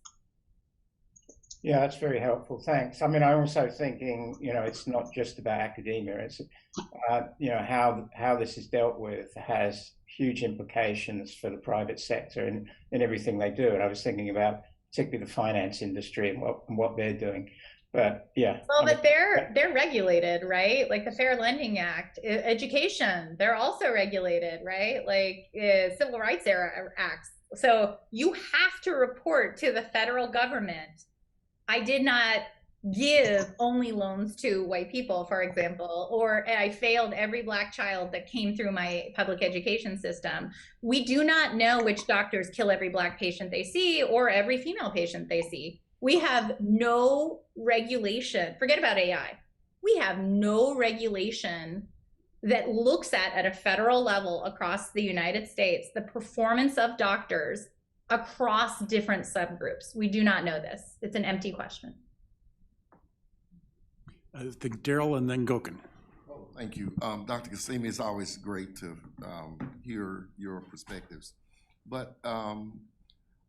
Yeah, that's very helpful. Thanks. I mean, I'm also thinking, it's not just about academia. It's, how this is dealt with has huge implications for the private sector in everything they do. And I was thinking about particularly the finance industry and what they're doing. But yeah. Well, but they're regulated, right? Like the Fair Lending Act, education, they're also regulated, right? Like civil rights era acts. So you have to report to the federal government. I did not give only loans to white people, for example, or I failed every Black child that came through my public education system. We do not know which doctors kill every Black patient they see or every female patient they see. We have no regulation. Forget about AI. We have no regulation that looks at a federal level across the United States, the performance of doctors across different subgroups. We do not know this. It's an empty question. I think Daryl and then Gokin. Oh, thank you. Dr. Qasimi, it's always great to hear your perspectives. But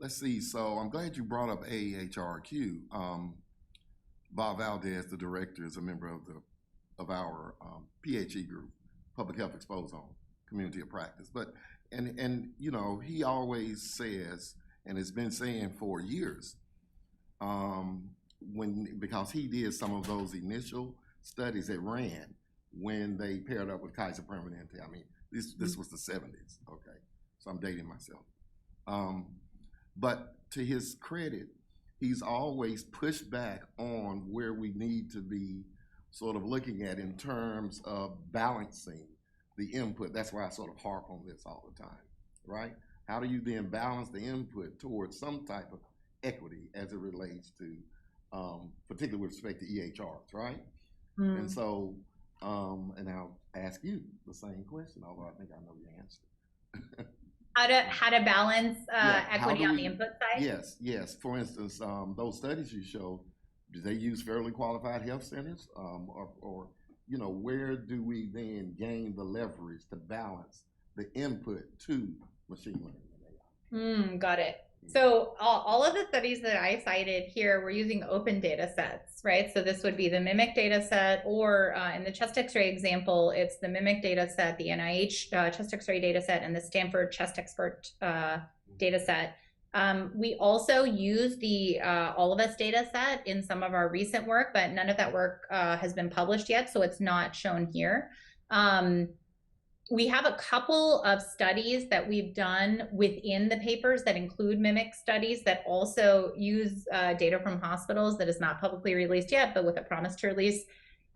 let's see, so I'm glad you brought up AHRQ. Bob Valdez, the director, is a member of our PHE group, Public Health Exposome, Community of Practice. But and he always says, and has been saying for years, because he did some of those initial studies that ran when they paired up with Kaiser Permanente. I mean, this was the 70s. Okay, so I'm dating myself. But to his credit, he's always pushed back on where we need to be sort of looking at in terms of balancing the input. That's why I sort of harp on this all the time, right? How do you then balance the input towards some type of equity as it relates to, particularly with respect to EHRs, right? Mm. And so, and I'll ask you the same question, although I think I know your answer. How to balance equity on the input side? Yes. For instance, those studies you showed, do they use fairly qualified health centers, or where do we then gain the leverage to balance the input to machine learning and AI? Got it. So all of the studies that I cited here, we're using open data sets, right? So this would be the MIMIC data set, or in the chest x-ray example, it's the MIMIC data set, the NIH chest x-ray data set, and the Stanford chest expert data set. We also use the All of Us data set in some of our recent work, but none of that work has been published yet, so it's not shown here. We have a couple of studies that we've done within the papers that include MIMIC studies that also use data from hospitals that is not publicly released yet, but with a promise to release.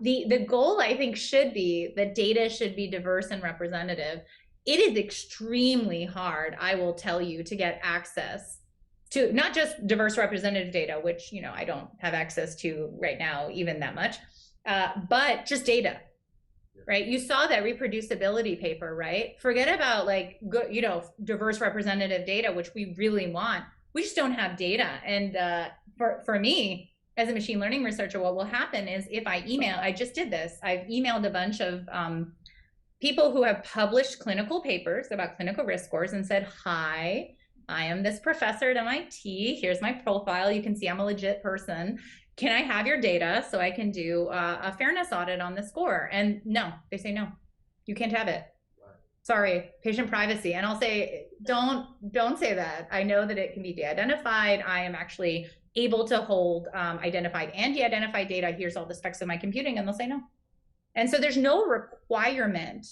The goal, I think, should be that data should be diverse and representative. It is extremely hard, I will tell you, to get access to not just diverse representative data, which I don't have access to right now even that much, but just data. Right, you saw that reproducibility paper, right? Forget about diverse representative data, which we really want. We just don't have data. And for me, as a machine learning researcher, what will happen is if I just did this. I've emailed a bunch of people who have published clinical papers about clinical risk scores and said, hi, I am this professor at MIT. Here's my profile. You can see I'm a legit person. Can I have your data so I can do a fairness audit on the score? And no, they say no, you can't have it. Sorry, patient privacy. And I'll say, don't say that. I know that it can be de-identified. I am actually able to hold identified and de-identified data. Here's all the specs of my computing, and they'll say no. And so there's no requirement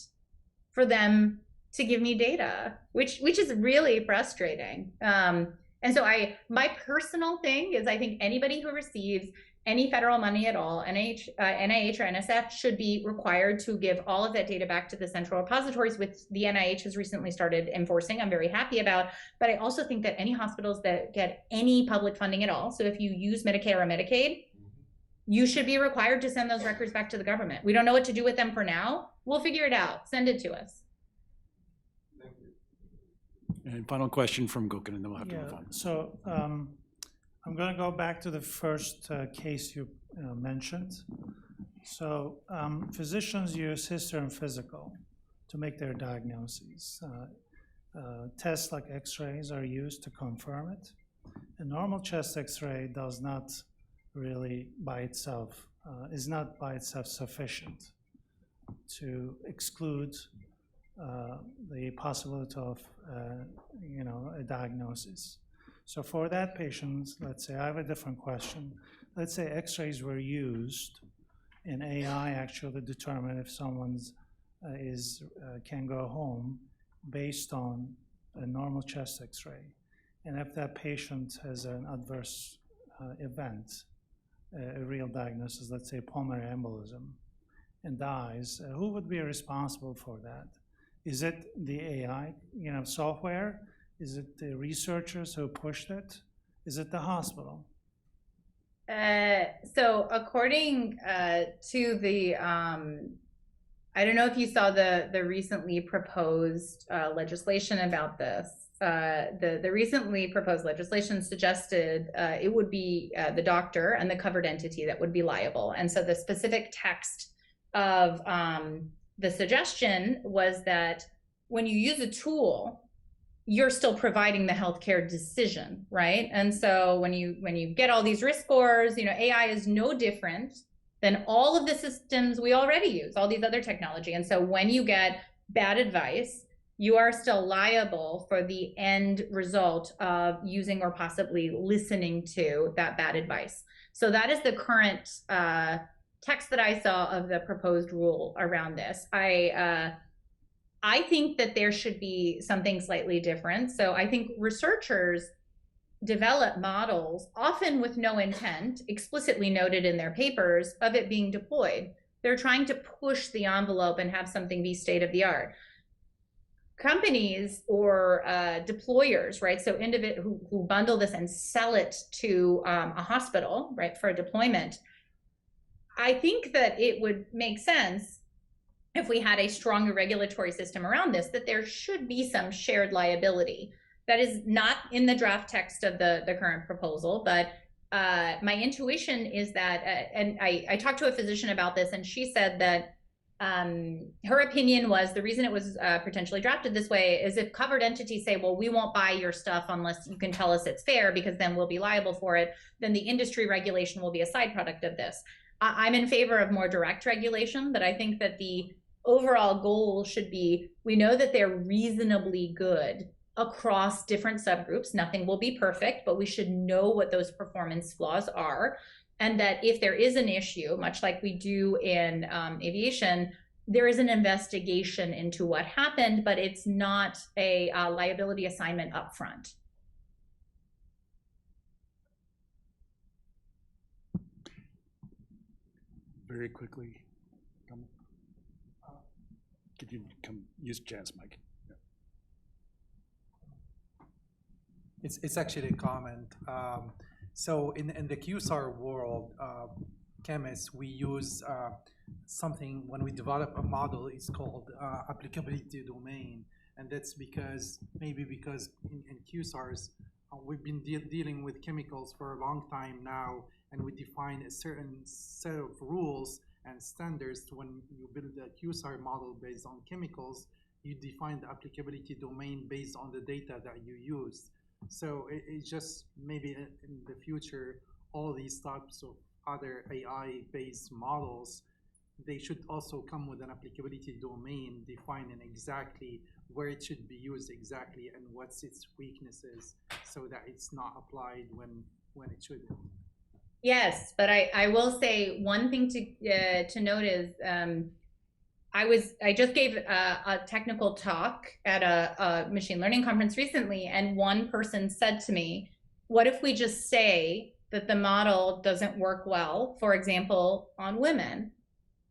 for them to give me data, which is really frustrating. And so my personal thing is, I think anybody who receives any federal money at all, NIH or NSF, should be required to give all of that data back to the central repositories, which the NIH has recently started enforcing. I'm very happy about. But I also think that any hospitals that get any public funding at all, so if you use Medicare or Medicaid, you should be required to send those records back to the government. We don't know what to do with them for now. We'll figure it out. Send it to us. And final question from Gökhan, and then we'll have to move on. So I'm going to go back to the first case you mentioned. So physicians use history and physical to make their diagnoses. Tests like x-rays are used to confirm it. A normal chest x-ray does not really by itself, is not by itself sufficient to exclude the possibility of a diagnosis. So for that patient, let's say I have a different question. Let's say x-rays were used and AI actually determine if someone's can go home based on a normal chest x-ray. And if that patient has an adverse event, a real diagnosis, let's say pulmonary embolism, and dies, who would be responsible for that? Is it the AI, software? Is it the researchers who pushed it? Is it the hospital? So according to the, I don't know if you saw the recently proposed legislation about this. The recently proposed legislation suggested it would be the doctor and the covered entity that would be liable. And so the specific text of the suggestion was that when you use a tool, you're still providing the healthcare decision, right? And so when you get all these risk scores, AI is no different than all of the systems we already use, all these other technology. And so when you get bad advice, you are still liable for the end result of using or possibly listening to that bad advice. So that is the current text that I saw of the proposed rule around this. I think that there should be something slightly different. So I think researchers develop models, often with no intent, explicitly noted in their papers, of it being deployed. They're trying to push the envelope and have something be state of the art. Companies or deployers, right? So who bundle this and sell it to a hospital, right, for a deployment. I think that it would make sense if we had a stronger regulatory system around this, that there should be some shared liability. That is not in the draft text of the current proposal, but my intuition is that, and I talked to a physician about this, and she said that her opinion was the reason it was potentially drafted this way is if covered entities say, well, we won't buy your stuff unless you can tell us it's fair, because then we'll be liable for it, then the industry regulation will be a side product of this. I'm in favor of more direct regulation, but I think that the overall goal should be, we know that they're reasonably good across different subgroups. Nothing will be perfect, but we should know what those performance flaws are. And that if there is an issue, much like we do in aviation, there is an investigation into what happened, but it's not a liability assignment upfront. Very quickly, could you come use Jan's mic? Yeah. It's actually a comment. So in the QSAR world, chemists, we use something when we develop a model. It's called applicability domain, and that's because in QSARs we've been dealing with chemicals for a long time now, and we define a certain set of rules and standards. When you build a QSAR model based on chemicals, you define the applicability domain based on the data that you use. So it's just maybe in the future, all these types of other AI-based models, they should also come with an applicability domain defining exactly where it should be used exactly and what's its weaknesses, so that it's not applied when it shouldn't. Yes, but I will say one thing to note is I just gave a technical talk at a machine learning conference recently, and one person said to me, what if we just say that the model doesn't work well, for example, on women?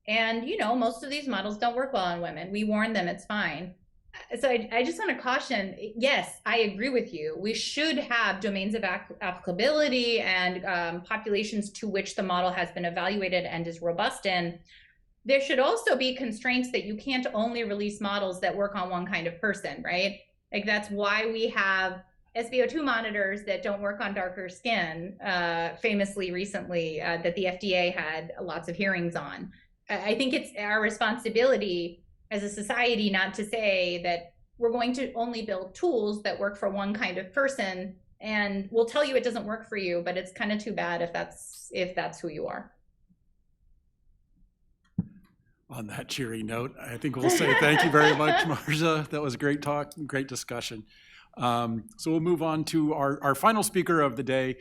And, you know, most of these models don't work well on women. We warn them it's fine. So I just want to caution, yes, I agree with you. We should have domains of applicability and populations to which the model has been evaluated and is robust in. There should also be constraints that you can't only release models that work on one kind of person, right? Like that's why we have SpO2 monitors that don't work on darker skin, famously recently, that the FDA had lots of hearings on. I think it's our responsibility as a society not to say that we're going to only build tools that work for one kind of person, and we'll tell you it doesn't work for you, but it's kind of too bad if that's who you are. On that cheery note, I think we'll say thank you very much, Marza. That was a great talk, great discussion. So we'll move on to our final speaker of the day,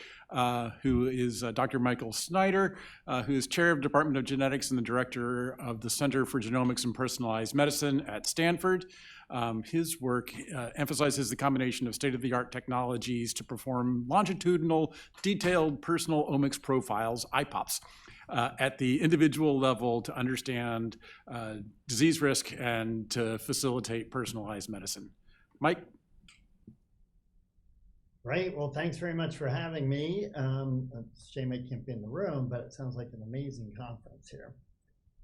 who is Dr. Michael Snyder, who is chair of the Department of Genetics and the director of the Center for Genomics and Personalized Medicine at Stanford. His work emphasizes the combination of state-of-the-art technologies to perform longitudinal, detailed personal omics profiles, IPOPs, at the individual level to understand disease risk and to facilitate personalized medicine. Mike? Great. Well, thanks very much for having me. It's a shame I can't be in the room, but it sounds like an amazing conference here.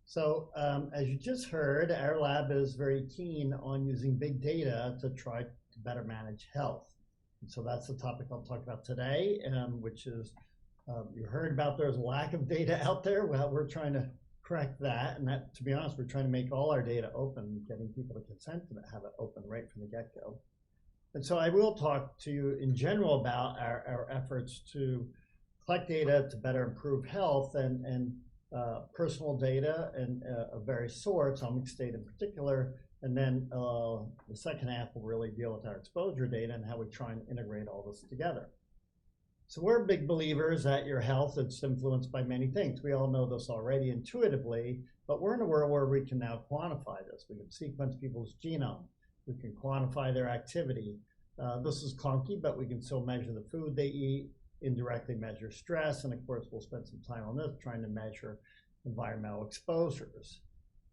So as you just heard, our lab is very keen on using big data to try to better manage health. And so that's the topic I'll talk about today, which is, you heard about there's a lack of data out there. Well, we're trying to correct that. And that, to be honest, we're trying to make all our data open, getting people to consent to have it open right from the get-go. And so I will talk to you in general about our efforts to collect data to better improve health and personal data and of various sorts, omics data in particular. And then the second half will really deal with our exposure data and how we try and integrate all this together. So we're big believers that your health is influenced by many things. We all know this already intuitively, but we're in a world where we can now quantify this. We can sequence people's genome. We can quantify their activity. This is clunky, but we can still measure the food they eat, indirectly measure stress, and of course we'll spend some time on this trying to measure environmental exposures.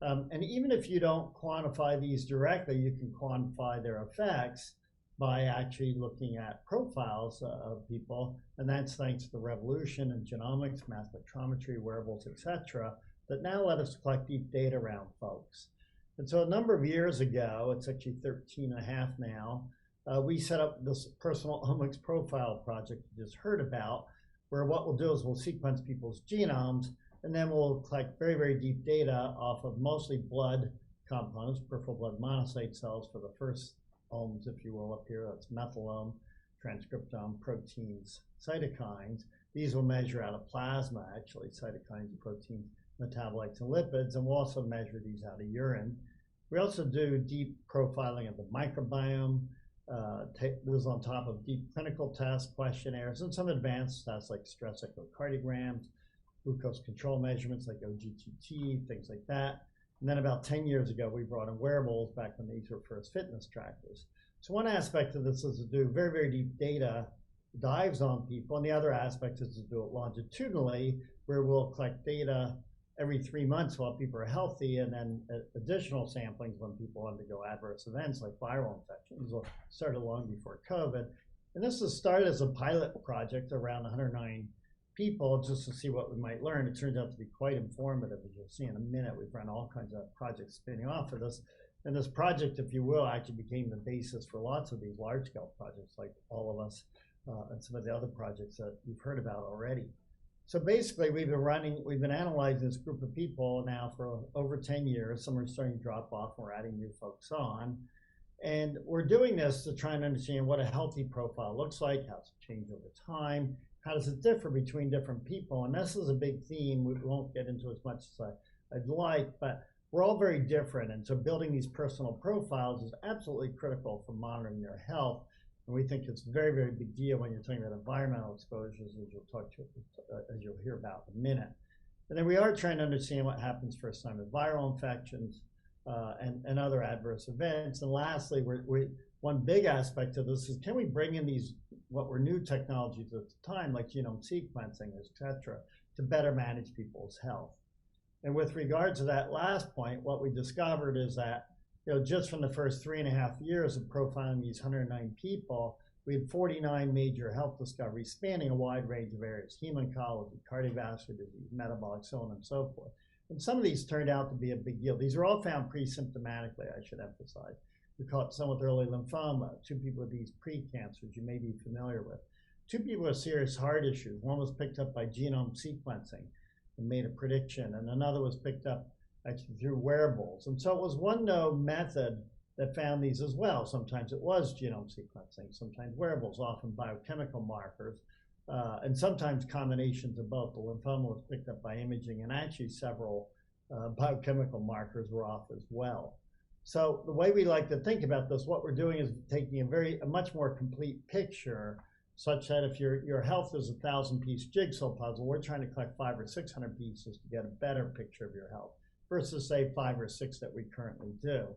And even if you don't quantify these directly, you can quantify their effects by actually looking at profiles of people, and that's thanks to the revolution in genomics, mass spectrometry, wearables, etc., that now let us collect deep data around folks. And so a number of years ago, it's actually 13 and a half now, we set up this personal omics profile project you just heard about, where what we'll do is we'll sequence people's genomes, and then we'll collect very, very deep data off of mostly blood components, peripheral blood monocyte cells for the first omes, if you will, up here. That's methylome, transcriptome, proteins, cytokines. These will measure out of plasma, actually, cytokines, proteins, metabolites, and lipids, and we'll also measure these out of urine. We also do deep profiling of the microbiome, take those on top of deep clinical tests, questionnaires, and some advanced tests like stress echocardiograms, glucose control measurements like OGTT, things like that. And then about 10 years ago, we brought in wearables back when these were first fitness trackers. So one aspect of this is to do very, very deep data dives on people, and the other aspect is to do it longitudinally, where we'll collect data every 3 months while people are healthy, and then additional samplings when people undergo adverse events like viral infections. Will start long before COVID. And this was started as a pilot project around 109 people just to see what we might learn. It turns out to be quite informative, as you'll see in a minute. We've run all kinds of projects spinning off of this. And this project, if you will, actually became the basis for lots of these large-scale projects like All of Us and some of the other projects that you've heard about already. So basically, we've been analyzing this group of people now for over 10 years. Some are starting to drop off, and we're adding new folks on. And we're doing this to try and understand what a healthy profile looks like, how does it change over time, how does it differ between different people? And this is a big theme we won't get into as much as I'd like, but we're all very different. And so building these personal profiles is absolutely critical for monitoring their health. And we think it's a very, very big deal when you're talking about environmental exposures, as you'll hear about in a minute. And then we are trying to understand what happens for a sign of viral infections and other adverse events. And lastly, one big aspect of this is, can we bring in these what were new technologies at the time, like genome sequencing, et cetera, to better manage people's health? And with regard to that last point, what we discovered is that, just from the first 3.5 years of profiling these 109 people, we had 49 major health discoveries spanning a wide range of areas: hem-oncology, cardiovascular disease, metabolic, so on and so forth. And some of these turned out to be a big deal. These are all found pre-symptomatically, I should emphasize. We caught some with early lymphoma, 2 people with these pre-cancers you may be familiar with, 2 people with serious heart issues. One was picked up by genome sequencing and made a prediction, and another was picked up actually through wearables. And so it was one known method that found these as well. Sometimes it was genome sequencing, sometimes wearables, often biochemical markers, and sometimes combinations of both. The lymphoma was picked up by imaging, and actually several biochemical markers were off as well. So the way we like to think about this, what we're doing is taking a much more complete picture, such that if your health is a 1,000-piece jigsaw puzzle, we're trying to collect 500 or 600 pieces to get a better picture of your health, versus say 5 or 6 that we currently do.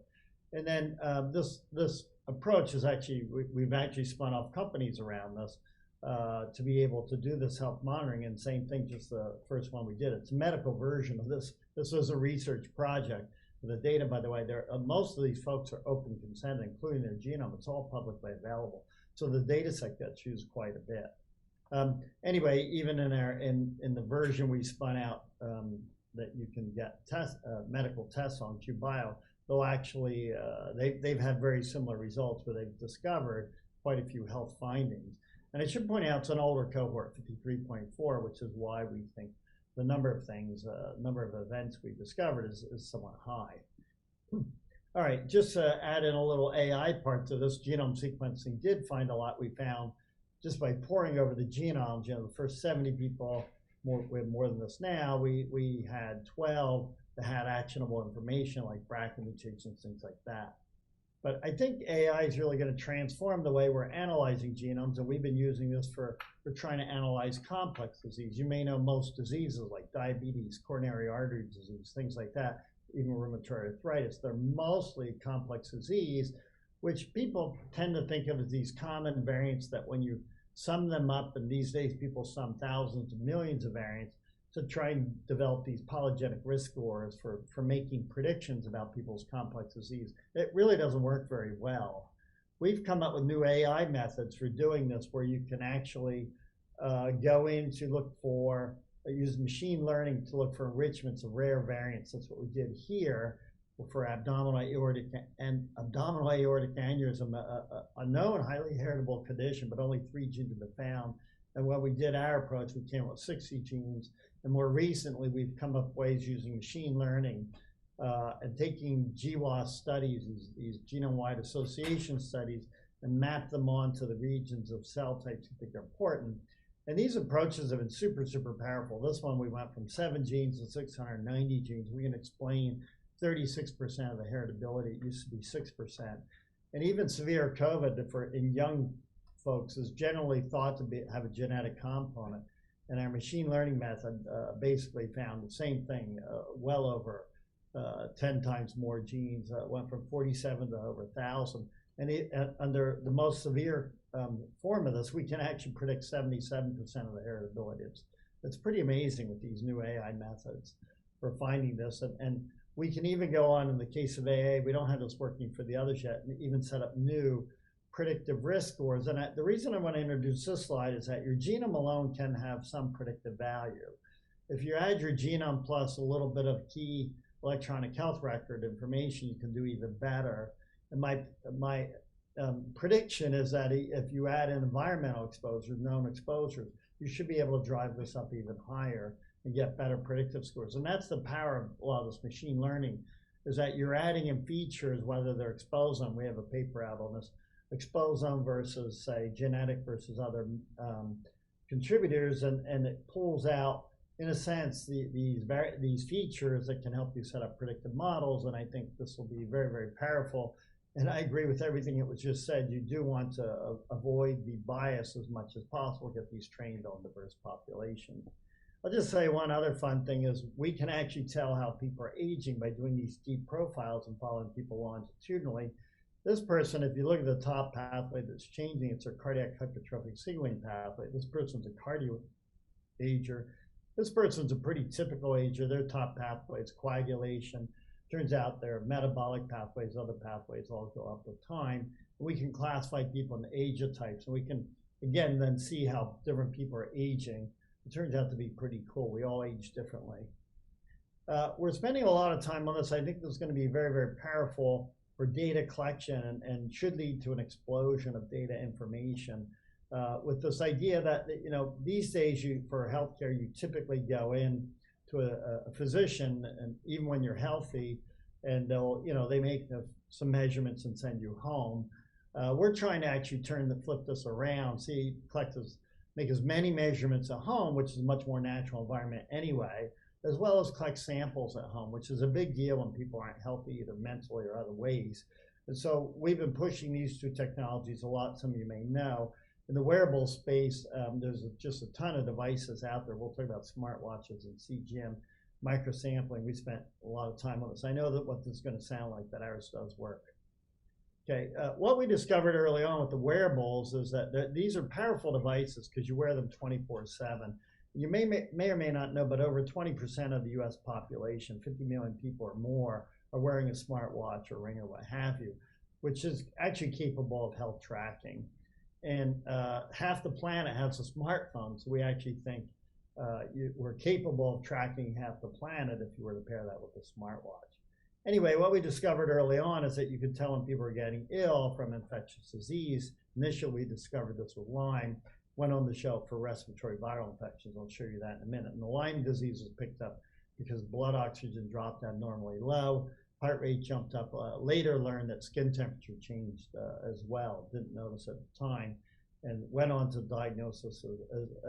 And then this approach is actually, we've actually spun off companies around this to be able to do this health monitoring. And same thing, just the first one we did. It's a medical version of this. This was a research project. The data, by the way, most of these folks are open consent, including their genome. It's all publicly available. So the data set gets used quite a bit. Anyway, even in the version we spun out that you can get medical tests on QBio, they'll actually, they've had very similar results where they've discovered quite a few health findings. And I should point out it's an older cohort, 53.4, which is why we think the number of events we discovered is somewhat high. All right, just to add in a little AI part to this, genome sequencing did find a lot. We found just by poring over the genomes, the first 70 people, we have more than this now, we had 12 that had actionable information like BRCA mutations, things like that. But I think AI is really going to transform the way we're analyzing genomes, and we've been using this for trying to analyze complex disease. You may know most diseases like diabetes, coronary artery disease, things like that, even rheumatoid arthritis. They're mostly complex disease, which people tend to think of as these common variants that when you sum them up, and these days people sum thousands of millions of variants, to try and develop these polygenic risk scores for making predictions about people's complex disease. It really doesn't work very well. We've come up with new AI methods for doing this, where you can actually go in to look for, use machine learning to look for enrichments of rare variants. That's what we did here for abdominal aortic aneurysm, a known highly heritable condition, but only 3 genes have been found. And when we did our approach, we came up with 60 genes. And more recently, we've come up with ways using machine learning and taking GWAS studies, these genome-wide association studies, and map them onto the regions of cell types we think are important. And these approaches have been super, super powerful. This one, we went from 7 genes to 690 genes. We can explain 36% of the heritability. It used to be 6%. And even severe COVID in young folks is generally thought to have a genetic component. And our machine learning method basically found the same thing, well over 10 times more genes. Went from 47 to over 1,000. And under the most severe form of this, we can actually predict 77% of the heritability. It's pretty amazing with these new AI methods for finding this. And we can even go on in the case of AA, we don't have this working for the others yet, and even set up new predictive risk scores. And the reason I want to introduce this slide is that your genome alone can have some predictive value. If you add your genome plus a little bit of key electronic health record information, you can do even better. And my prediction is that if you add in environmental exposures, known exposures, you should be able to drive this up even higher and get better predictive scores. And that's the power of a lot of this machine learning. is that you're adding in features, whether they're exposome. We have a paper out on this, exposome versus, say, genetic versus other contributors, and it pulls out, in a sense, these features that can help you set up predictive models, and I think this will be very, very powerful. And I agree with everything that was just said. You do want to avoid the bias as much as possible, get these trained on diverse populations. I'll just say one other fun thing is we can actually tell how people are aging by doing these deep profiles and following people longitudinally. This person, if you look at the top pathway that's changing, it's a cardiac hypertrophic signaling pathway. This person's a cardio ager. This person's a pretty typical ager. Their top pathway is coagulation. Turns out their metabolic pathways, other pathways all go up with time. We can classify people in age types, and we can, again, then see how different people are aging. It turns out to be pretty cool. We all age differently. We're spending a lot of time on this. I think this is going to be very, very powerful for data collection and should lead to an explosion of data information. With this idea that, you know, these days for healthcare, you typically go in to a physician, and even when you're healthy, and they make some measurements and send you home. We're trying to actually flip this around, make as many measurements at home, which is a much more natural environment anyway, as well as collect samples at home, which is a big deal when people aren't healthy, either mentally or other ways. And so we've been pushing these two technologies a lot, some of you may know. In the wearable space, there's just a ton of devices out there. We'll talk about smartwatches and CGM, microsampling. We spent a lot of time on this. I know that what this is going to sound like, that ours does work. Okay, what we discovered early on with the wearables is that these are powerful devices because you wear them 24/7. You may or may not know, but over 20% of the US population, 50 million people or more, are wearing a smartwatch or ring or what have you, which is actually capable of health tracking. And half the planet has a smartphone, so we actually think we're capable of tracking half the planet if you were to pair that with a smartwatch. Anyway, what we discovered early on is that you could tell when people are getting ill from infectious disease. Initially, we discovered this with Lyme, went on the shelf for respiratory viral infections. I'll show you that in a minute. And the Lyme disease was picked up because blood oxygen dropped abnormally low, heart rate jumped up. Later learned that skin temperature changed as well. Didn't notice at the time, and went on to diagnosis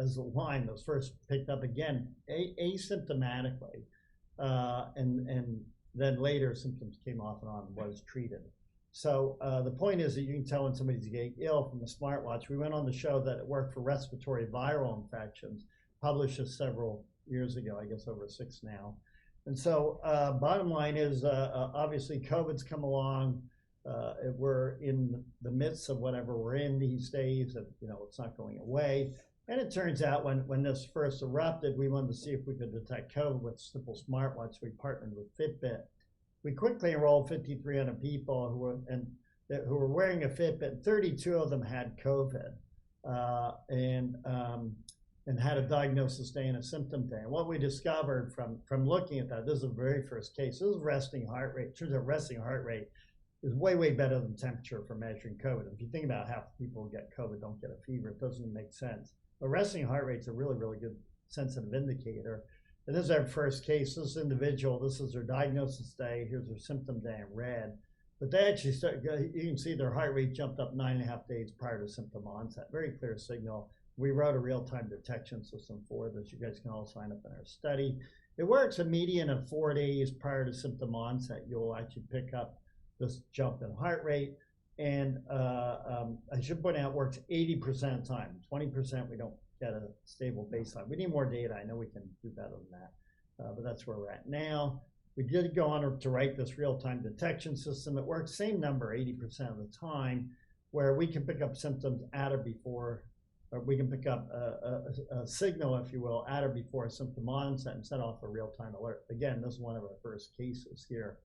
as Lyme. Those first picked up again asymptomatically, and then later symptoms came off and on and was treated. So the point is that you can tell when somebody's getting ill from a smartwatch. We went on to show that it worked for respiratory viral infections, published this several years ago, I guess over 6 now. And so bottom line is, obviously COVID's come along. We're in the midst of whatever we're in these days, and it's not going away. And it turns out when this first erupted, we wanted to see if we could detect COVID with simple smartwatch. We partnered with Fitbit. We quickly enrolled 5,300 people who were wearing a Fitbit. 32 of them had COVID and had a diagnosis day and a symptom day. And what we discovered from looking at that, this is the very first case. This is resting heart rate. Turns out resting heart rate is way, way better than temperature for measuring COVID. If you think about half the people who get COVID don't get a fever, it doesn't make sense. But resting heart rate's a really, really good sensitive indicator. And this is our first case. This individual, this is their diagnosis day. Here's their symptom day in red. But they actually you can see their heart rate jumped up 9.5 days prior to symptom onset. Very clear signal. We wrote a real-time detection system for this. You guys can all sign up in our study. It works a median of 4 days prior to symptom onset. You'll actually pick up this jump in heart rate. And I should point out, it works 80% of the time. 20% we don't get a stable baseline. We need more data. I know we can do better than that, but that's where we're at now. We did go on to write this real-time detection system. It works same number 80% of the time, where we can pick up symptoms at or before, or we can pick up a signal, if you will, at or before a symptom onset and set off a real-time alert. Again, this is one of our first cases here.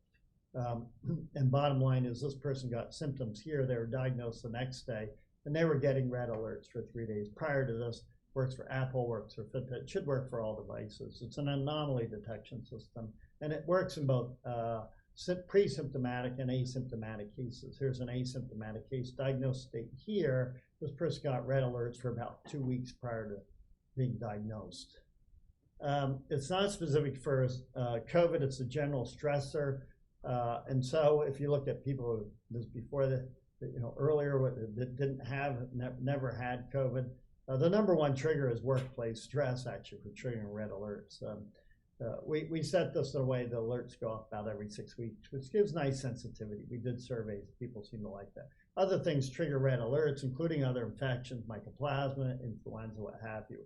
And bottom line is this person got symptoms here. They were diagnosed the next day, and they were getting red alerts for 3 days prior to this. Works for Apple, works for Fitbit, should work for all devices. It's an anomaly detection system, and it works in both pre-symptomatic and asymptomatic cases. Here's an asymptomatic case, diagnosed state here. This person got red alerts for about 2 weeks prior to being diagnosed. It's not specific for COVID, it's a general stressor. And so if you look at people this before earlier that didn't have, never had COVID, the number one trigger is workplace stress, actually, for triggering red alerts. We set this in a way the alerts go off about every 6 weeks, which gives nice sensitivity. We did surveys, people seem to like that. Other things trigger red alerts, including other infections, mycoplasma, influenza, what have you.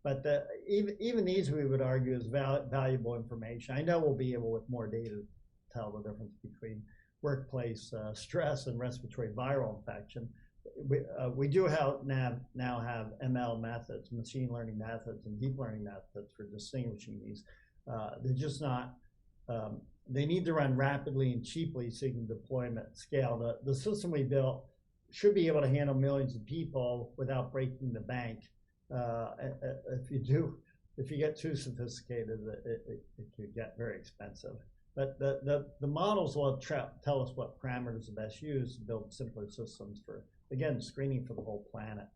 But even these, we would argue, is valuable information. I know we'll be able, with more data, to tell the difference between workplace stress and respiratory viral infection. We do now have ML methods, machine learning methods, and deep learning methods for distinguishing these. They're just not, they need to run rapidly and cheaply so you can deploy them at scale. The system we built should be able to handle millions of people without breaking the bank. If you get too sophisticated, it could get very expensive. But the models will tell us what parameters are best used to build simpler systems for, again, screening for the whole planet.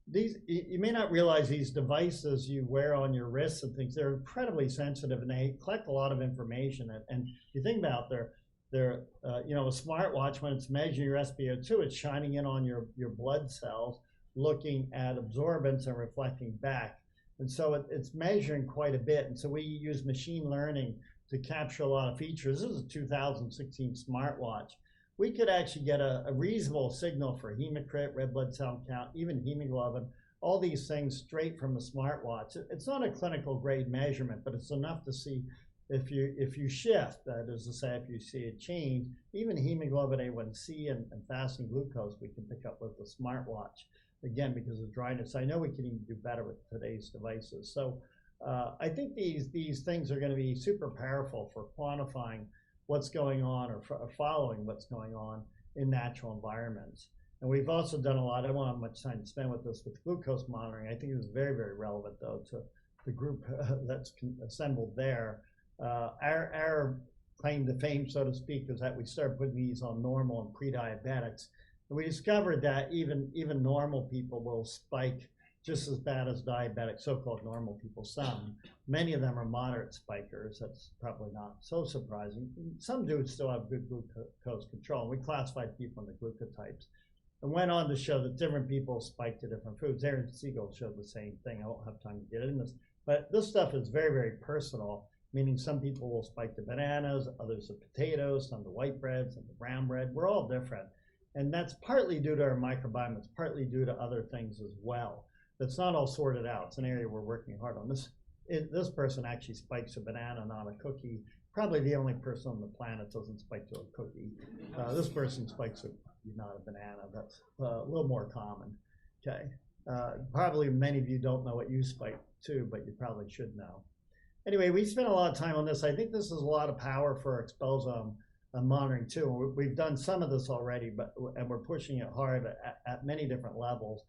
You may not realize these devices you wear on your wrists and things, they're incredibly sensitive and they collect a lot of information. And you think about a smartwatch, when it's measuring your SpO2, it's shining in on your blood cells, looking at absorbance and reflecting back. And so it's measuring quite a bit. And so we use machine learning to capture a lot of features. This is a 2016 smartwatch. We could actually get a reasonable signal for hematocrit, red blood cell count, even hemoglobin, all these things straight from the smartwatch. It's not a clinical grade measurement, but it's enough to see if you shift, that is to say, if you see a change, even hemoglobin A1C and fasting glucose, we can pick up with the smartwatch, again, because of dryness. I know we can even do better with today's devices. So I think these things are going to be super powerful for quantifying what's going on or following what's going on in natural environments. And we've also done a lot, I don't want much time to spend with this, with glucose monitoring. I think it was very, very relevant, though, to the group that's assembled there. Our claim to fame, so to speak, is that we started putting these on normal and pre-diabetics. And we discovered that even normal people will spike just as bad as diabetic, so-called normal people. Many of them are moderate spikers. That's probably not so surprising. Some do still have good glucose control. We classified people in the glucotypes and went on to show that different people spike to different foods. Aaron Siegel showed the same thing. I won't have time to get into this, but this stuff is very, very personal, meaning some people will spike to bananas, others to potatoes, some to white bread, some to brown bread. We're all different. And that's partly due to our microbiome. It's partly due to other things as well. That's not all sorted out. It's an area we're working hard on. This person actually spikes a banana, not a cookie. Probably the only person on the planet doesn't spike to a cookie. This person spikes not a banana. That's a little more common. Okay. Probably many of you don't know what you spike to, but you probably should know. Anyway, we spent a lot of time on this. I think this is a lot of power for exposome monitoring too. We've done some of this already, and we're pushing it hard at many different levels.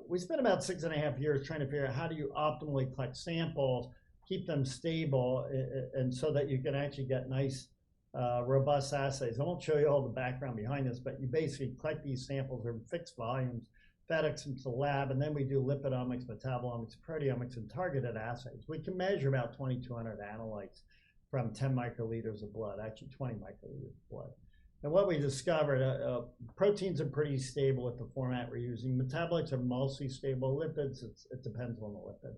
We spent about 6.5 years trying to figure out how do you optimally collect samples, keep them stable, and so that you can actually get nice, robust assays. I won't show you all the background behind this, but you basically collect these samples in fixed volumes, FedEx them to the lab, and then we do lipidomics, metabolomics, proteomics, and targeted assays. We can measure about 2,200 analytes from 10 microliters of blood, actually 20 microliters of blood. And what we discovered, proteins are pretty stable with the format we're using. Metabolites are mostly stable. Lipids, it depends on the lipid.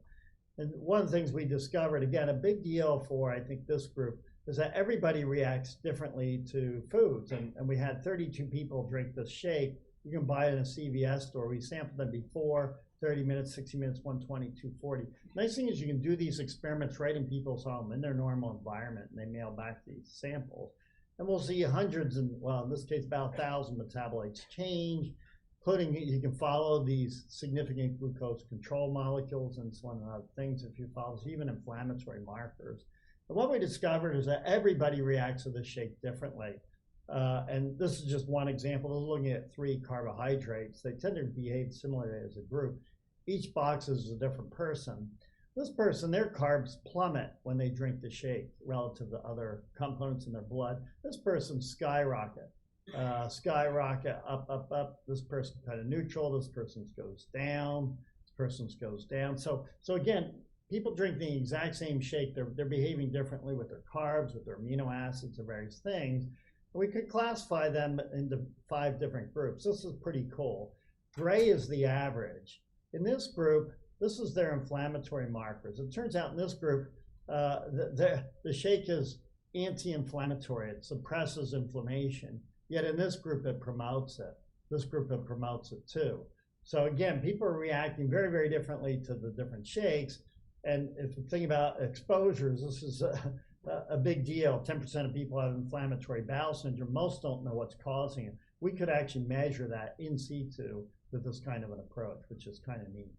And one of the things we discovered, again, a big deal for, I think, this group, is that everybody reacts differently to foods. And we had 32 people drink this shake. You can buy it in a CVS store. We sampled them before, 30 minutes, 60 minutes, 120, 240. Nice thing is you can do these experiments right in people's home, in their normal environment, and they mail back these samples. And we'll see hundreds, and well, in this case, about 1,000 metabolites change, including you can follow these significant glucose control molecules, insulin and other things if you follow, even inflammatory markers. And what we discovered is that everybody reacts to the shake differently. And this is just one example. We're looking at 3 carbohydrates. They tend to behave similarly as a group. Each box is a different person. This person, their carbs plummet when they drink the shake relative to other components in their blood. This person skyrocket, up. This person kind of neutral. This person's goes down. This person's goes down. So again, people drink the exact same shake, they're behaving differently with their carbs, with their amino acids, and various things. We could classify them into 5 different groups. This is pretty cool. Gray is the average. In this group, this is their inflammatory markers. It turns out in this group, the shake is anti-inflammatory. It suppresses inflammation. Yet in this group, it promotes it. This group, it promotes it too. So again, people are reacting very, very differently to the different shakes. And if you think about exposures, this is a big deal. 10% of people have inflammatory bowel syndrome. Most don't know what's causing it. We could actually measure that in situ with this kind of an approach, which is kind of neat.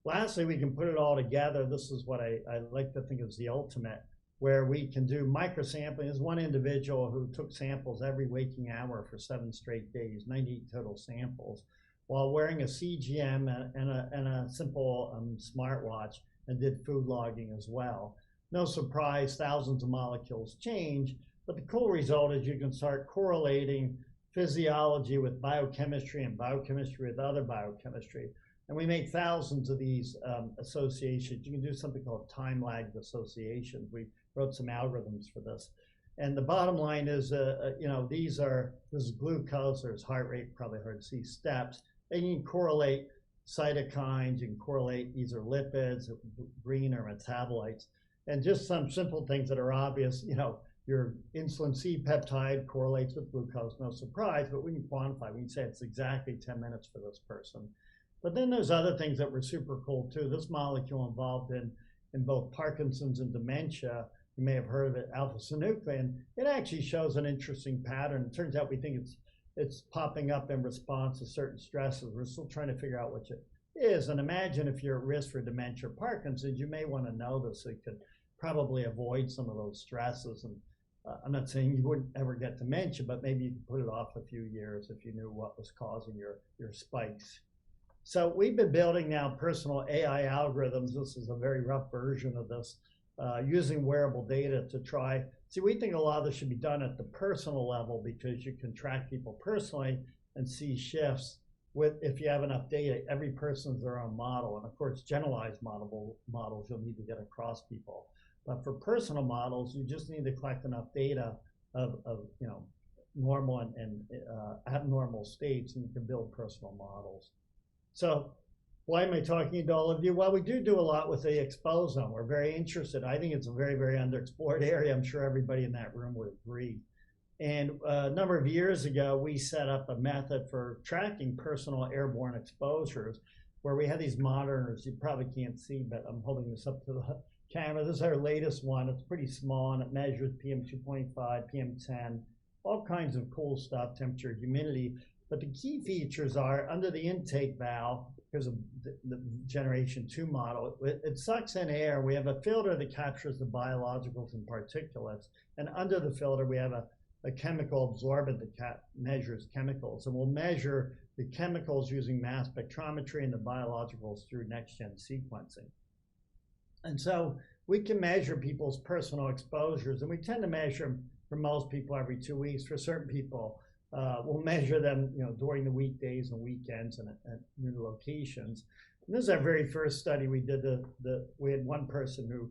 Lastly, we can put it all together. This is what I like to think is the ultimate, where we can do microsampling. There's one individual who took samples every waking hour for 7 straight days, 98 total samples, while wearing a CGM and a simple smartwatch, and did food logging as well. No surprise, thousands of molecules change, but the cool result is you can start correlating physiology with biochemistry and biochemistry with other biochemistry. And we make thousands of these associations. You can do something called time-lagged associations. We wrote some algorithms for this. And the bottom line is, you know, this is glucose, there's heart rate, probably hard to see, steps. And you can correlate cytokines, you can correlate, these are lipids, green are metabolites. And just some simple things that are obvious, you know, your insulin C peptide correlates with glucose, no surprise, but we can quantify. We can say it's exactly 10 minutes for this person. But then there's other things that were super cool too. This molecule involved in both Parkinson's and dementia, you may have heard of it, alpha-synuclein. It actually shows an interesting pattern. It turns out we think it's popping up in response to certain stresses. We're still trying to figure out what it is. And imagine if you're at risk for dementia or Parkinson's, you may want to know this so you could probably avoid some of those stresses. And I'm not saying you wouldn't ever get dementia, but maybe you could put it off a few years if you knew what was causing your spikes. So we've been building now personal AI algorithms. This is a very rough version of this, using wearable data to try. See, we think a lot of this should be done at the personal level because you can track people personally and see shifts with, if you have enough data. Every person's their own model. And of course, generalized models you'll need to get across people. But for personal models, you just need to collect enough data of you know, normal and abnormal states, and you can build personal models. So why am I talking to all of you? Well, we do a lot with the exposome. We're very interested. I think it's a very, very underexplored area. I'm sure everybody in that room would agree. And a number of years ago, we set up a method for tracking personal airborne exposures, where we had these monitors. You probably can't see, but I'm holding this up to the camera. This is our latest one. It's pretty small, and it measures PM2.5, PM10, all kinds of cool stuff, temperature, humidity. But the key features are under the intake valve, here's the generation 2 model, it sucks in air. We have a filter that captures the biologicals and particulates. And under the filter, we have a chemical absorbent that measures chemicals. And we'll measure the chemicals using mass spectrometry and the biologicals through next-gen sequencing. And so we can measure people's personal exposures, and we tend to measure them for most people every 2 weeks. For certain people, we'll measure them, you know, during the weekdays and weekends and at new locations. And this is our very first study we did. We had one person who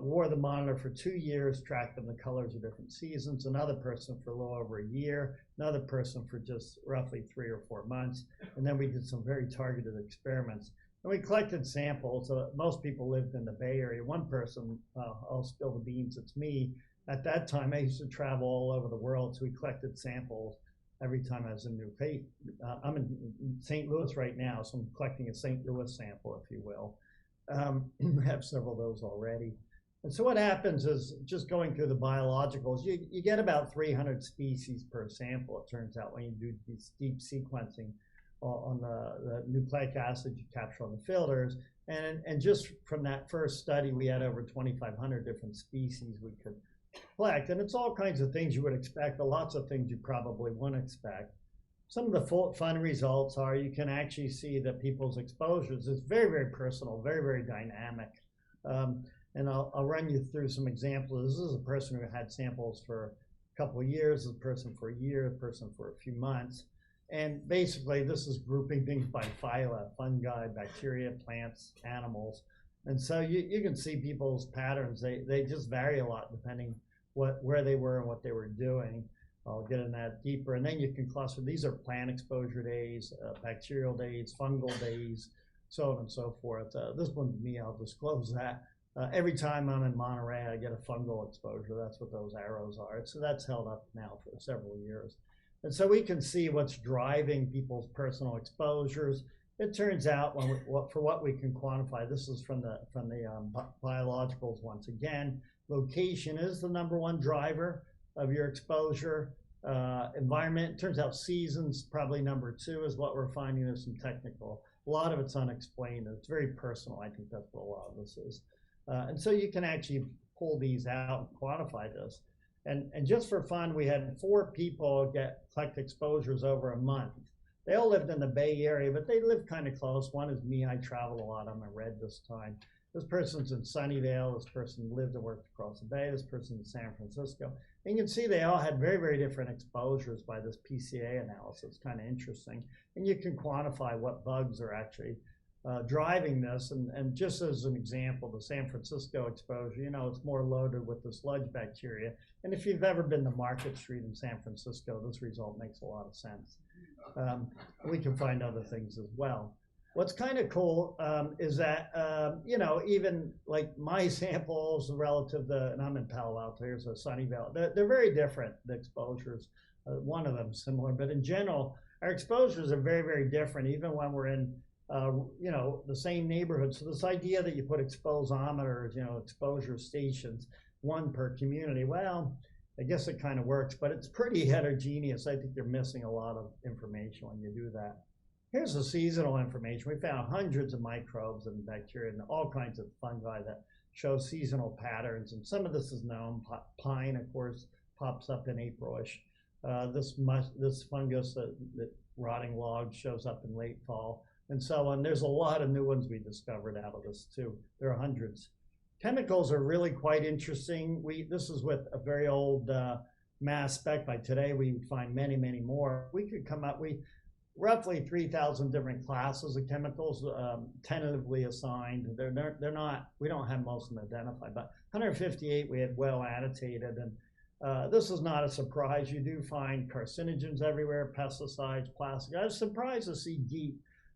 wore the monitor for 2 years, tracked them the colors of different seasons, another person for a little over a year, another person for just roughly 3 or 4 months. And then we did some very targeted experiments. And we collected samples. Most people lived in the Bay Area. One person, I'll spill the beans, it's me. At that time, I used to travel all over the world, so we collected samples every time I was in New York. I'm in St. Louis right now, so I'm collecting a St. Louis sample, if you will. We have several of those already. And so what happens is, just going through the biologicals, you get about 300 species per sample, it turns out, when you do this deep sequencing on the nucleic acid you capture on the filters. And just from that first study, we had over 2,500 different species we could collect. And it's all kinds of things you would expect, but lots of things you probably wouldn't expect. Some of the fun results are you can actually see that people's exposures is very, very personal, very, very dynamic. And I'll run you through some examples. This is a person who had samples for a couple of years, this person for a year, a person for a few months. And basically, this is grouping things by phyla, fungi, bacteria, plants, animals. And so you can see people's patterns. They just vary a lot depending where they were and what they were doing. I'll get in that deeper. And then you can cluster. These are plant exposure days, bacterial days, fungal days, so on and so forth. This one's me, I'll disclose that. Every time I'm in Monterey, I get a fungal exposure. That's what those arrows are. So that's held up now for several years. And so we can see what's driving people's personal exposures. It turns out, for what we can quantify, this is from the biologicals once again, location is the #1 driver of your exposure. Environment, turns out seasons probably #2 is what we're finding. There's some technical, a lot of it's unexplained. It's very personal. I think that's what a lot of this is. And so you can actually pull these out and quantify this. And just for fun, we had 4 people collect exposures over a month. They all lived in the Bay Area, but they lived kind of close. One is me, I travel a lot, I'm a red this time. This person's in Sunnyvale, this person lived and worked across the bay, this person's in San Francisco. And you can see they all had very, very different exposures by this PCA analysis, kind of interesting. And you can quantify what bugs are actually driving this. And just as an example, the San Francisco exposure, it's more loaded with the sludge bacteria. And if you've ever been to Market Street in San Francisco, this result makes a lot of sense. We can find other things as well. What's kind of cool is that, even like my samples relative to, and I'm in Palo Alto, here's a Sunnyvale, they're very different, the exposures. One of them similar, but in general, our exposures are very, very different, even when we're in the same neighborhood. So this idea that you put exposometers, exposure stations, 1 per community, well, I guess it kind of works, but it's pretty heterogeneous. I think you're missing a lot of information when you do that. Here's the seasonal information. We found hundreds of microbes and bacteria and all kinds of fungi that show seasonal patterns. And some of this is known. Pine, of course, pops up in April-ish. This fungus, that rotting log, shows up in late fall, and so on. There's a lot of new ones we discovered out of this too. There are hundreds. Chemicals are really quite interesting. This is with a very old mass spec. By today, we find many, many more. We could come up, roughly 3,000 different classes of chemicals tentatively assigned. They're not, we don't have most of them identified, but 158 we had well annotated. And this is not a surprise. You do find carcinogens everywhere, pesticides, plastic. I was surprised to see DEET,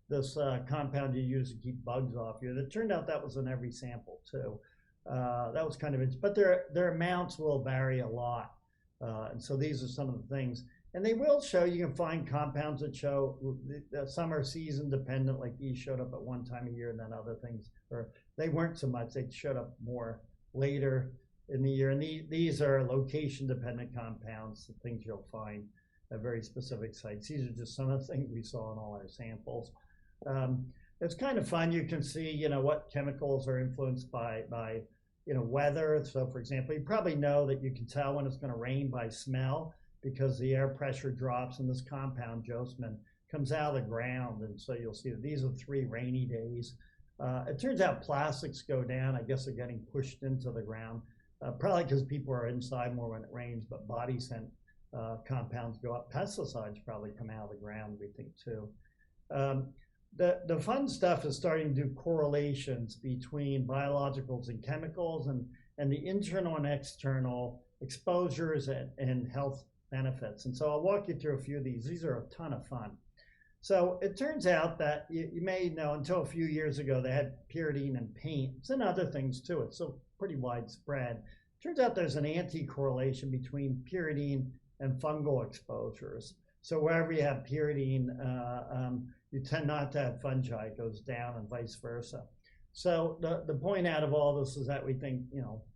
this compound you use to keep bugs off you. It turned out that was in every sample too. That was kind of interesting, but their amounts will vary a lot. And so these are some of the things. And they will show, you can find compounds that show, some are season dependent, like these showed up at one time of year, and then other things, or they weren't so much, they showed up more later in the year. And these are location dependent compounds, the things you'll find at very specific sites. These are just some of the things we saw in all our samples. It's kind of fun. You can see, what chemicals are influenced by weather. So for example, you probably know that you can tell when it's going to rain by smell, because the air pressure drops and this compound, Josmin, comes out of the ground. And so you'll see that these are 3 rainy days. It turns out plastics go down. I guess they're getting pushed into the ground, probably because people are inside more when it rains, but body scent compounds go up. Pesticides probably come out of the ground, we think, too. The fun stuff is starting to do correlations between biologicals and chemicals and the internal and external exposures and health benefits. And so I'll walk you through a few of these. These are a ton of fun. So it turns out that you may know, until a few years ago, they had pyridine in paints and other things too. It's so pretty widespread. Turns out there's an anti-correlation between pyridine and fungal exposures. So wherever you have pyridine, you tend not to have fungi. It goes down and vice versa. So the point out of all this is that we think,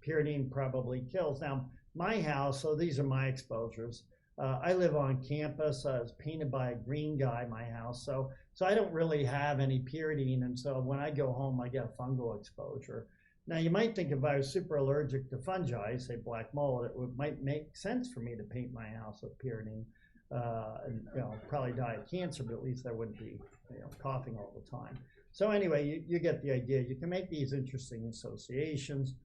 pyridine probably kills. Now, my house, so these are my exposures. I live on campus. It's painted by a green guy, my house. So I don't really have any pyridine. And so when I go home, I get a fungal exposure. Now, you might think if I was super allergic to fungi, say black mold, might make sense for me to paint my house with pyridine. And probably die of cancer, but at least I wouldn't be coughing all the time. So anyway, you get the idea. You can make these interesting associations.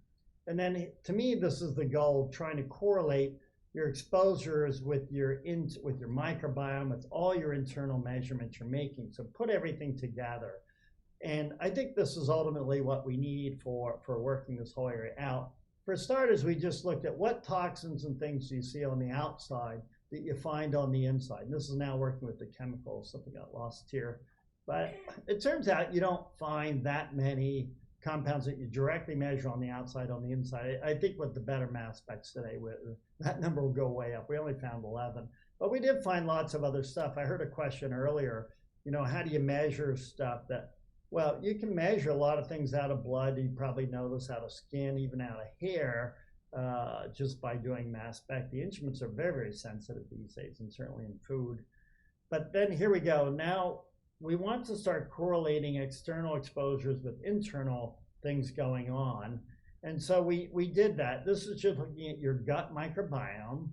And then to me, this is the goal, trying to correlate your exposures with your microbiome, with all your internal measurements you're making. So put everything together. And I think this is ultimately what we need for working this whole area out. For starters, we just looked at what toxins and things do you see on the outside that you find on the inside. And this is now working with the chemicals, something got lost here. But it turns out you don't find that many compounds that you directly measure on the outside, on the inside. I think with the better mass specs today, that number will go way up. We only found 11. But we did find lots of other stuff. I heard a question earlier, how do you measure stuff that, well, you can measure a lot of things out of blood. You probably know this, out of skin, even out of hair, just by doing mass spec. The instruments are very, very sensitive these days, and certainly in food. But then here we go. Now, we want to start correlating external exposures with internal things going on. And so we did that. This is just looking at your gut microbiome.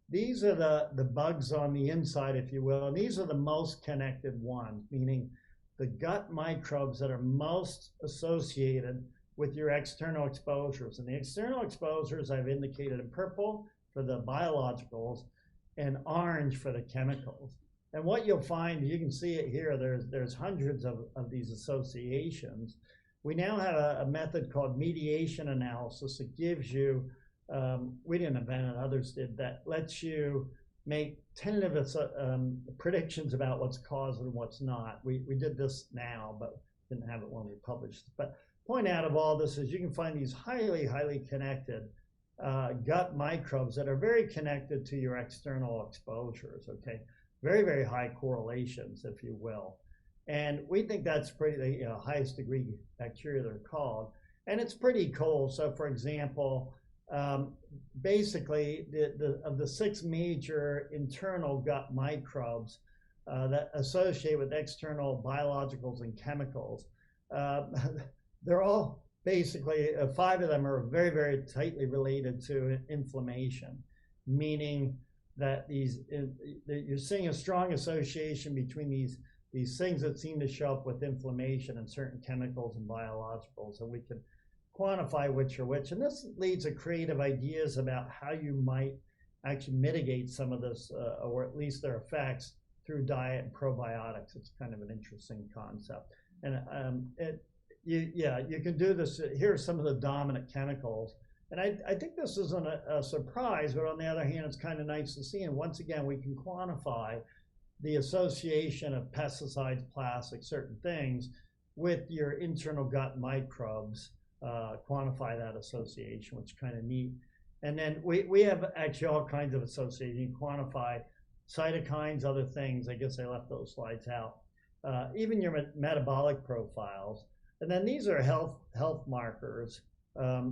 These are the bugs on the inside, if you will, and these are the most connected ones, meaning the gut microbes that are most associated with your external exposures. And the external exposures I've indicated in purple for the biologicals and orange for the chemicals. And what you'll find, you can see it here, there's hundreds of these associations. We now have a method called mediation analysis that gives you, we didn't invent it, others did, that lets you make tentative predictions about what's caused and what's not. We did this now, but didn't have it when we published. But point out of all this is you can find these highly, highly connected gut microbes that are very connected to your external exposures, okay? Very, very high correlations, if you will. And we think that's pretty, highest degree bacteria they're called. And it's pretty cool. So for example, basically of the 6 major internal gut microbes that associate with external biologicals and chemicals, they're all basically, 5 of them are very, very tightly related to inflammation, meaning that you're seeing a strong association between these things that seem to show up with inflammation and certain chemicals and biologicals, and we can quantify which are which. And this leads to creative ideas about how you might actually mitigate some of this, or at least their effects, through diet and probiotics. It's kind of an interesting concept. And you can do this. Here are some of the dominant chemicals. And I think this isn't a surprise, but on the other hand, it's kind of nice to see. And once again, we can quantify the association of pesticides, plastics, certain things with your internal gut microbes, quantify that association, which is kind of neat. And then we have actually all kinds of associations. You can quantify cytokines, other things. I guess I left those slides out. Even your metabolic profiles. And then these are health markers.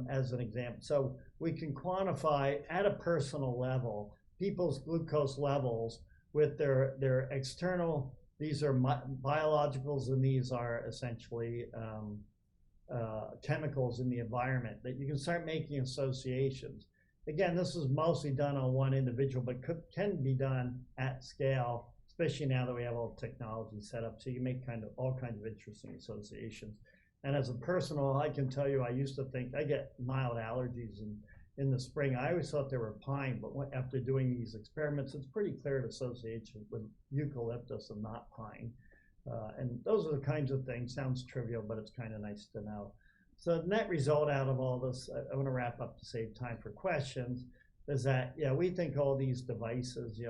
As an example. So we can quantify at a personal level people's glucose levels with their external, these are biologicals and these are essentially chemicals in the environment, that you can start making associations. Again, this is mostly done on one individual, but can be done at scale, especially now that we have all the technology set up. So you make all kinds of interesting associations. And as a personal, I can tell you, I used to think I get mild allergies in the spring. I always thought they were pine, but after doing these experiments, it's pretty clear an association with eucalyptus and not pine. And those are the kinds of things, sounds trivial, but it's kind of nice to know. So the net result out of all this, I want to wrap up to save time for questions, is that, we think all these devices,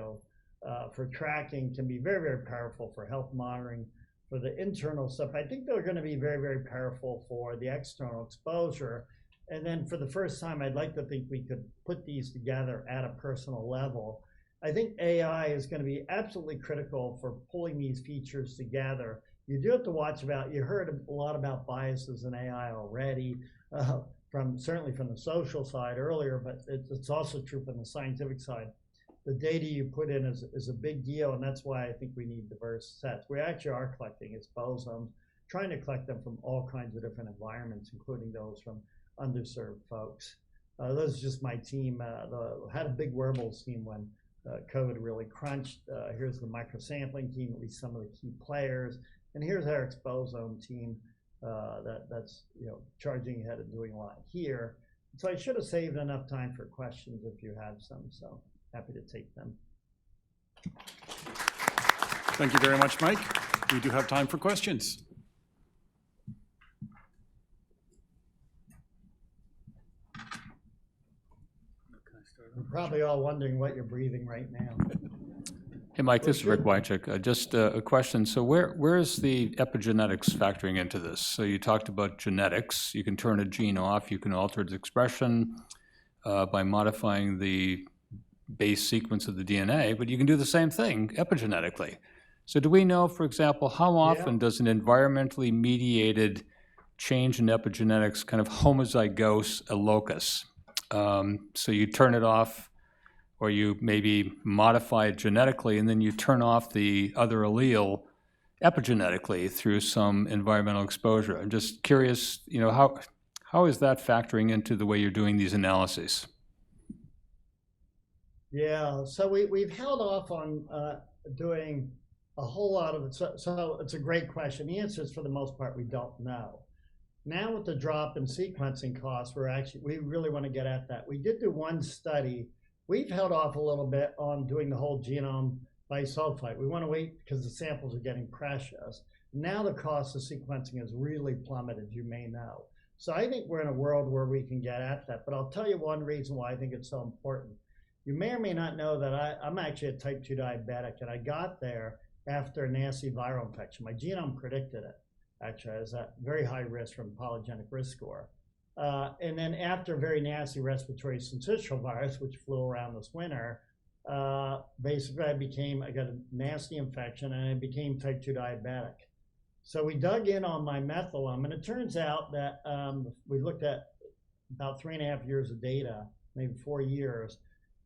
for tracking can be very, very powerful for health monitoring. For the internal stuff, I think they're going to be very, very powerful for the external exposure. And then for the first time, I'd like to think we could put these together at a personal level. I think AI is going to be absolutely critical for pulling these features together. You do have to watch you heard a lot about biases in AI already, certainly from the social side earlier, but it's also true from the scientific side. The data you put in is a big deal, and that's why I think we need diverse sets. We actually are collecting exposomes, trying to collect them from all kinds of different environments, including those from underserved folks. Those are just my team. Had a big Wearables team when COVID really crunched. Here's the microsampling team, at least some of the key players. And here's our exposome team that's charging ahead and doing a lot here. So I should have saved enough time for questions if you have some. So happy to take them. Thank you very much, Mike. We do have time for questions. You're probably all wondering what you're breathing right now. Hey, Mike, this is Rick Wychik. Just a question. So where is the epigenetics factoring into this? So you talked about genetics. You can turn a gene off. You can alter its expression by modifying the base sequence of the DNA, but you can do the same thing epigenetically. So do we know, for example, how often does an environmentally mediated change in epigenetics kind of homozygose a locus? So you turn it off, or you maybe modify it genetically, and then you turn off the other allele epigenetically through some environmental exposure. I'm just curious, how is that factoring into the way you're doing these analyses? Yeah, so we've held off on doing a whole lot of it. So it's a great question. The answer is, for the most part, we don't know. Now with the drop in sequencing costs, we really want to get at that. We did do one study. We've held off a little bit on doing the whole genome bisulfite. We want to wait because the samples are getting precious. Now the cost of sequencing has really plummeted, you may know. So I think we're in a world where we can get at that. But I'll tell you one reason why I think it's so important. You may or may not know that I'm actually a type 2 diabetic, and I got there after a nasty viral infection. My genome predicted it. Actually, I was at very high risk from polygenic risk score. And then after a very nasty respiratory syncytial virus, which flew around this winter, basically I got a nasty infection and I became type 2 diabetic. So we dug in on my methylome, and it turns out that we looked at about 3.5 years of data, maybe 4 years.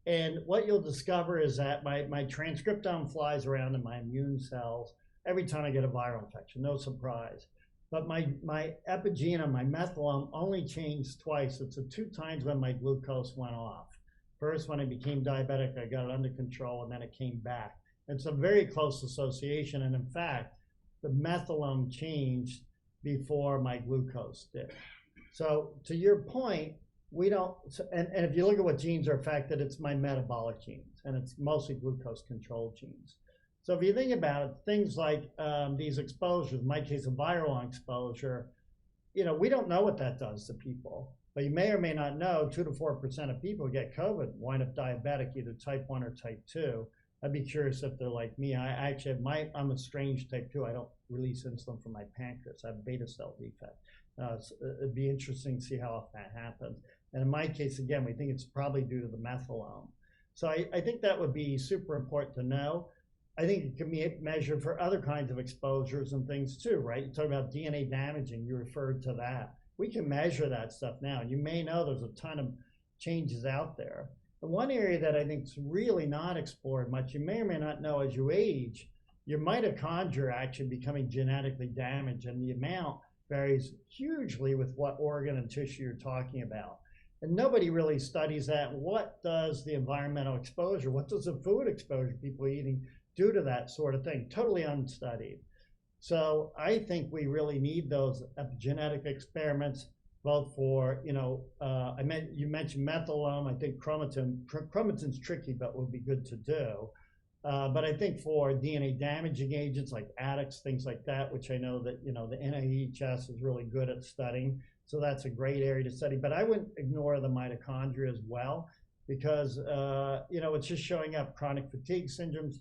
And what you'll discover is that my transcriptome flies around in my immune cells every time I get a viral infection, no surprise. But my epigenome, my methylome, only changed twice. It's the 2 times when my glucose went off. First, when I became diabetic, I got it under control, and then it came back. It's a very close association, and in fact, the methylome changed before my glucose did. So to your point, we don't, and if you look at what genes are affected, it's my metabolic genes, and it's mostly glucose control genes. So if you think about it, things like these exposures, in my case, a viral exposure, we don't know what that does to people. But you may or may not know 2 to 4% of people who get COVID wind up diabetic, either type 1 or type 2. I'd be curious if they're like me. I'm a strange type 2. I don't release insulin from my pancreas. I have a beta cell defect. It'd be interesting to see how often that happens. And in my case, again, we think it's probably due to the methylome. So I think that would be super important to know. I think it can be measured for other kinds of exposures and things too, right? You talk about DNA damaging, you referred to that. We can measure that stuff now. You may know there's a ton of changes out there. The one area that I think is really not explored much, you may or may not know, as you age, your mitochondria are actually becoming genetically damaged, and the amount varies hugely with what organ and tissue you're talking about. And nobody really studies that. What does the environmental exposure, what does the food exposure people are eating do to that sort of thing? Totally unstudied. So I think we really need those epigenetic experiments, both for, you mentioned methylome. I think chromatin's tricky, but will be good to do. But I think for DNA damaging agents like ADDX, things like that, which I know that, the NAEHS is really good at studying. So that's a great area to study. But I wouldn't ignore the mitochondria as well, because, it's just showing up. Chronic fatigue syndromes,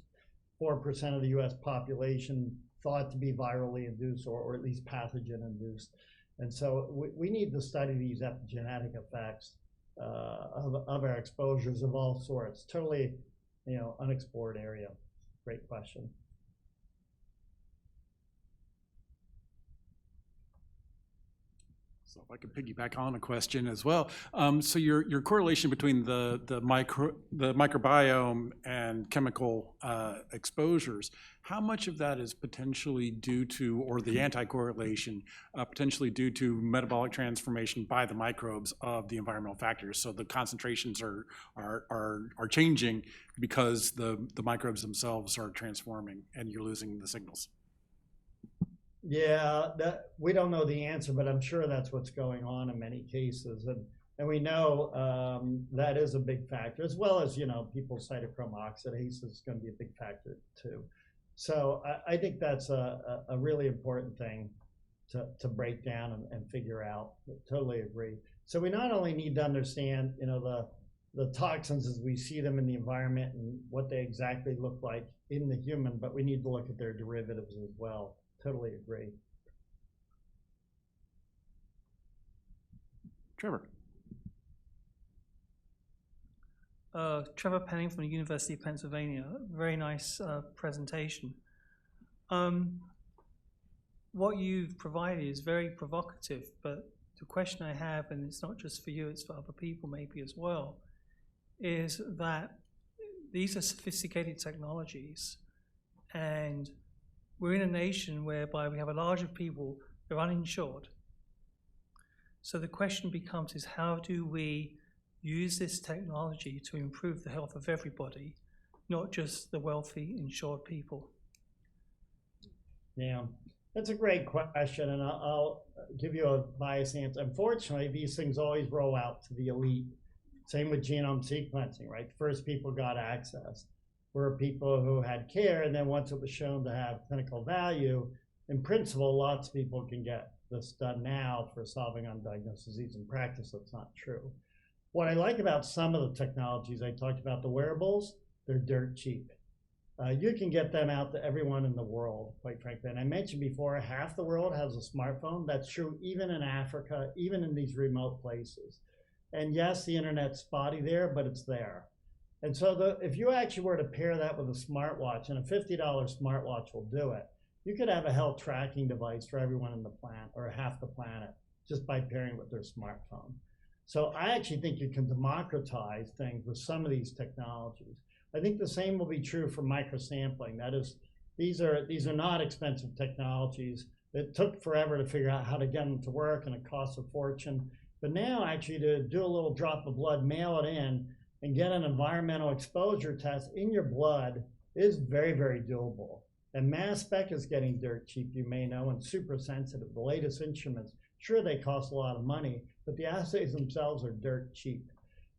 4% of the US population thought to be virally induced or at least pathogen induced. And so we need to study these epigenetic effects of our exposures of all sorts. Totally, unexplored area. Great question. So if I could piggyback on a question as well. So your correlation between the microbiome and chemical exposures, how much of that is potentially due to, or the anti-correlation, potentially due to metabolic transformation by the microbes of the environmental factors? So the concentrations are changing because the microbes themselves are transforming and you're losing the signals. Yeah, we don't know the answer, but I'm sure that's what's going on in many cases. And we know that is a big factor, as well as, people's cytochrome oxidase is going to be a big factor too. So I think that's a really important thing to break down and figure out. Totally agree. So we not only need to understand, the toxins as we see them in the environment and what they exactly look like in the human, but we need to look at their derivatives as well. Totally agree. Trevor. Trevor Penning from the University of Pennsylvania. Very nice presentation. What you've provided is very provocative, but the question I have, and it's not just for you, it's for other people maybe as well, is that these are sophisticated technologies, and we're in a nation whereby we have a large of people who are uninsured. So the question becomes is how do we use this technology to improve the health of everybody, not just the wealthy, insured people? Yeah, that's a great question, and I'll give you a biased answer. Unfortunately, these things always roll out to the elite. Same with genome sequencing, right? The first people got access were people who had care, and then once it was shown to have clinical value, in principle, lots of people can get this done now for solving undiagnosed disease. In practice, that's not true. What I like about some of the technologies, I talked about the wearables, they're dirt cheap. You can get them out to everyone in the world, quite frankly. And I mentioned before, half the world has a smartphone. That's true even in Africa, even in these remote places. And yes, the internet's spotty there, but it's there. And so if you actually were to pair that with a smartwatch, and a $50 smartwatch will do it, you could have a health tracking device for everyone in the planet, or half the planet, just by pairing with their smartphone. So I actually think you can democratize things with some of these technologies. I think the same will be true for microsampling. That is, these are not expensive technologies. It took forever to figure out how to get them to work, and it costs a fortune. But now actually to do a little drop of blood, mail it in, and get an environmental exposure test in your blood is very, very doable. And mass spec is getting dirt cheap, you may know, and super sensitive. The latest instruments, sure, they cost a lot of money, but the assays themselves are dirt cheap.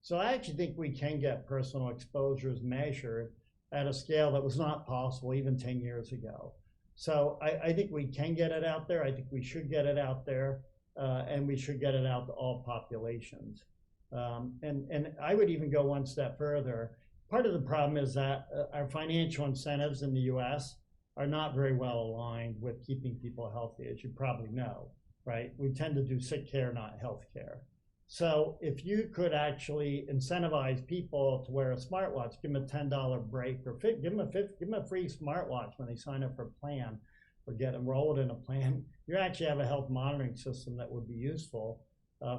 So I actually think we can get personal exposures measured at a scale that was not possible even 10 years ago. So I think we can get it out there. I think we should get it out there, and we should get it out to all populations. And I would even go one step further. Part of the problem is that our financial incentives in the US are not very well aligned with keeping people healthy, as you probably know, right? We tend to do sick care, not health care. So if you could actually incentivize people to wear a smartwatch, give them a $10 break, or give them a free smartwatch when they sign up for a plan or get enrolled in a plan, you actually have a health monitoring system that would be useful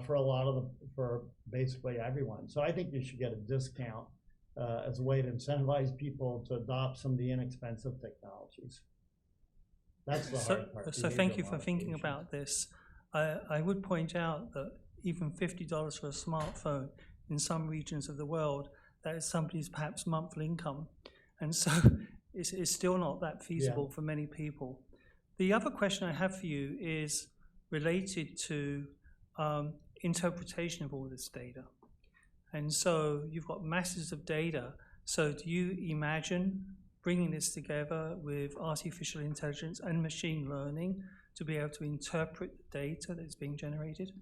for basically everyone. So I think you should get a discount as a way to incentivize people to adopt some of the inexpensive technologies. That's the hard part. So thank you for thinking about this. I would point out that even $50 for a smartphone in some regions of the world, that is somebody's perhaps monthly income. And so it's still not that feasible for many people. The other question I have for you is related to interpretation of all this data. And so you've got masses of data. So do you imagine bringing this together with artificial intelligence and machine learning to be able to interpret the data that's being generated?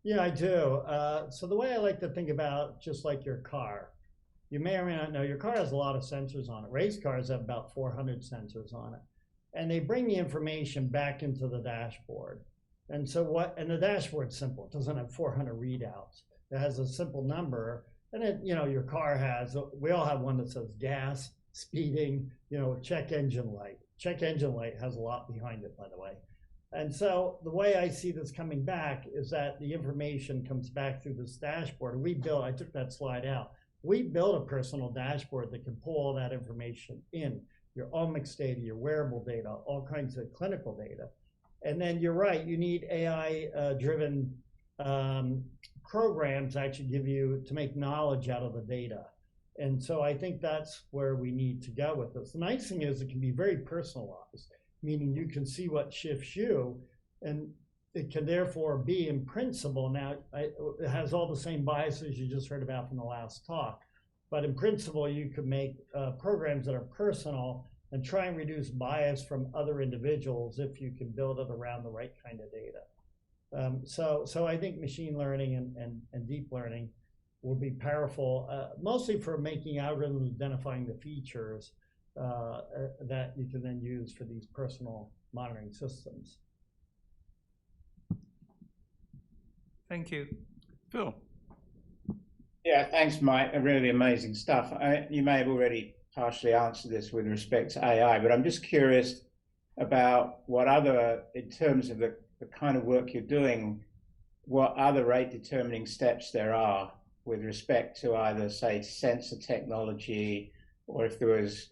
Yeah, I do. So the way I like to think about, just like your car, you may or may not know, your car has a lot of sensors on it. Race cars have about 400 sensors on it. And they bring the information back into the dashboard. And so and the dashboard's simple. It doesn't have 400 readouts. It has a simple number. And it, your car has, we all have one that says gas, speeding, check engine light. Check engine light has a lot behind it, by the way. And so the way I see this coming back is that the information comes back through this dashboard. I took that slide out. We built a personal dashboard that can pull all that information in, your omics data, your wearable data, all kinds of clinical data. And then you're right, you need AI-driven programs to actually to make knowledge out of the data. And so I think that's where we need to go with this. The nice thing is it can be very personalized, meaning you can see what shifts you, and it can therefore be, in principle, now it has all the same biases you just heard about from the last talk, but in principle you could make programs that are personal and try and reduce bias from other individuals if you can build it around the right kind of data. So I think machine learning and deep learning will be powerful, mostly for making algorithms, identifying the features that you can then use for these personal monitoring systems. Thank you. Phil. Yeah, thanks, Mike. Really amazing stuff. You may have already partially answered this with respect to AI, but I'm just curious about what other, in terms of the kind of work you're doing, what other rate determining steps there are with respect to either, say, sensor technology, or if there was,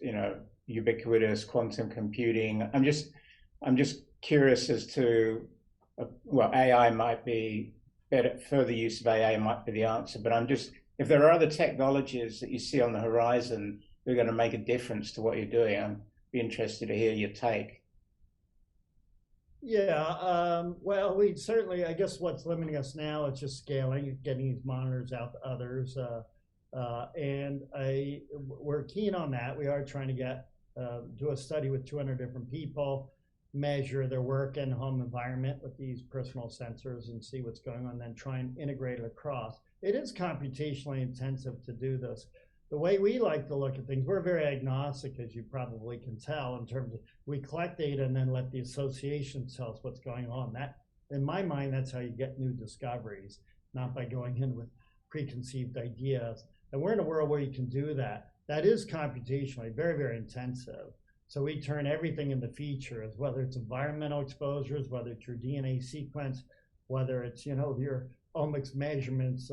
ubiquitous quantum computing. I'm just curious as to, well, AI might be better, further use of AI might be the answer, but if there are other technologies that you see on the horizon that are going to make a difference to what you're doing, I'd be interested to hear your take. Yeah, well, we certainly, I guess what's limiting us now is just scaling, getting these monitors out to others. And we're keen on that. We are trying to do a study with 200 different people, measure their work and home environment with these personal sensors and see what's going on, then try and integrate it across. It is computationally intensive to do this. The way we like to look at things, we're very agnostic, as you probably can tell, in terms of we collect data and then let the association tell us what's going on. That, in my mind, that's how you get new discoveries, not by going in with preconceived ideas. And we're in a world where you can do that. That is computationally very, very intensive. So we turn everything into features, whether it's environmental exposures, whether it's your DNA sequence, whether it's, your omics measurements.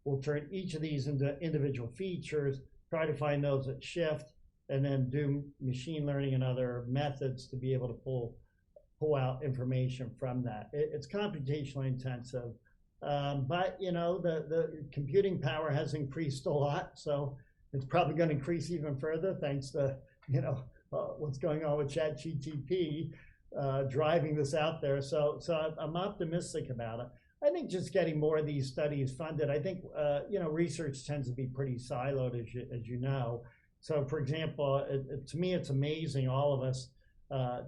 We'll turn each of these into individual features, try to find those that shift, and then do machine learning and other methods to be able to pull out information from that. It's computationally intensive, but the computing power has increased a lot, so it's probably going to increase even further thanks to what's going on with ChatGPT driving this out there. So I'm optimistic about it. I think just getting more of these studies funded. I think research tends to be pretty siloed, as you know. So, for example, to me, it's amazing. All of us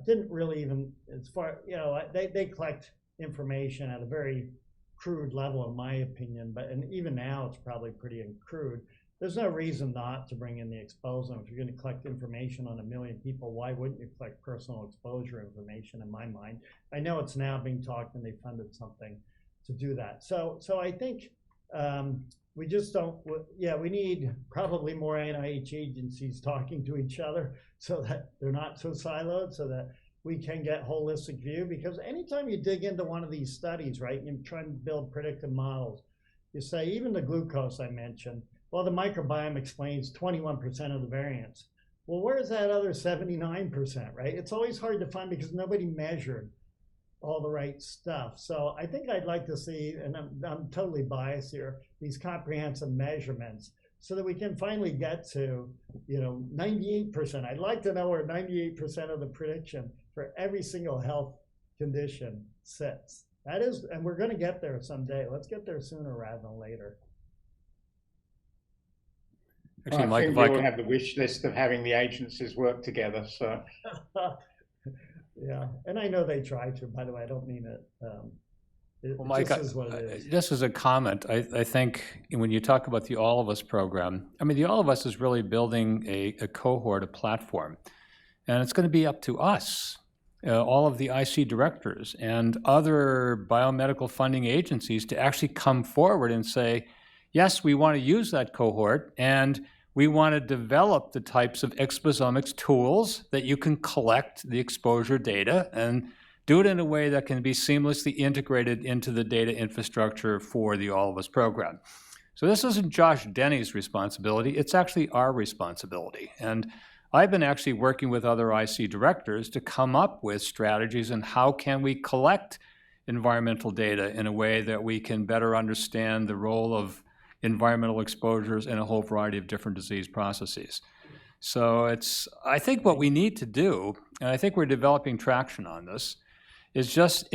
didn't really even, as far they collect information at a very crude level, in my opinion. And even now, it's probably pretty crude. There's no reason not to bring in the exposome. If you're going to collect information on 1 million people, why wouldn't you collect personal exposure information? In my mind, I know it's now being talked, and they funded something to do that. So I think we just don't, we need probably more NIH agencies talking to each other so that they're not so siloed, so that we can get holistic view. Because anytime you dig into one of these studies, right, you're trying to build predictive models, you say, even the glucose I mentioned, well, the microbiome explains 21% of the variance. Well, where's that other 79%, right? It's always hard to find because nobody measured all the right stuff. So I think I'd like to see, and I'm totally biased here, these comprehensive measurements so that we can finally get to 98%. I'd like to know where 98% of the prediction for every single health condition sits. That is, and we're going to get there someday. Let's get there sooner rather than later. Actually, I think we all have the wish list of having the agencies work together. So. Yeah, and I know they try to, by the way, I don't mean it. Well, Mike, just as a comment, I think when you talk about the All of Us program, I mean, the All of Us is really building a cohort, a platform, and it's going to be up to us, all of the IC directors and other biomedical funding agencies to actually come forward and say, yes, we want to use that cohort, and we want to develop the types of exposomics tools that you can collect the exposure data and do it in a way that can be seamlessly integrated into the data infrastructure for the All of Us program. So this isn't Josh Denny's responsibility, it's actually our responsibility. And I've been actually working with other IC directors to come up with strategies and how can we collect environmental data in a way that we can better understand the role of environmental exposures in a whole variety of different disease processes. So I think what we need to do, and I think we're developing traction on this, is just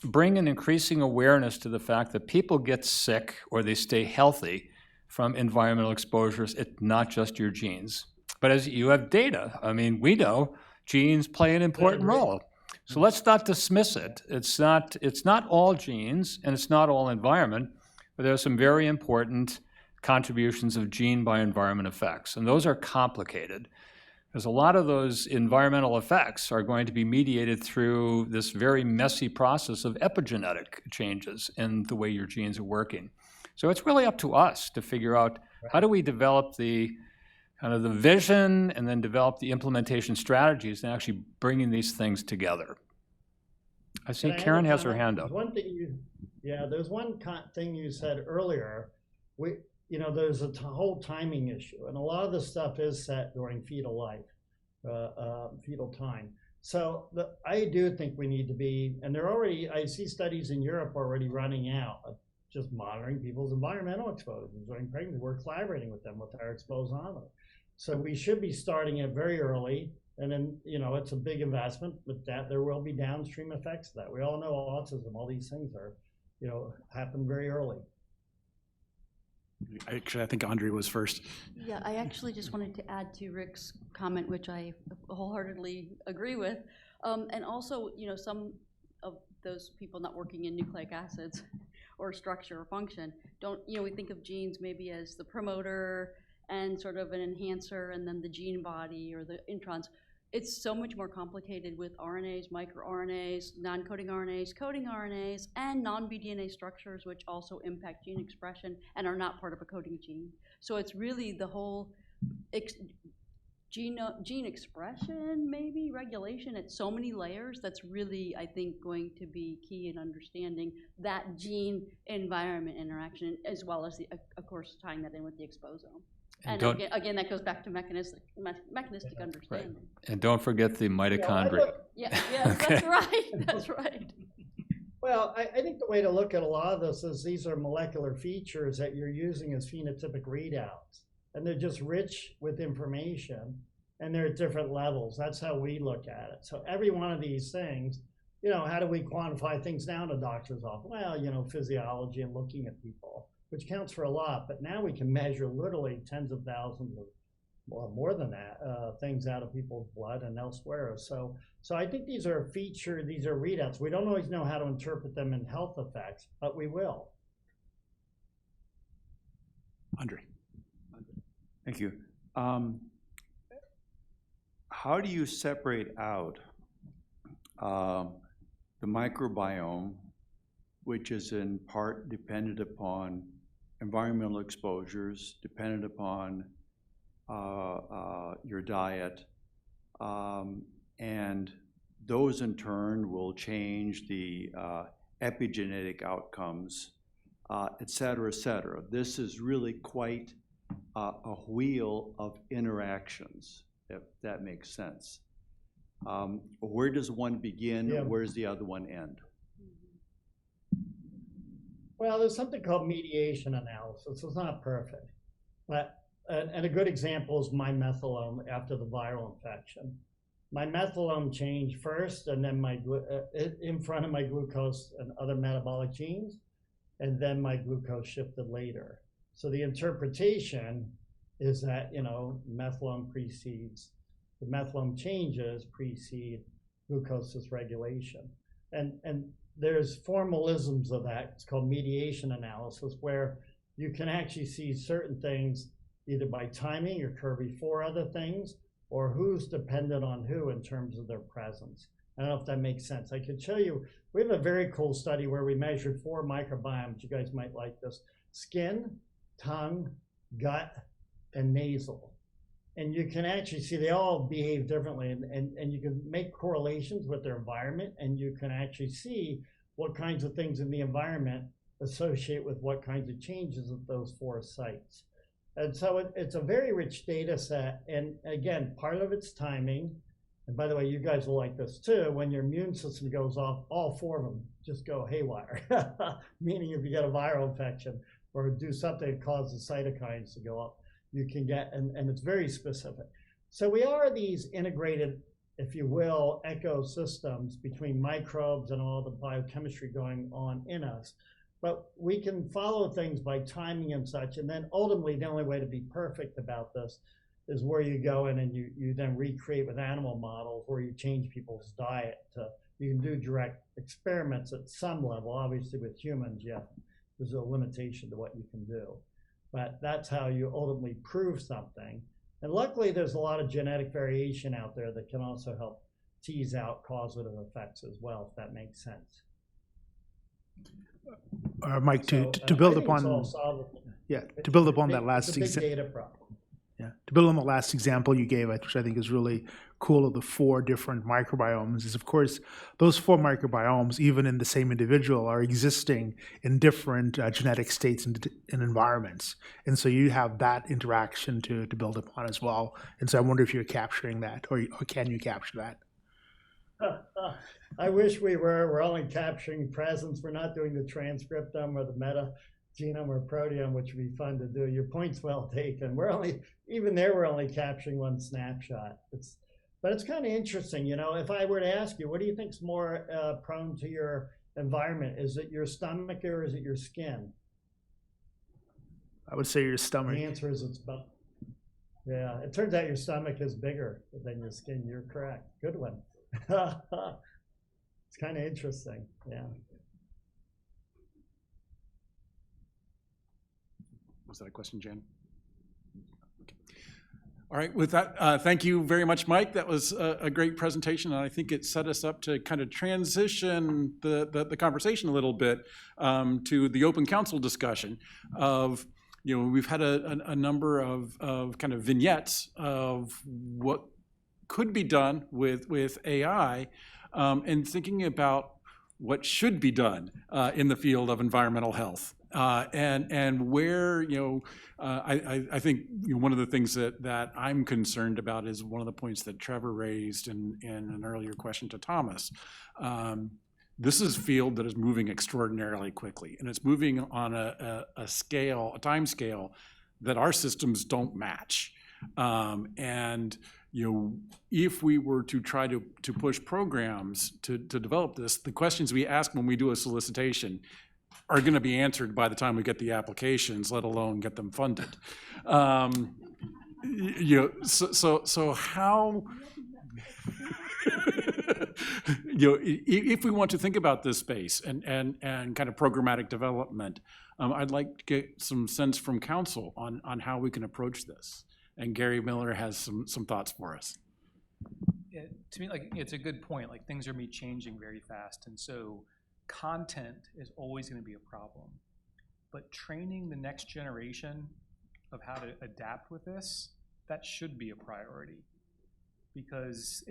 bring an increasing awareness to the fact that people get sick or they stay healthy from environmental exposures. It's not just your genes. But as you have data, I mean, we know genes play an important role. So let's not dismiss it. It's not all genes and it's not all environment, but there are some very important contributions of gene by environment effects. And those are complicated because a lot of those environmental effects are going to be mediated through this very messy process of epigenetic changes in the way your genes are working. So it's really up to us to figure out how do we develop the kind of the vision and then develop the implementation strategies and actually bringing these things together. I see Karen has her hand up. There's one thing you said earlier. There's a whole timing issue, and a lot of the stuff is set during fetal life, fetal time. So I do think we need to be, and I see studies in Europe already running out of just monitoring people's environmental exposures during pregnancy. We're collaborating with them with our exposometer. So we should be starting it very early, and then, it's a big investment, but that there will be downstream effects of that. We all know autism, all these things are, happen very early. Actually, I think Andre was first. Yeah, I actually just wanted to add to Rick's comment, which I wholeheartedly agree with. And also, some of those people not working in nucleic acids or structure or function we think of genes maybe as the promoter and sort of an enhancer and then the gene body or the introns. It's so much more complicated with RNAs, microRNAs, non-coding RNAs, coding RNAs, and non-BDNA structures, which also impact gene expression and are not part of a coding gene. So it's really the whole gene expression, maybe, regulation at so many layers that's really, I think, going to be key in understanding that gene-environment interaction, as well as, of course, tying that in with the exposome. And again, that goes back to mechanistic understanding. Right. And don't forget the mitochondria. Yes, okay. That's right. Well, I think the way to look at a lot of this is these are molecular features that you're using as phenotypic readouts. And they're just rich with information, and they're at different levels. That's how we look at it. So every one of these things, how do we quantify things down to doctor's office? Well, physiology and looking at people, which counts for a lot, but now we can measure literally tens of thousands of, well, more than that, things out of people's blood and elsewhere. So I think these are readouts. We don't always know how to interpret them in health effects, but we will. Andre. Thank you. How do you separate out the microbiome, which is in part dependent upon environmental exposures, dependent upon your diet, and those in turn will change the epigenetic outcomes, et cetera, et cetera. This is really quite a wheel of interactions, if that makes sense. Where does one begin? Yeah. Where does the other one end? Well, there's something called mediation analysis. It's not perfect, but and a good example is my methylome after the viral infection. My methylome changed first, and then in front of my glucose and other metabolic genes, and then my glucose shifted later. So the interpretation is that, methylome precedes, the methylome changes precede glucose dysregulation. And there's formalisms of that. It's called mediation analysis, where you can actually see certain things either by timing or occur before other things, or who's dependent on who in terms of their presence. I don't know if that makes sense. I could show you, we have a very cool study where we measured 4 microbiomes. You guys might like this: skin, tongue, gut, and nasal. And you can actually see they all behave differently, and you can make correlations with their environment, and you can actually see what kinds of things in the environment associate with what kinds of changes at those 4 sites. And so it's a very rich data set. And again, part of it's timing. And by the way, you guys will like this too. When your immune system goes off, all 4 of them just go haywire. Meaning if you get a viral infection or do something that causes cytokines to go up, you can get, and it's very specific. So we are these integrated, if you will, ecosystems between microbes and all the biochemistry going on in us. But we can follow things by timing and such. And then ultimately, the only way to be perfect about this is where you go in and you then recreate with animal models where you change people's diet to you can do direct experiments at some level. Obviously with humans, there's a limitation to what you can do. But that's how you ultimately prove something. And luckily there's a lot of genetic variation out there that can also help tease out causative effects as well, if that makes sense. Mike, to build upon that last example. Yeah, to build on the last example you gave, which I think is really cool, of the 4 different microbiomes, is of course those 4 microbiomes, even in the same individual, are existing in different genetic states and environments, and so you have that interaction to build upon as well. And so I wonder if you're capturing that, or can you capture that? I wish we were. We're only capturing presence. We're not doing the transcriptome or the metagenome or proteome, which would be fun to do. Your point's well taken. We're only capturing one snapshot. But it's kind of interesting, you know. If I were to ask you, what do you think's more prone to your environment? Is it your stomach or is it your skin? I would say your stomach. The answer is it's both. Yeah, it turns out your stomach is bigger than your skin. You're correct. Good one. It's kind of interesting, yeah. Was that a question, Jen? Okay. All right, with that, thank you very much, Mike. That was a great presentation, and I think it set us up to kind of transition the conversation a little bit to the open council discussion of, you know, we've had a number of kind of vignettes of what could be done with AI, and thinking about what should be done in the field of environmental health, and where, you know, I think, you know, one of the things that I'm concerned about is one of the points that Trevor raised in an earlier question to Thomas. This is a field that is moving extraordinarily quickly, and it's moving on a time scale that our systems don't match, and you know, if we were to try to push programs to develop this, the questions we ask when we do a solicitation are going to be answered by the time we get the applications, let alone get them funded. You know, so how, you know, if we want to think about this space and kind of programmatic development, I'd like to get some sense from council on how we can approach this. And Gary Miller has some thoughts for us. Yeah, to me, like, it's a good point. Like, things are changing very fast, and so content is always going to be a problem. But training the next generation of how to adapt with this, that should be a priority, because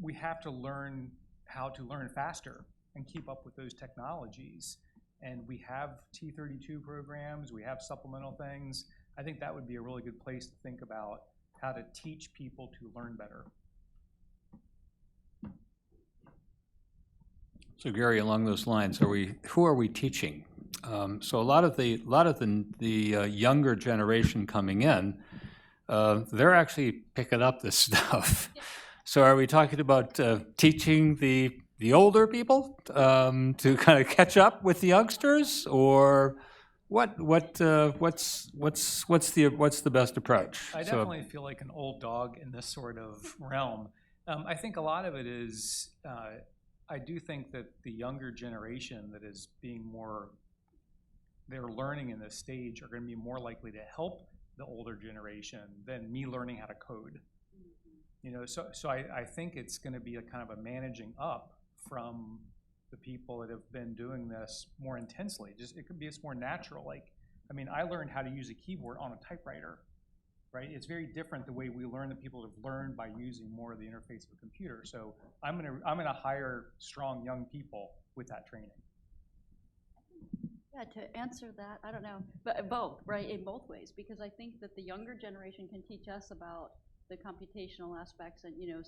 we have to learn how to learn faster and keep up with those technologies. And we have T32 programs, we have supplemental things. I think that would be a really good place to think about how to teach people to learn better. So Gary, along those lines, who are we teaching? So a lot of the younger generation coming in, they're actually picking up this stuff. So are we talking about teaching the older people to kind of catch up with the youngsters, or what's the best approach? I definitely feel like an old dog in this sort of realm. I think a lot of it is, I do think that the younger generation that is being more, they're learning in this stage, are going to be more likely to help the older generation than me learning how to code. You know, so I think it's going to be a kind of a managing up from the people that have been doing this more intensely. Just, it could be, it's more natural. Like, I mean, I learned how to use a keyboard on a typewriter, right? It's very different the way we learn that people have learned by using more of the interface of a computer. So I'm gonna hire strong young people with that training. Yeah, to answer that, I don't know, but both, right, in both ways, because I think that the younger generation can teach us about the computational aspects and, you know,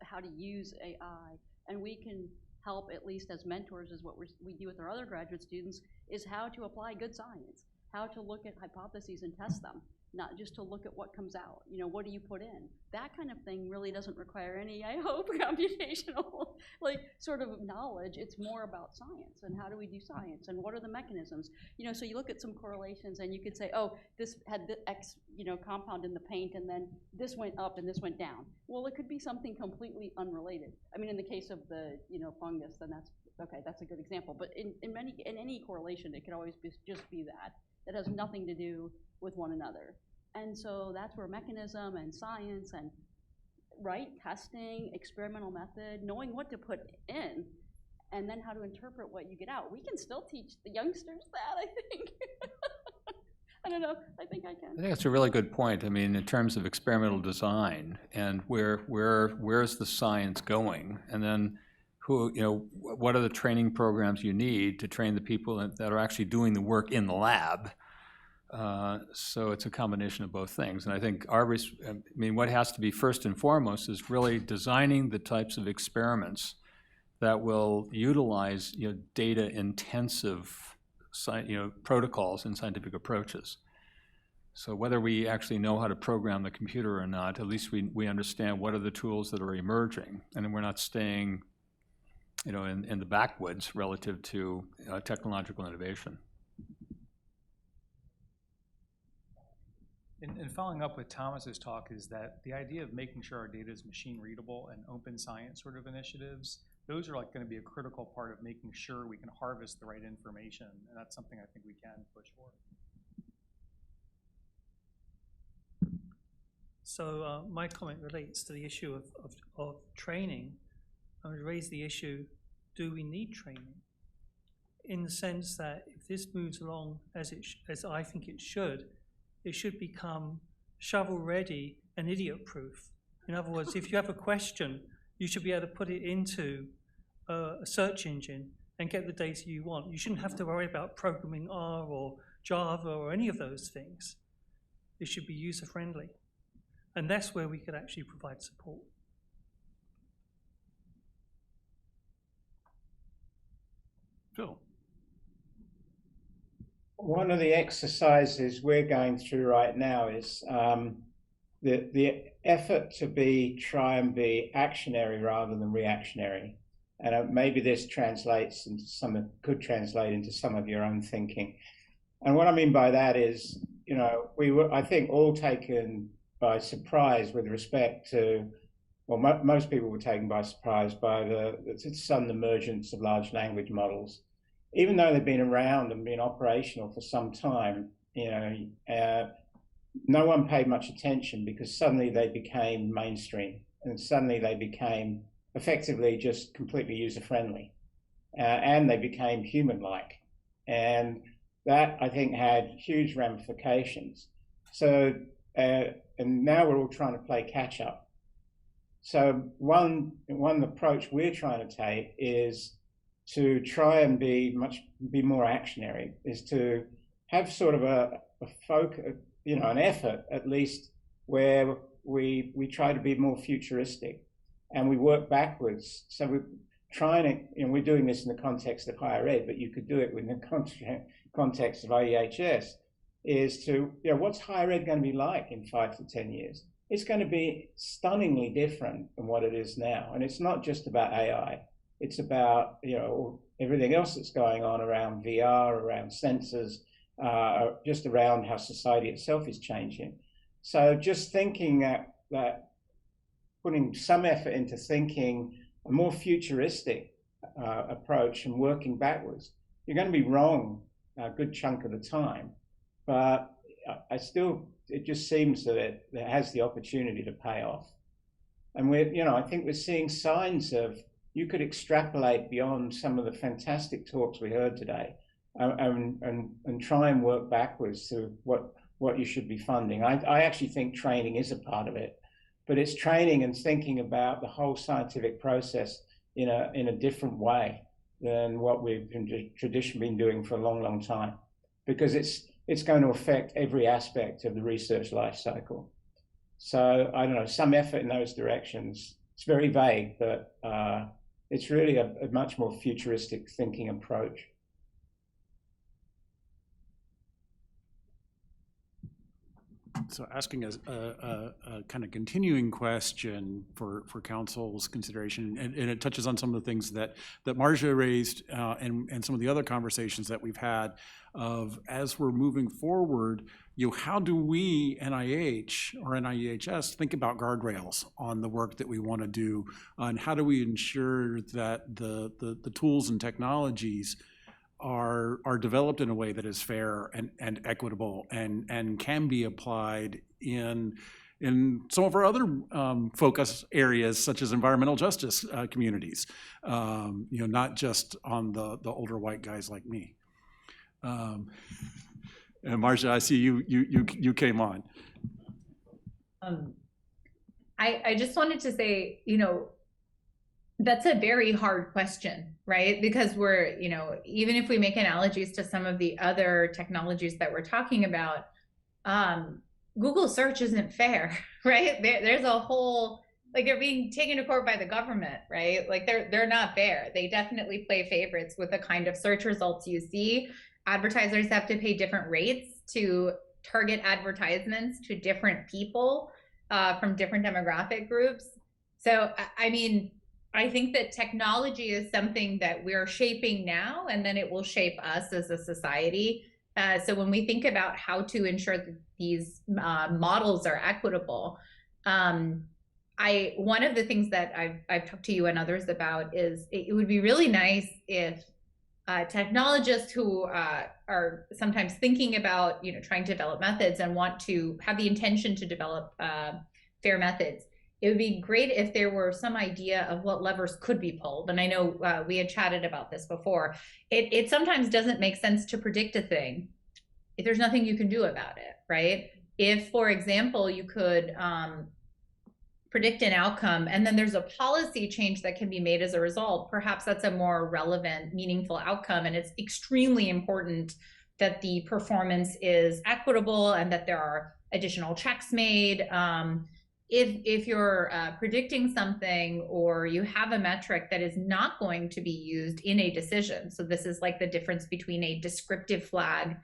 how to use AI, and we can help, at least as mentors, is what we do with our other graduate students, is how to apply good science, how to look at hypotheses and test them. not just to look at what comes out. You know, what do you put in? That kind of thing really doesn't require any, I hope, computational like sort of knowledge. It's more about science and how do we do science and what are the mechanisms. You know, so you look at some correlations and you could say, oh, this had the X, you know, compound in the paint and then this went up and this went down. Well, it could be something completely unrelated. I mean, in the case of the, you know, fungus, then that's, okay, that's a good example. But in any correlation, it could always just be that. It has nothing to do with one another. And so that's where mechanism and science and testing, experimental method, knowing what to put in, and then how to interpret what you get out. We can still teach the youngsters that, I think. I don't know, I think I can. I think that's a really good point. I mean, in terms of experimental design and where's the science going, and then who, you know, what are the training programs you need to train the people that are actually doing the work in the lab. So it's a combination of both things. And I think what has to be first and foremost is really designing the types of experiments that will utilize, you know, data-intensive, you know, protocols and scientific approaches. So whether we actually know how to program the computer or not, at least we understand what are the tools that are emerging, and we're not staying, you know, in the backwoods relative to technological innovation. And following up with Thomas's talk is that the idea of making sure our data is machine readable and open science sort of initiatives, those are like going to be a critical part of making sure we can harvest the right information, and that's something I think we can push for. So my comment relates to the issue of training. I would raise the issue, do we need training? In the sense that if this moves along as I think it should become shovel-ready and idiot-proof. In other words, if you have a question, you should be able to put it into a search engine and get the data you want. You shouldn't have to worry about programming R or Java or any of those things. It should be user-friendly. And that's where we could actually provide support. Phil. One of the exercises we're going through right now is the effort to try and be actionary rather than reactionary. And maybe this translates into could translate into some of your own thinking. And what I mean by that is, you know, we were, I think, all taken by surprise with respect to, well, most people were taken by surprise by the sudden emergence of large language models. Even though they've been around and been operational for some time, you know, no one paid much attention because suddenly they became mainstream and suddenly they became effectively just completely user-friendly, and they became human-like. And that, I think, had huge ramifications. So, and now we're all trying to play catch-up. So one approach we're trying to take is to try and be more actionary, is to have sort of a focus, you know, an effort at least where we try to be more futuristic and we work backwards. So we're trying to, you know, we're doing this in the context of higher ed, but you could do it within the context of NAEHS, is to, you know, what's higher ed going to be like in 5 to 10 years? It's going to be stunningly different than what it is now. And it's not just about AI. It's about, you know, everything else that's going on around VR, around sensors, just around how society itself is changing. So just thinking that putting some effort into thinking a more futuristic approach and working backwards, you're going to be wrong a good chunk of the time. But it just seems that it has the opportunity to pay off. And I think we're seeing signs of, you could extrapolate beyond some of the fantastic talks we heard today, and try and work backwards to what you should be funding. I actually think training is a part of it, but it's training and thinking about the whole scientific process in a different way than what we've traditionally been doing for a long, long time, because it's going to affect every aspect of the research life cycle. So I don't know, some effort in those directions. It's very vague, but it's really a much more futuristic thinking approach. So asking a kind of continuing question for council's consideration, and it touches on some of the things that Marja raised and some of the other conversations that we've had of, as we're moving forward, how do we, NIH or NIEHS, think about guardrails on the work that we want to do, and how do we ensure that the tools and technologies are developed in a way that is fair and equitable and can be applied in some of our other focus areas, such as environmental justice communities, not just on the older white guys like me. And Marja, I see you came on. I just wanted to say, that's a very hard question, right? Because we're, even if we make analogies to some of the other technologies that we're talking about, Google search isn't fair, right? There's a whole, like, they're being taken to court by the government, right? Like, they're not fair. They definitely play favorites with the kind of search results you see. Advertisers have to pay different rates to target advertisements to different people from different demographic groups. So, I mean, I think that technology is something that we're shaping now, and then it will shape us as a society. So when we think about how to ensure that these models are equitable, one of the things that I've talked to you and others about is it would be really nice if technologists who are sometimes thinking about trying to develop methods and want to have the intention to develop fair methods, it would be great if there were some idea of what levers could be pulled. And I know we had chatted about this before. It sometimes doesn't make sense to predict a thing if there's nothing you can do about it, right? If, for example, you could predict an outcome and then there's a policy change that can be made as a result, perhaps that's a more relevant, meaningful outcome. And it's extremely important that the performance is equitable and that there are additional checks made. If you're predicting something or you have a metric that is not going to be used in a decision, so this is like the difference between a descriptive flag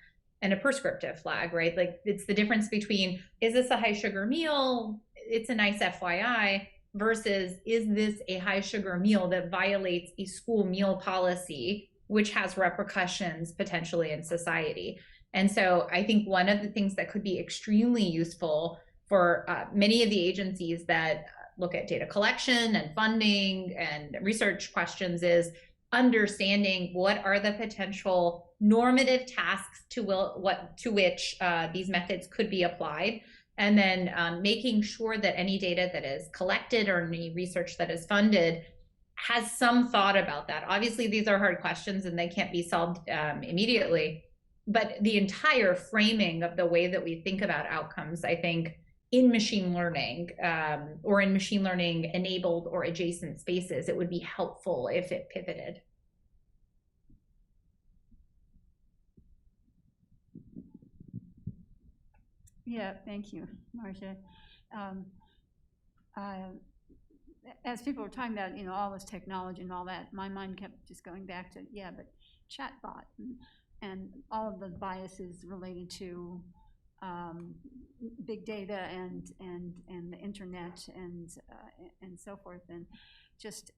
and a prescriptive flag, right? Like, it's the difference between, is this a high sugar meal? It's a nice FYI, versus, is this a high sugar meal that violates a school meal policy, which has repercussions potentially in society? And so I think one of the things that could be extremely useful for many of the agencies that look at data collection and funding and research questions is understanding what are the potential normative tasks to which these methods could be applied, and then making sure that any data that is collected or any research that is funded has some thought about that. Obviously, these are hard questions and they can't be solved immediately, but the entire framing of the way that we think about outcomes, I think, in machine learning or in machine learning enabled or adjacent spaces, it would be helpful if it pivoted. Yeah, thank you, Marcia. As people were talking about, all this technology and all that, my mind kept just going back to, but chatbot and all of the biases related to big data and the internet and so forth, and just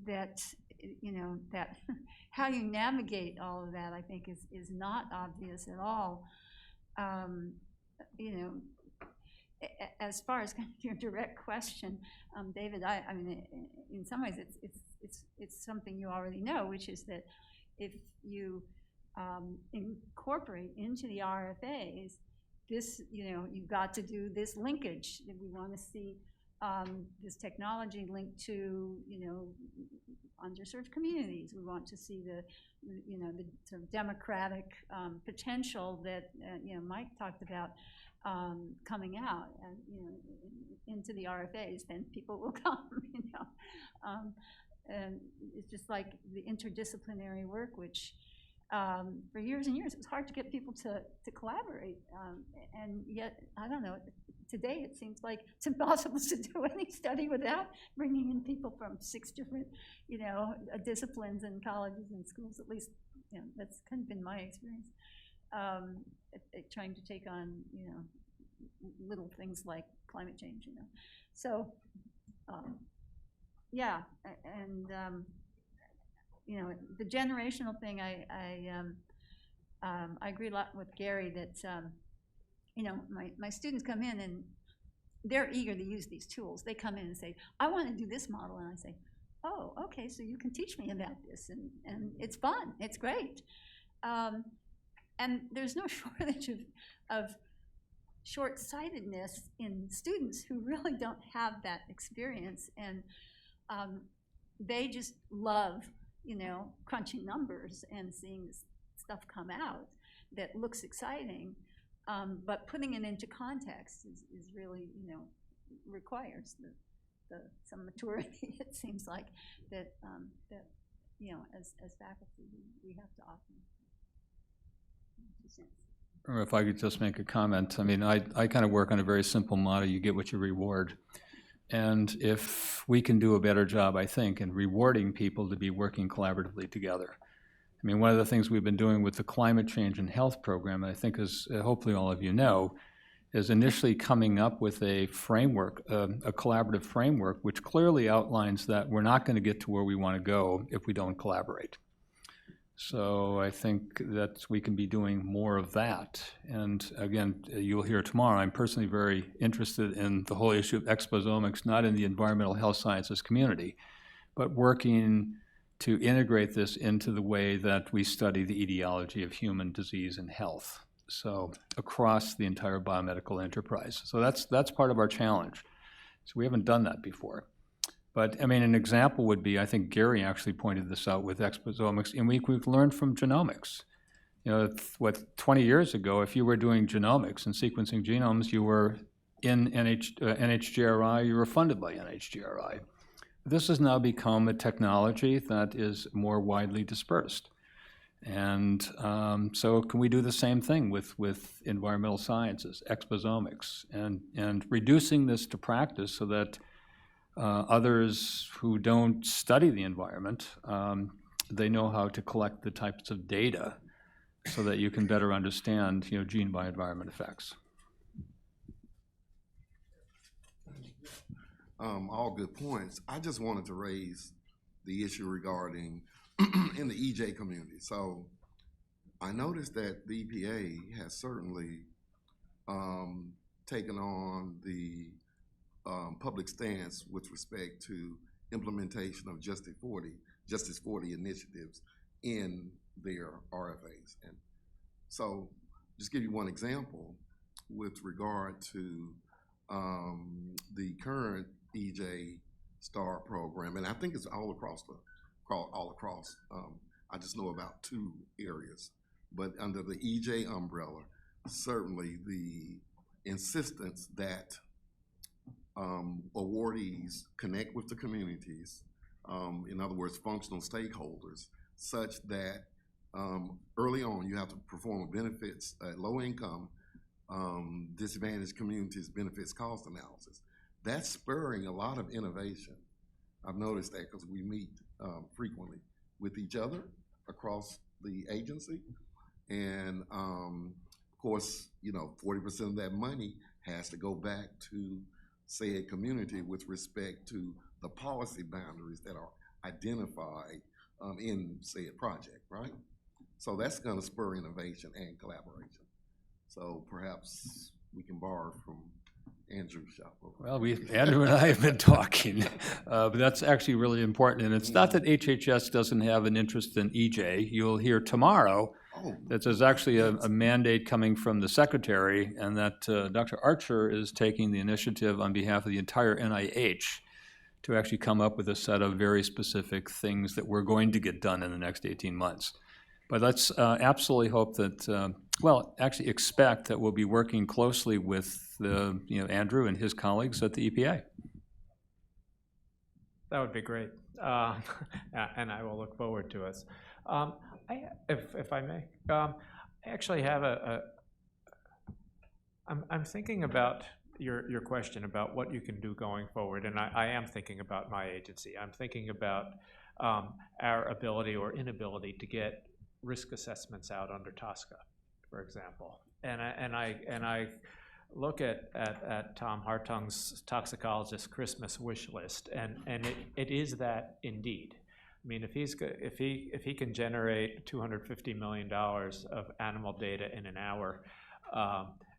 that that how you navigate all of that, I think, is not obvious at all. As far as kind of your direct question, David, I mean, in some ways it's something you already know, which is that if you incorporate into the RFAs this, you've got to do this linkage. We want to see this technology linked to, underserved communities. We want to see the sort of democratic potential that Mike talked about coming out into the RFAs. Then people will come. And it's just like the interdisciplinary work, which for years and years it was hard to get people to collaborate, and yet I don't know. Today it seems like it's impossible to do any study without bringing in people from 6 different, disciplines and colleges and schools. At least, that's kind of been my experience. Trying to take on, little things like climate change, So, yeah, and the generational thing, I agree a lot with Gary that my students come in and they're eager to use these tools. They come in and say, I want to do this model, and I say, oh, okay, so you can teach me about this, and it's fun, it's great. And there's no shortage of short-sightedness in students who really don't have that experience, and they just love, crunching numbers and seeing stuff come out that looks exciting, but putting it into context is really, requires some maturity. It seems like that as faculty we have to offer. Or if I could just make a comment, I mean, I kind of work on a very simple model: you get what you reward. And if we can do a better job, I think, in rewarding people to be working collaboratively together. I mean, one of the things we've been doing with the Climate Change and Health Program, I think, as hopefully all of you know, is initially coming up with a framework, a collaborative framework, which clearly outlines that we're not going to get to where we want to go if we don't collaborate. So I think that we can be doing more of that. And again, you'll hear tomorrow, I'm personally very interested in the whole issue of exposomics, not in the environmental health sciences community, but working to integrate this into the way that we study the etiology of human disease and health. So across the entire biomedical enterprise. So that's part of our challenge. So we haven't done that before. But I mean, an example would be, I think Gary actually pointed this out with exposomics, and we've learned from genomics. 20 years ago, if you were doing genomics and sequencing genomes, you were in NHGRI, you were funded by NHGRI. This has now become a technology that is more widely dispersed. And so can we do the same thing with environmental sciences, exposomics, and reducing this to practice so that others who don't study the environment, they know how to collect the types of data so that you can better understand, gene by environment effects. All good points. I just wanted to raise the issue regarding in the EJ community. So I noticed that the EPA has certainly taken on the public stance with respect to implementation of Justice 40 initiatives in their RFAs. And so just give you one example with regard to the current EJ STAR program, and I think it's all across. I just know about 2 areas, but under the EJ umbrella, certainly the insistence that awardees connect with the communities, in other words, functional stakeholders, such that early on you have to perform benefits at low income, disadvantaged communities benefits cost analysis. That's spurring a lot of innovation. I've noticed that because we meet frequently with each other across the agency. And of course, 40% of that money has to go back to said community with respect to the policy boundaries that are identified in said project, right? So that's going to spur innovation and collaboration. So perhaps we can borrow from Andrew's shop. Well, Andrew and I have been talking, but that's actually really important. And it's not that HHS doesn't have an interest in EJ. You'll hear tomorrow that there's actually a mandate coming from the secretary, and that Dr. Archer is taking the initiative on behalf of the entire NIH to actually come up with a set of very specific things that we're going to get done in the next 18 months. But let's absolutely hope that, actually expect that we'll be working closely with Andrew and his colleagues at the EPA. That would be great, and I will look forward to it. If I may, I actually have I'm thinking about your question about what you can do going forward, and I am thinking about my agency. I'm thinking about our ability or inability to get risk assessments out under TSCA, for example. And I look at Tom Hartung's toxicologist Christmas wish list, and it is that indeed. I mean, if he can generate $250 million of animal data in an hour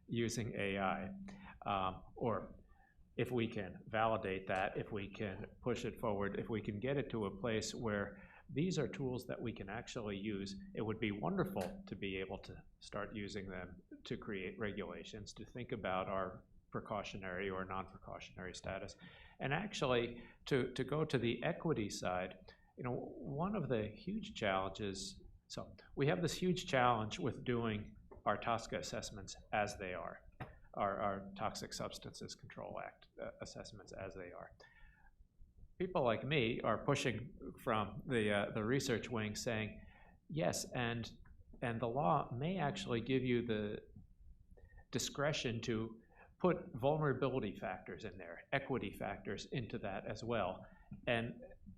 using AI, or if we can validate that, if we can push it forward, if we can get it to a place where these are tools that we can actually use, it would be wonderful to be able to start using them to create regulations, to think about our precautionary or non-precautionary status, and actually to go to the equity side. You know, one of the huge challenges, so we have this huge challenge with doing our TSCA assessments as they are, our Toxic Substances Control Act assessments as they are. People like me are pushing from the research wing saying, yes, and the law may actually give you the discretion to put vulnerability factors in there, equity factors into that as well. And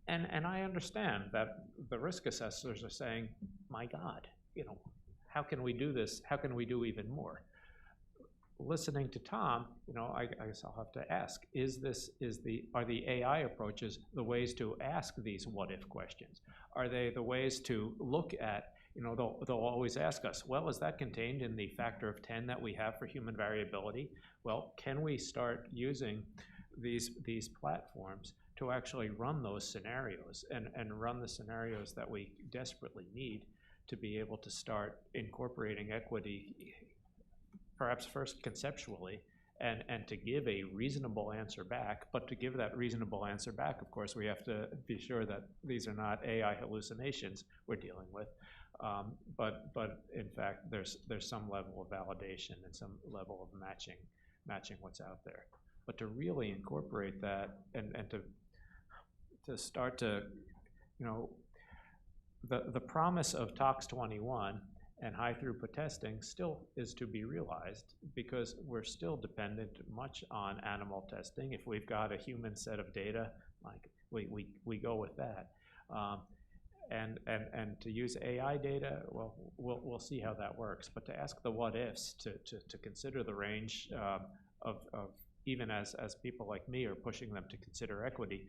I understand that the risk assessors are saying, my God, you know, how can we do this? How can we do even more? Listening to Tom, you know, I guess I'll have to ask, are the AI approaches the ways to ask these what-if questions? Are they the ways to look at, you know, they'll always ask us, well, is that contained in the factor of 10 that we have for human variability? Well, can we start using these platforms to actually run those scenarios and run the scenarios that we desperately need to be able to start incorporating equity, perhaps first conceptually, and to give a reasonable answer back. But to give that reasonable answer back, of course, we have to be sure that these are not AI hallucinations we're dealing with. But in fact, there's some level of validation and some level of matching what's out there. But to really incorporate that and to start to, you know, the promise of TOX 21 and high throughput testing still is to be realized, because we're still dependent much on animal testing. If we've got a human set of data, like we go with that. And to use AI data, well, we'll see how that works. But to ask the what ifs, to consider the range of even as people like me are pushing them to consider equity,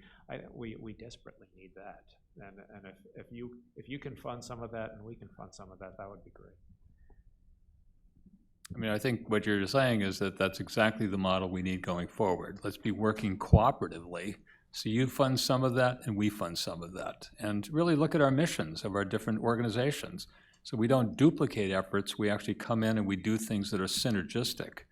we desperately need that. And if you can fund some of that and we can fund some of that, that would be great. I mean, I think what you're saying is that that's exactly the model we need going forward. Let's be working cooperatively. So you fund some of that and we fund some of that. And really look at our missions of our different organizations. So we don't duplicate efforts, we actually come in and we do things that are synergistic.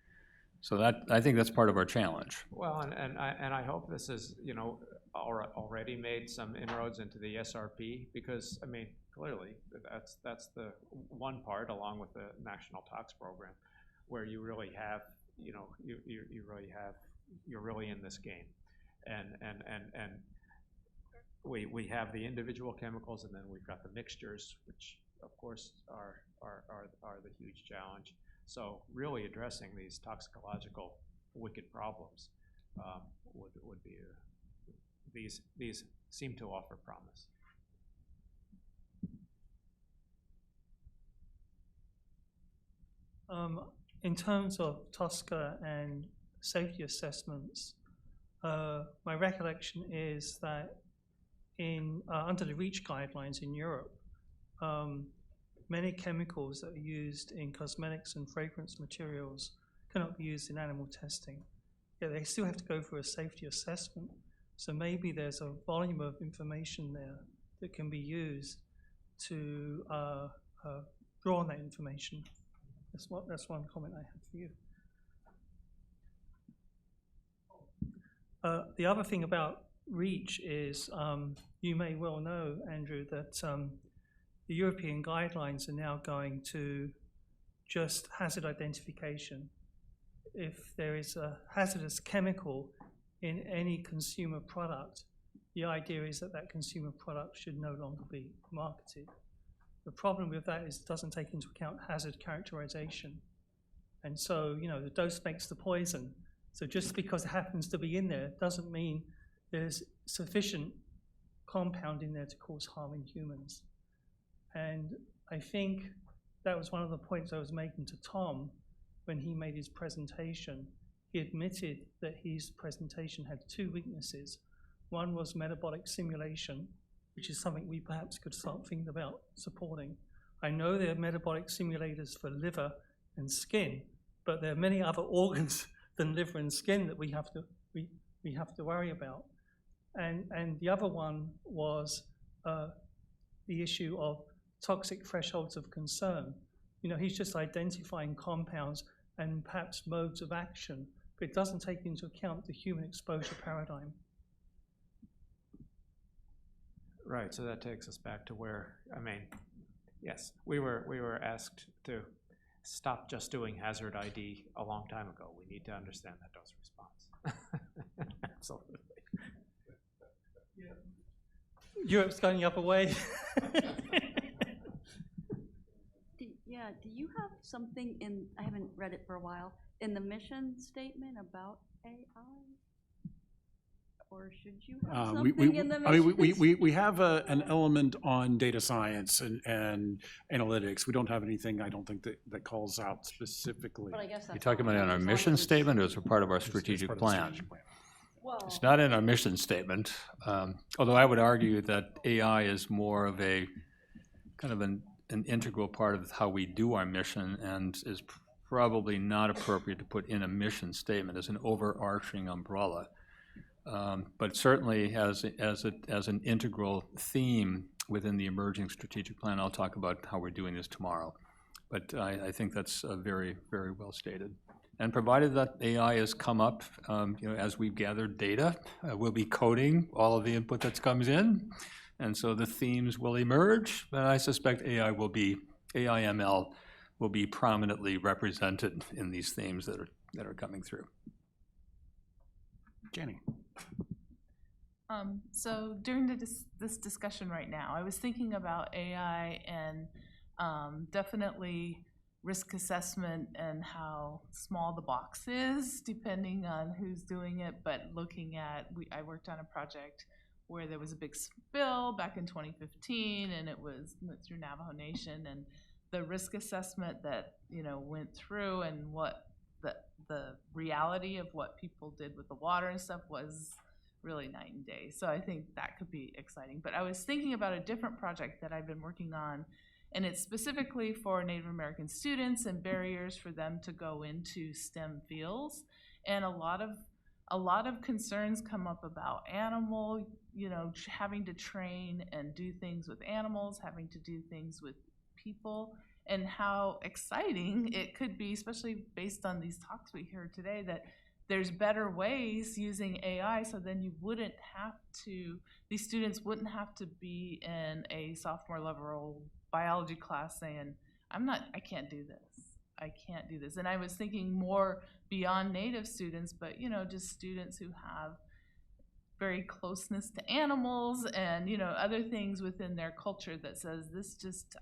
So that, I think that's part of our challenge. Well, and I hope this is, you know, already made some inroads into the SRP, because I mean, clearly that's the one part, along with the National Tox Program, where you really have, you know, you're really in this game, and we have the individual chemicals, and then we've got the mixtures, which of course are the huge challenge. So really addressing these toxicological wicked problems would be these seem to offer promise. In terms of TSCA and safety assessments, my recollection is that under the REACH guidelines in Europe, many chemicals that are used in cosmetics and fragrance materials cannot be used in animal testing. Yeah, they still have to go through a safety assessment. So maybe there's a volume of information there that can be used to draw on that information. That's one comment I have for you. The other thing about REACH is, you may well know, Andrew, that the European guidelines are now going to just hazard identification. If there is a hazardous chemical in any consumer product, the idea is that that consumer product should no longer be marketed. The problem with that is it doesn't take into account hazard characterization. And so, you know, the dose makes the poison. So just because it happens to be in there doesn't mean there's sufficient compound in there to cause harm in humans. And I think that was one of the points I was making to Tom when he made his presentation, he admitted that his presentation had two weaknesses. One was metabolic simulation, which is something we perhaps could start thinking about supporting. I know there are metabolic simulators for liver and skin, but there are many other organs than liver and skin that we have to worry about. And the other one was the issue of toxic thresholds of concern. You know, he's just identifying compounds and perhaps modes of action, but it doesn't take into account the human exposure paradigm. Right, so that takes us back to where, I mean, yes, we were asked to stop just doing hazard ID a long time ago. We need to understand that dose response. Absolutely. Europe's going the other way. Do you have something in, I haven't read it for a while, in the mission statement about AI? Or should you have something in the mission statement? We have an element on data science and analytics. We don't have anything, I don't think, that calls out specifically. But I guess that's You're talking about in our mission statement, or is it part of our strategic plan? It's not in our mission statement, although I would argue that AI is more of a kind of an integral part of how we do our mission, and is probably not appropriate to put in a mission statement as an overarching umbrella. But certainly as an integral theme within the emerging strategic plan. I'll talk about how we're doing this tomorrow. But I think that's very, very well stated. And provided that AI has come up, as we've gathered data, we'll be coding all of the input that comes in. And so the themes will emerge, but I suspect AI/ML will be prominently represented in these themes that are coming through. Jenny. So during this discussion right now, I was thinking about AI and definitely risk assessment and how small the box is depending on who's doing it, but looking at, I worked on a project where there was a big spill back in 2015 and it went through Navajo Nation, and the risk assessment that went through and what the reality of what people did with the water and stuff was really night and day. So I think that could be exciting. But I was thinking about a different project that I've been working on, and it's specifically for Native American students and barriers for them to go into STEM fields. And a lot of concerns come up about animal, having to train and do things with animals, having to do things with people, and how exciting it could be, especially based on these talks we heard today, that there's better ways using AI, so then these students wouldn't have to be in a sophomore level biology class saying, I can't do this. And I was thinking more beyond Native students, but just students who have very closeness to animals and other things within their culture that says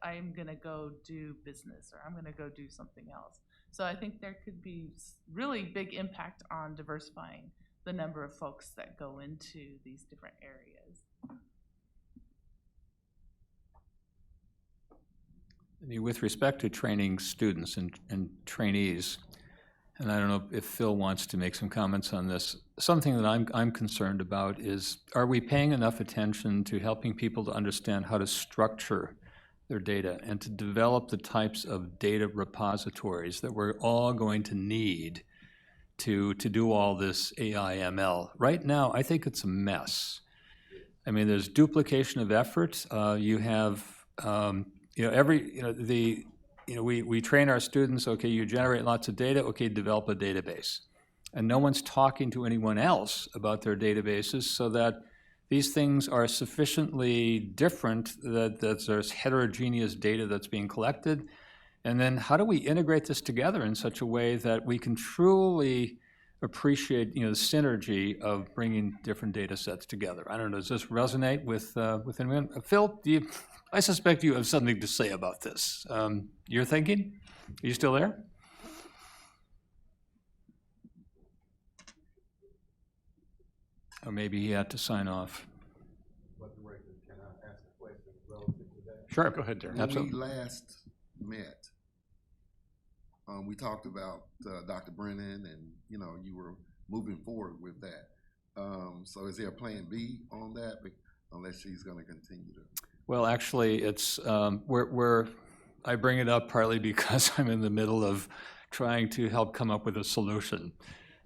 I'm gonna go do business, or I'm gonna go do something else. So I think there could be really big impact on diversifying the number of folks that go into these different areas. With respect to training students and trainees, and I don't know if Phil wants to make some comments on this, something that I'm concerned about is, are we paying enough attention to helping people to understand how to structure their data and to develop the types of data repositories that we're all going to need to do all this AI/ML? Right now, I think it's a mess. I mean, there's duplication of effort. You have, we train our students, okay, you generate lots of data, okay, develop a database. And no one's talking to anyone else about their databases so that these things are sufficiently different that there's heterogeneous data that's being collected. And then how do we integrate this together in such a way that we can truly appreciate the synergy of bringing different data sets together? I don't know, does this resonate with anyone? Phil, I suspect you have something to say about this. You're thinking? Are you still there? Or maybe he had to sign off. Can I ask a question relative to that? Sure, go ahead, Darren. When we last met, we talked about Dr. Brennan, and you know, you were moving forward with that. So is there a plan B on that, unless she's going to continue to? Well, actually, it's I bring it up partly because I'm in the middle of trying to help come up with a solution,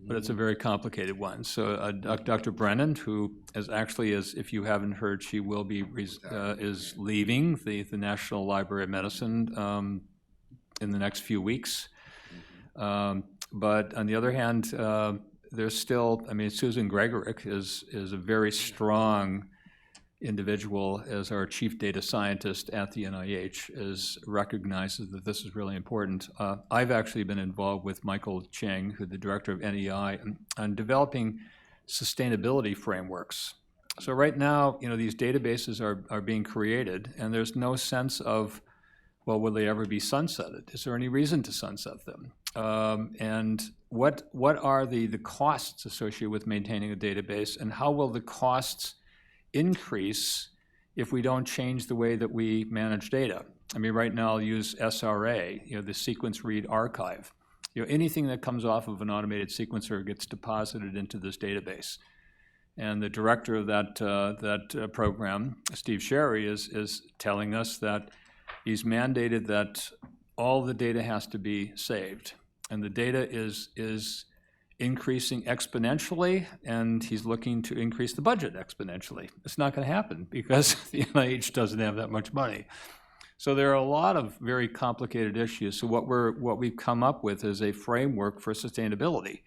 but it's a very complicated one. So Dr. Brennan, who is actually, as if you haven't heard, she will be is leaving the National Library of Medicine in the next few weeks. But on the other hand, there's still, I mean, Susan Gregorek is a very strong individual as our chief data scientist at the NIH recognizes that this is really important. I've actually been involved with Michael Cheng, who's the director of NEI, on developing sustainability frameworks. So right now, you know, these databases are being created, and there's no sense of, well, will they ever be sunsetted? Is there any reason to sunset them? And what are the costs associated with maintaining a database, and how will the costs increase if we don't change the way that we manage data? I mean, right now I'll use SRA, you know, the Sequence Read Archive. You know, anything that comes off of an automated sequencer gets deposited into this database. And the director of that program, Steve Sherry, is telling us that he's mandated that all the data has to be saved. And the data is increasing exponentially, and he's looking to increase the budget exponentially. It's not going to happen because the NIH doesn't have that much money. So there are a lot of very complicated issues. So what we've come up with is a framework for sustainability.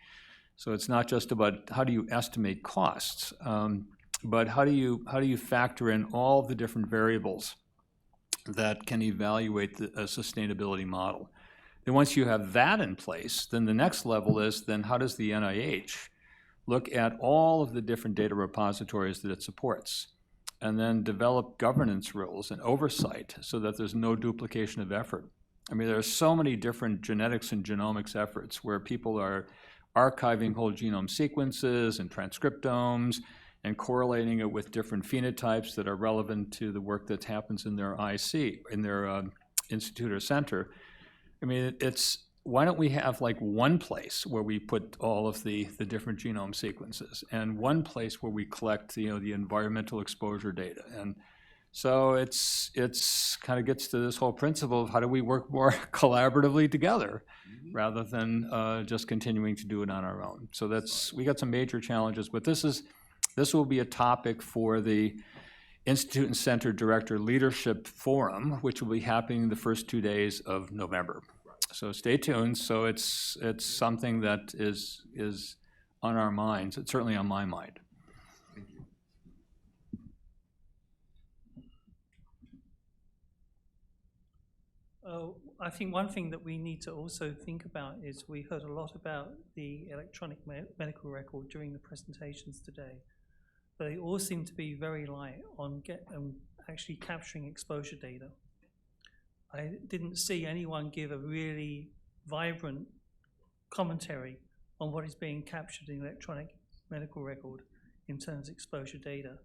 So it's not just about how do you estimate costs, but how do you factor in all the different variables that can evaluate a sustainability model. Then once you have that in place, then the next level is then how does the NIH look at all of the different data repositories that it supports, and then develop governance rules and oversight so that there's no duplication of effort. I mean, there are so many different genetics and genomics efforts where people are archiving whole genome sequences and transcriptomes and correlating it with different phenotypes that are relevant to the work that happens in their IC, in their institute or center. I mean, why don't we have like one place where we put all of the different genome sequences, and one place where we collect, you know, the environmental exposure data? And so it's kind of gets to this whole principle of how do we work more collaboratively together rather than just continuing to do it on our own. So we got some major challenges, but this will be a topic for the Institute and Center Director Leadership Forum, which will be happening the first 2 days of November. So stay tuned. So it's something that is on our minds. It's certainly on my mind. I think one thing that we need to also think about is we heard a lot about the electronic medical record during the presentations today, but they all seem to be very light on actually capturing exposure data. I didn't see anyone give a really vibrant commentary on what is being captured in electronic medical record in terms of exposure data.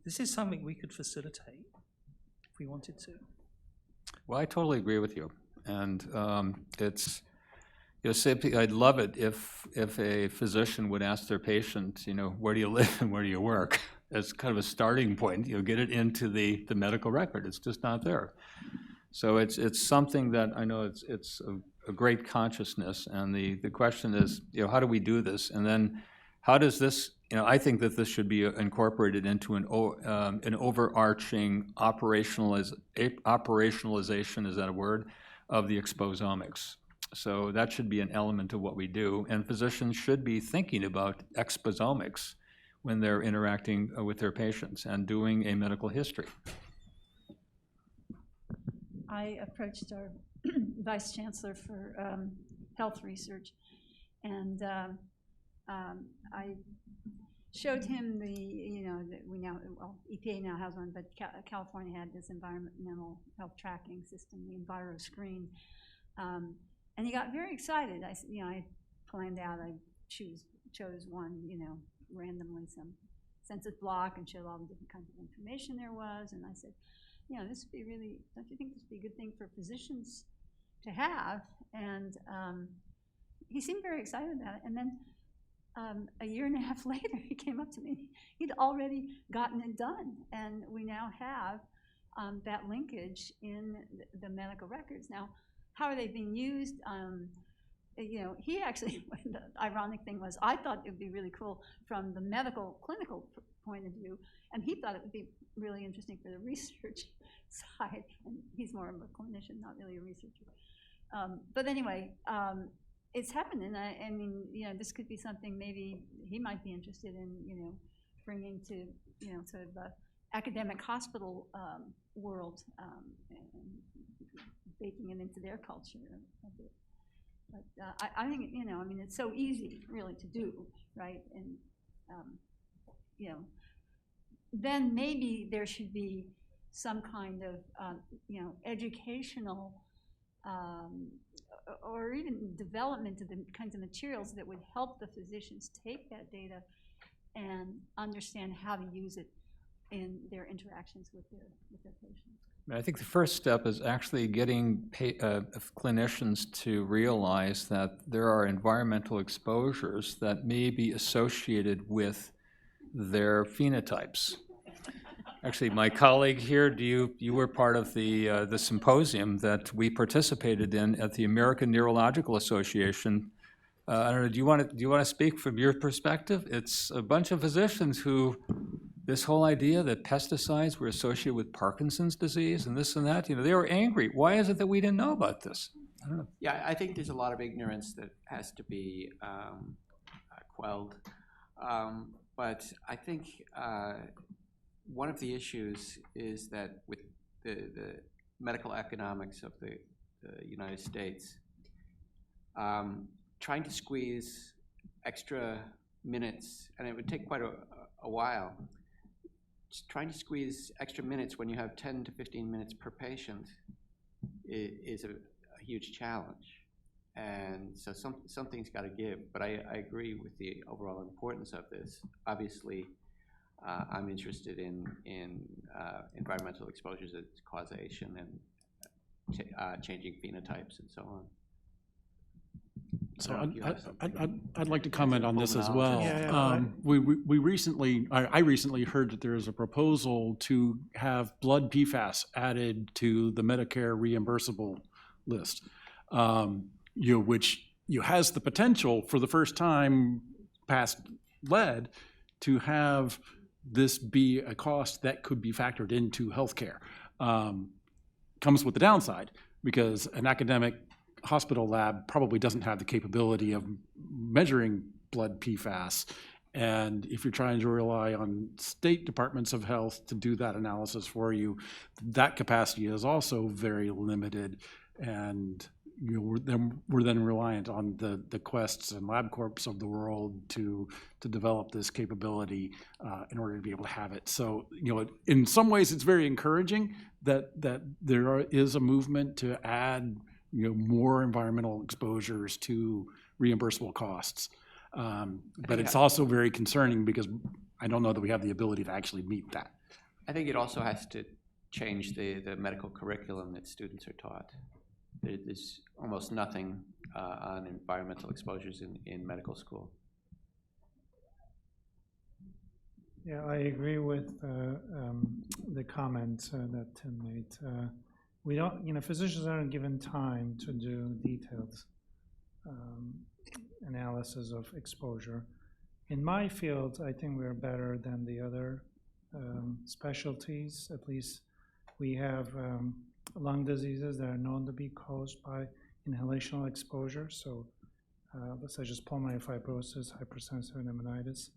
This is something we could facilitate if we wanted to. Well, I totally agree with you, and it's, you know, simply, I'd love it if a physician would ask their patient, you know, where do you live and where do you work, as kind of a starting point. You know, get it into the medical record. It's just not there. So it's something that I know it's a great consciousness, and the question is, you know, how do we do this, and then how does this, you know, I think that this should be incorporated into an overarching operationalization, is that a word, of the exposomics. So that should be an element of what we do, and physicians should be thinking about exposomics when they're interacting with their patients and doing a medical history. I approached our vice chancellor for health research, and I showed him the, you know, that we now, well, EPA now has one, but California had this environmental health tracking system, the EnviroScreen, and he got very excited. I planned out, I chose one, you know, randomly, some census block, and showed all the different kinds of information there was, and I said, you know, this would be really, don't you think this would be a good thing for physicians to have. And he seemed very excited about it. And then a year and a half later, he came up to me. He'd already gotten it done. And we now have that linkage in the medical records. Now, how are they being used? He actually, the ironic thing was, I thought it would be really cool from the medical, clinical point of view, and he thought it would be really interesting for the research side. And he's more of a clinician, not really a researcher. But anyway, it's happened, and I mean, this could be something maybe he might be interested in, bringing to, sort of the academic hospital world, and baking it into their culture a bit. But I think, I mean, it's so easy, really, to do, right? And, then maybe there should be some kind of, educational or even development of the kinds of materials that would help the physicians take that data and understand how to use it in their interactions with their patients. I think the first step is actually getting clinicians to realize that there are environmental exposures that may be associated with their phenotypes. Actually, my colleague here, you were part of the symposium that we participated in at the American Neurological Association. I don't know. Do you want to speak from your perspective? It's a bunch of physicians who, this whole idea that pesticides were associated with Parkinson's disease and this and that, they were angry. Why is it that we didn't know about this? I don't know. Yeah, I think there's a lot of ignorance that has to be quelled. But I think one of the issues is that with the medical economics of the United States, trying to squeeze extra minutes, and it would take quite a while, just trying to squeeze extra minutes when you have 10 to 15 minutes per patient is a huge challenge. And so something's got to give. But I agree with the overall importance of this. Obviously, I'm interested in environmental exposures as causation and changing phenotypes and so on. So I'd like to comment on this as well. I recently heard that there is a proposal to have blood PFAS added to the Medicare reimbursable list, which has the potential for the first time past lead to have this be a cost that could be factored into healthcare. Comes with the downside, because an academic hospital lab probably doesn't have the capability of measuring blood PFAS. And if you're trying to rely on state departments of health to do that analysis for you, that capacity is also very limited. And we're then reliant on the Quests and LabCorps of the world to develop this capability in order to be able to have it. So, in some ways, it's very encouraging that there is a movement to add more environmental exposures to reimbursable costs. But it's also very concerning because I don't know that we have the ability to actually meet that. I think it also has to change the medical curriculum that students are taught. There's almost nothing on environmental exposures in medical school. Yeah, I agree with the comment that Tim made. We don't, physicians aren't given time to do detailed analysis of exposure. In my field, I think we're better than the other specialties. At least we have lung diseases that are known to be caused by inhalational exposure. So such as pulmonary fibrosis, hypersensitive pneumonitis.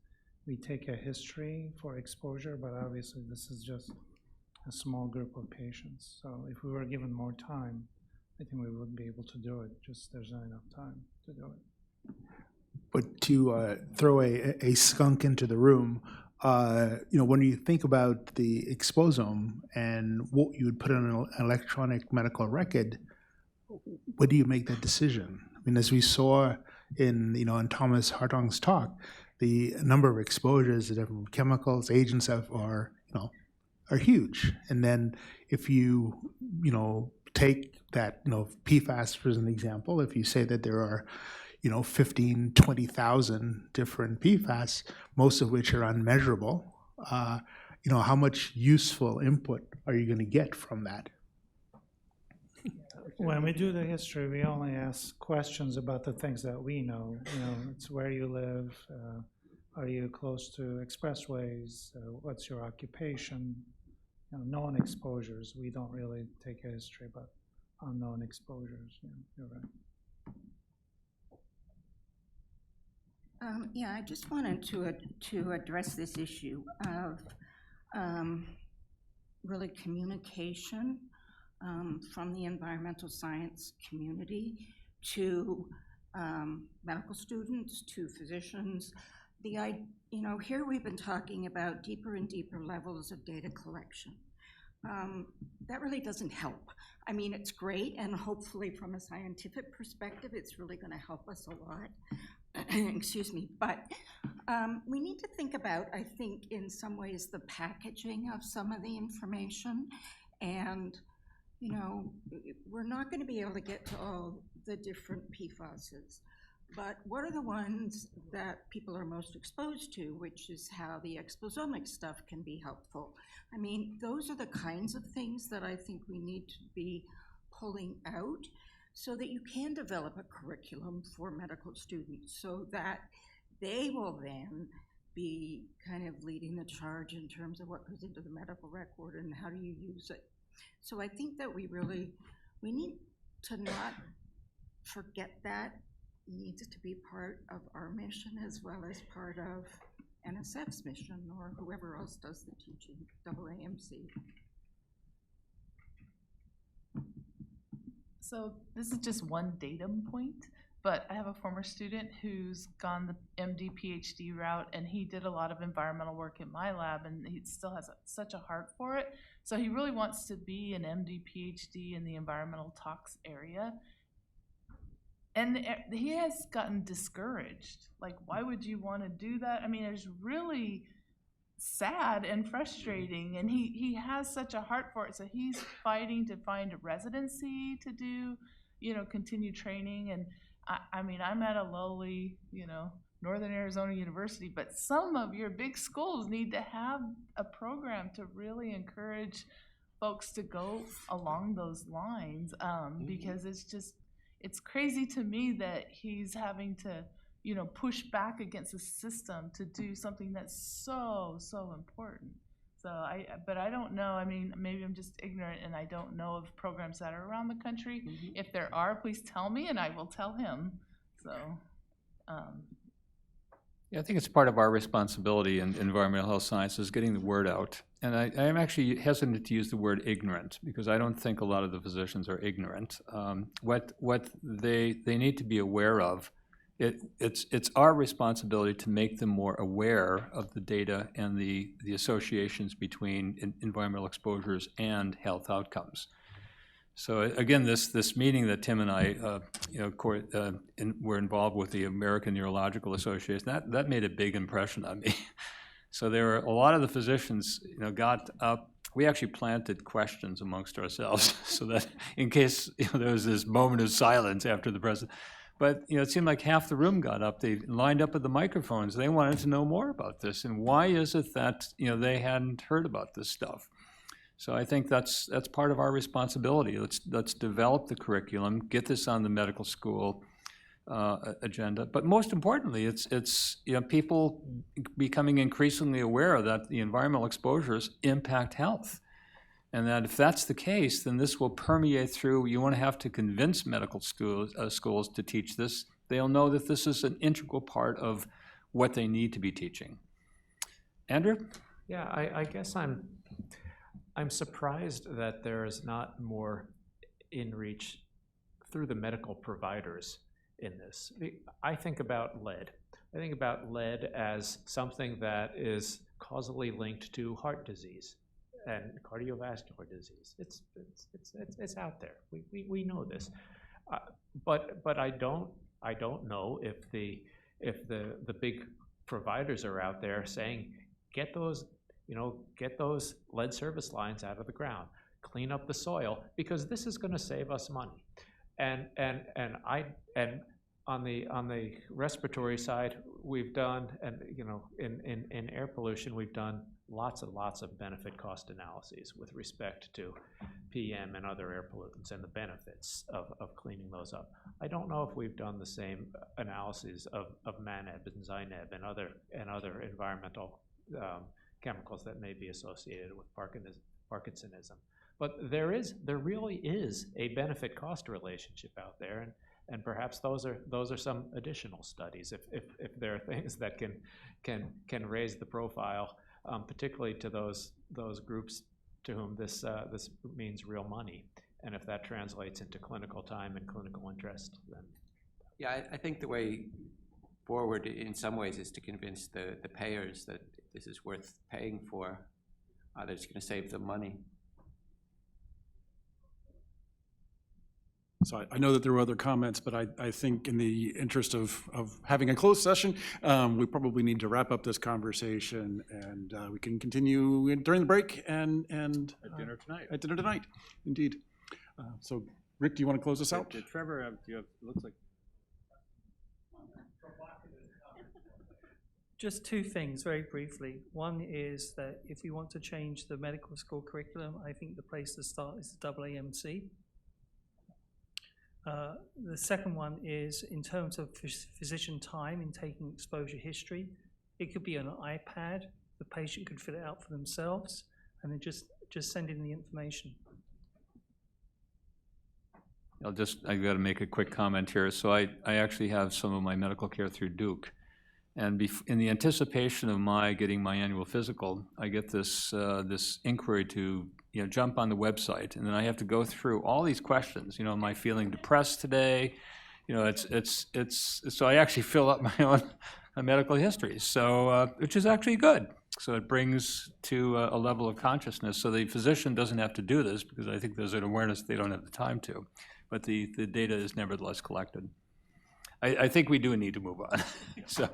We take a history for exposure, but obviously this is just a small group of patients. So if we were given more time, I think we would be able to do it. Just there's not enough time to do it. But to throw a skunk into the room, when you think about the exposome and what you would put on an electronic medical record, where do you make that decision? I mean, as we saw in Thomas Hartong's talk, the number of exposures to different chemicals, agents are huge. And then if you take that, PFAS as an example. If you say that there are, 15, 20,000 different PFAS, most of which are unmeasurable, how much useful input are you going to get from that? When we do the history, we only ask questions about the things that we know. It's where you live, are you close to expressways, what's your occupation, known exposures. We don't really take a history about unknown exposures. You're right. Yeah, I just wanted to address this issue of really communication from the environmental science community to medical students, to physicians. Here we've been talking about deeper and deeper levels of data collection. That really doesn't help. I mean, it's great, and hopefully from a scientific perspective, it's really going to help us a lot. Excuse me, but we need to think about, I think, in some ways, the packaging of some of the information. And, we're not going to be able to get to all the different PFASs. But what are the ones that people are most exposed to, which is how the exposomics stuff can be helpful? I mean, those are the kinds of things that I think we need to be pulling out so that you can develop a curriculum for medical students so that they will then be kind of leading the charge in terms of what goes into the medical record and how do you use it. So I think that we need to not forget that. It needs to be part of our mission as well as part of NSF's mission or whoever else does the teaching, AAMC. So this is just one datum point, but I have a former student who's gone the MD, PhD route, and he did a lot of environmental work in my lab, and he still has such a heart for it. So he really wants to be an MD, PhD in the environmental tox area. And he has gotten discouraged. Like, why would you want to do that? I mean, it's really sad and frustrating, and he has such a heart for it. So he's fighting to find a residency to do, continue training. And I mean, I'm at a lowly, Northern Arizona University, but some of your big schools need to have a program to really encourage folks to go along those lines, because it's crazy to me that he's having to, push back against the system to do something that's so important. So but I don't know. I mean, maybe I'm just ignorant and I don't know of programs that are around the country. Mm-hmm. If there are, please tell me and I will tell him. So. Yeah, I think it's part of our responsibility in environmental health sciences, getting the word out. And I am actually hesitant to use the word ignorant because I don't think a lot of the physicians are ignorant. What they need to be aware of, it's our responsibility to make them more aware of the data and the associations between environmental exposures and health outcomes. So again, this meeting that Tim and I, were involved with the American Neurological Association, that made a big impression on me. So there were a lot of the physicians, got up. We actually planted questions amongst ourselves so that in case there was this moment of silence after the president. But it seemed like half the room got up. They lined up at the microphones. They wanted to know more about this and why is it that they hadn't heard about this stuff. So I think that's part of our responsibility. Let's develop the curriculum, get this on the medical school agenda. But most importantly, it's people becoming increasingly aware that the environmental exposures impact health, and that if that's the case, then this will permeate through. You won't have to convince medical schools to teach this. They'll know that this is an integral part of what they need to be teaching. Andrew? Yeah, I guess I'm surprised that there is not more in-reach through the medical providers in this. I think about lead. I think about lead as something that is causally linked to heart disease and cardiovascular disease. It's out there. We know this, but I don't know if the big providers are out there saying get those lead service lines out of the ground. clean up the soil, because this is going to save us money. And on the respiratory side, we've done, and in air pollution, we've done lots of benefit cost analyses with respect to PM and other air pollutants and the benefits of cleaning those up. I don't know if we've done the same analyses of MANEB and ZYNEB and other environmental chemicals that may be associated with Parkinsonism. But there really is a benefit cost relationship out there, and perhaps those are some additional studies if there are things that can raise the profile, particularly to those groups to whom this means real money, and if that translates into clinical time and clinical interest, then. Yeah, I think the way forward in some ways is to convince the payers that this is worth paying for, that it's going to save them money. So I know that there were other comments, but I think in the interest of having a closed session, we probably need to wrap up this conversation, and we can continue during the break and at dinner tonight. At dinner tonight, indeed. So Rick, do you want to close us out? Trevor, do you have, it looks like. Just two things very briefly. One is that if you want to change the medical school curriculum, I think the place to start is the AAMC. The second one is in terms of physician time in taking exposure history. It could be on an iPad. The patient could fill it out for themselves and then just send in the information. I've got to make a quick comment here. So I actually have some of my medical care through Duke. And in the anticipation of my getting my annual physical, I get this inquiry to jump on the website, and then I have to go through all these questions. Am I feeling depressed today? So I actually fill up my own medical history, so which is actually good. So it brings to a level of consciousness. So the physician doesn't have to do this because I think there's an awareness they don't have the time to, but the data is nevertheless collected. I think we do need to move on. So,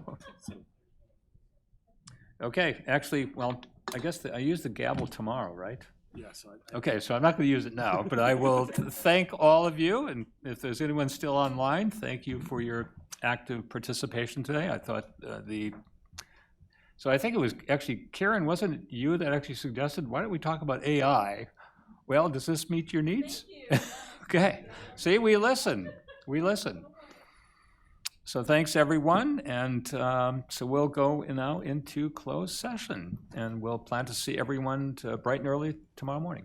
okay, actually, well, I guess I use the gavel tomorrow, right? Yes. Okay, so I'm not going to use it now, but I will thank all of you, and if there's anyone still online, thank you for your active participation today. I thought so I think it was actually, Karen, wasn't it you that actually suggested, why don't we talk about AI? Well, does this meet your needs? Thank you. Okay, see, we listen. So thanks, everyone, and so we'll go now into closed session, and we'll plan to see everyone bright and early tomorrow morning.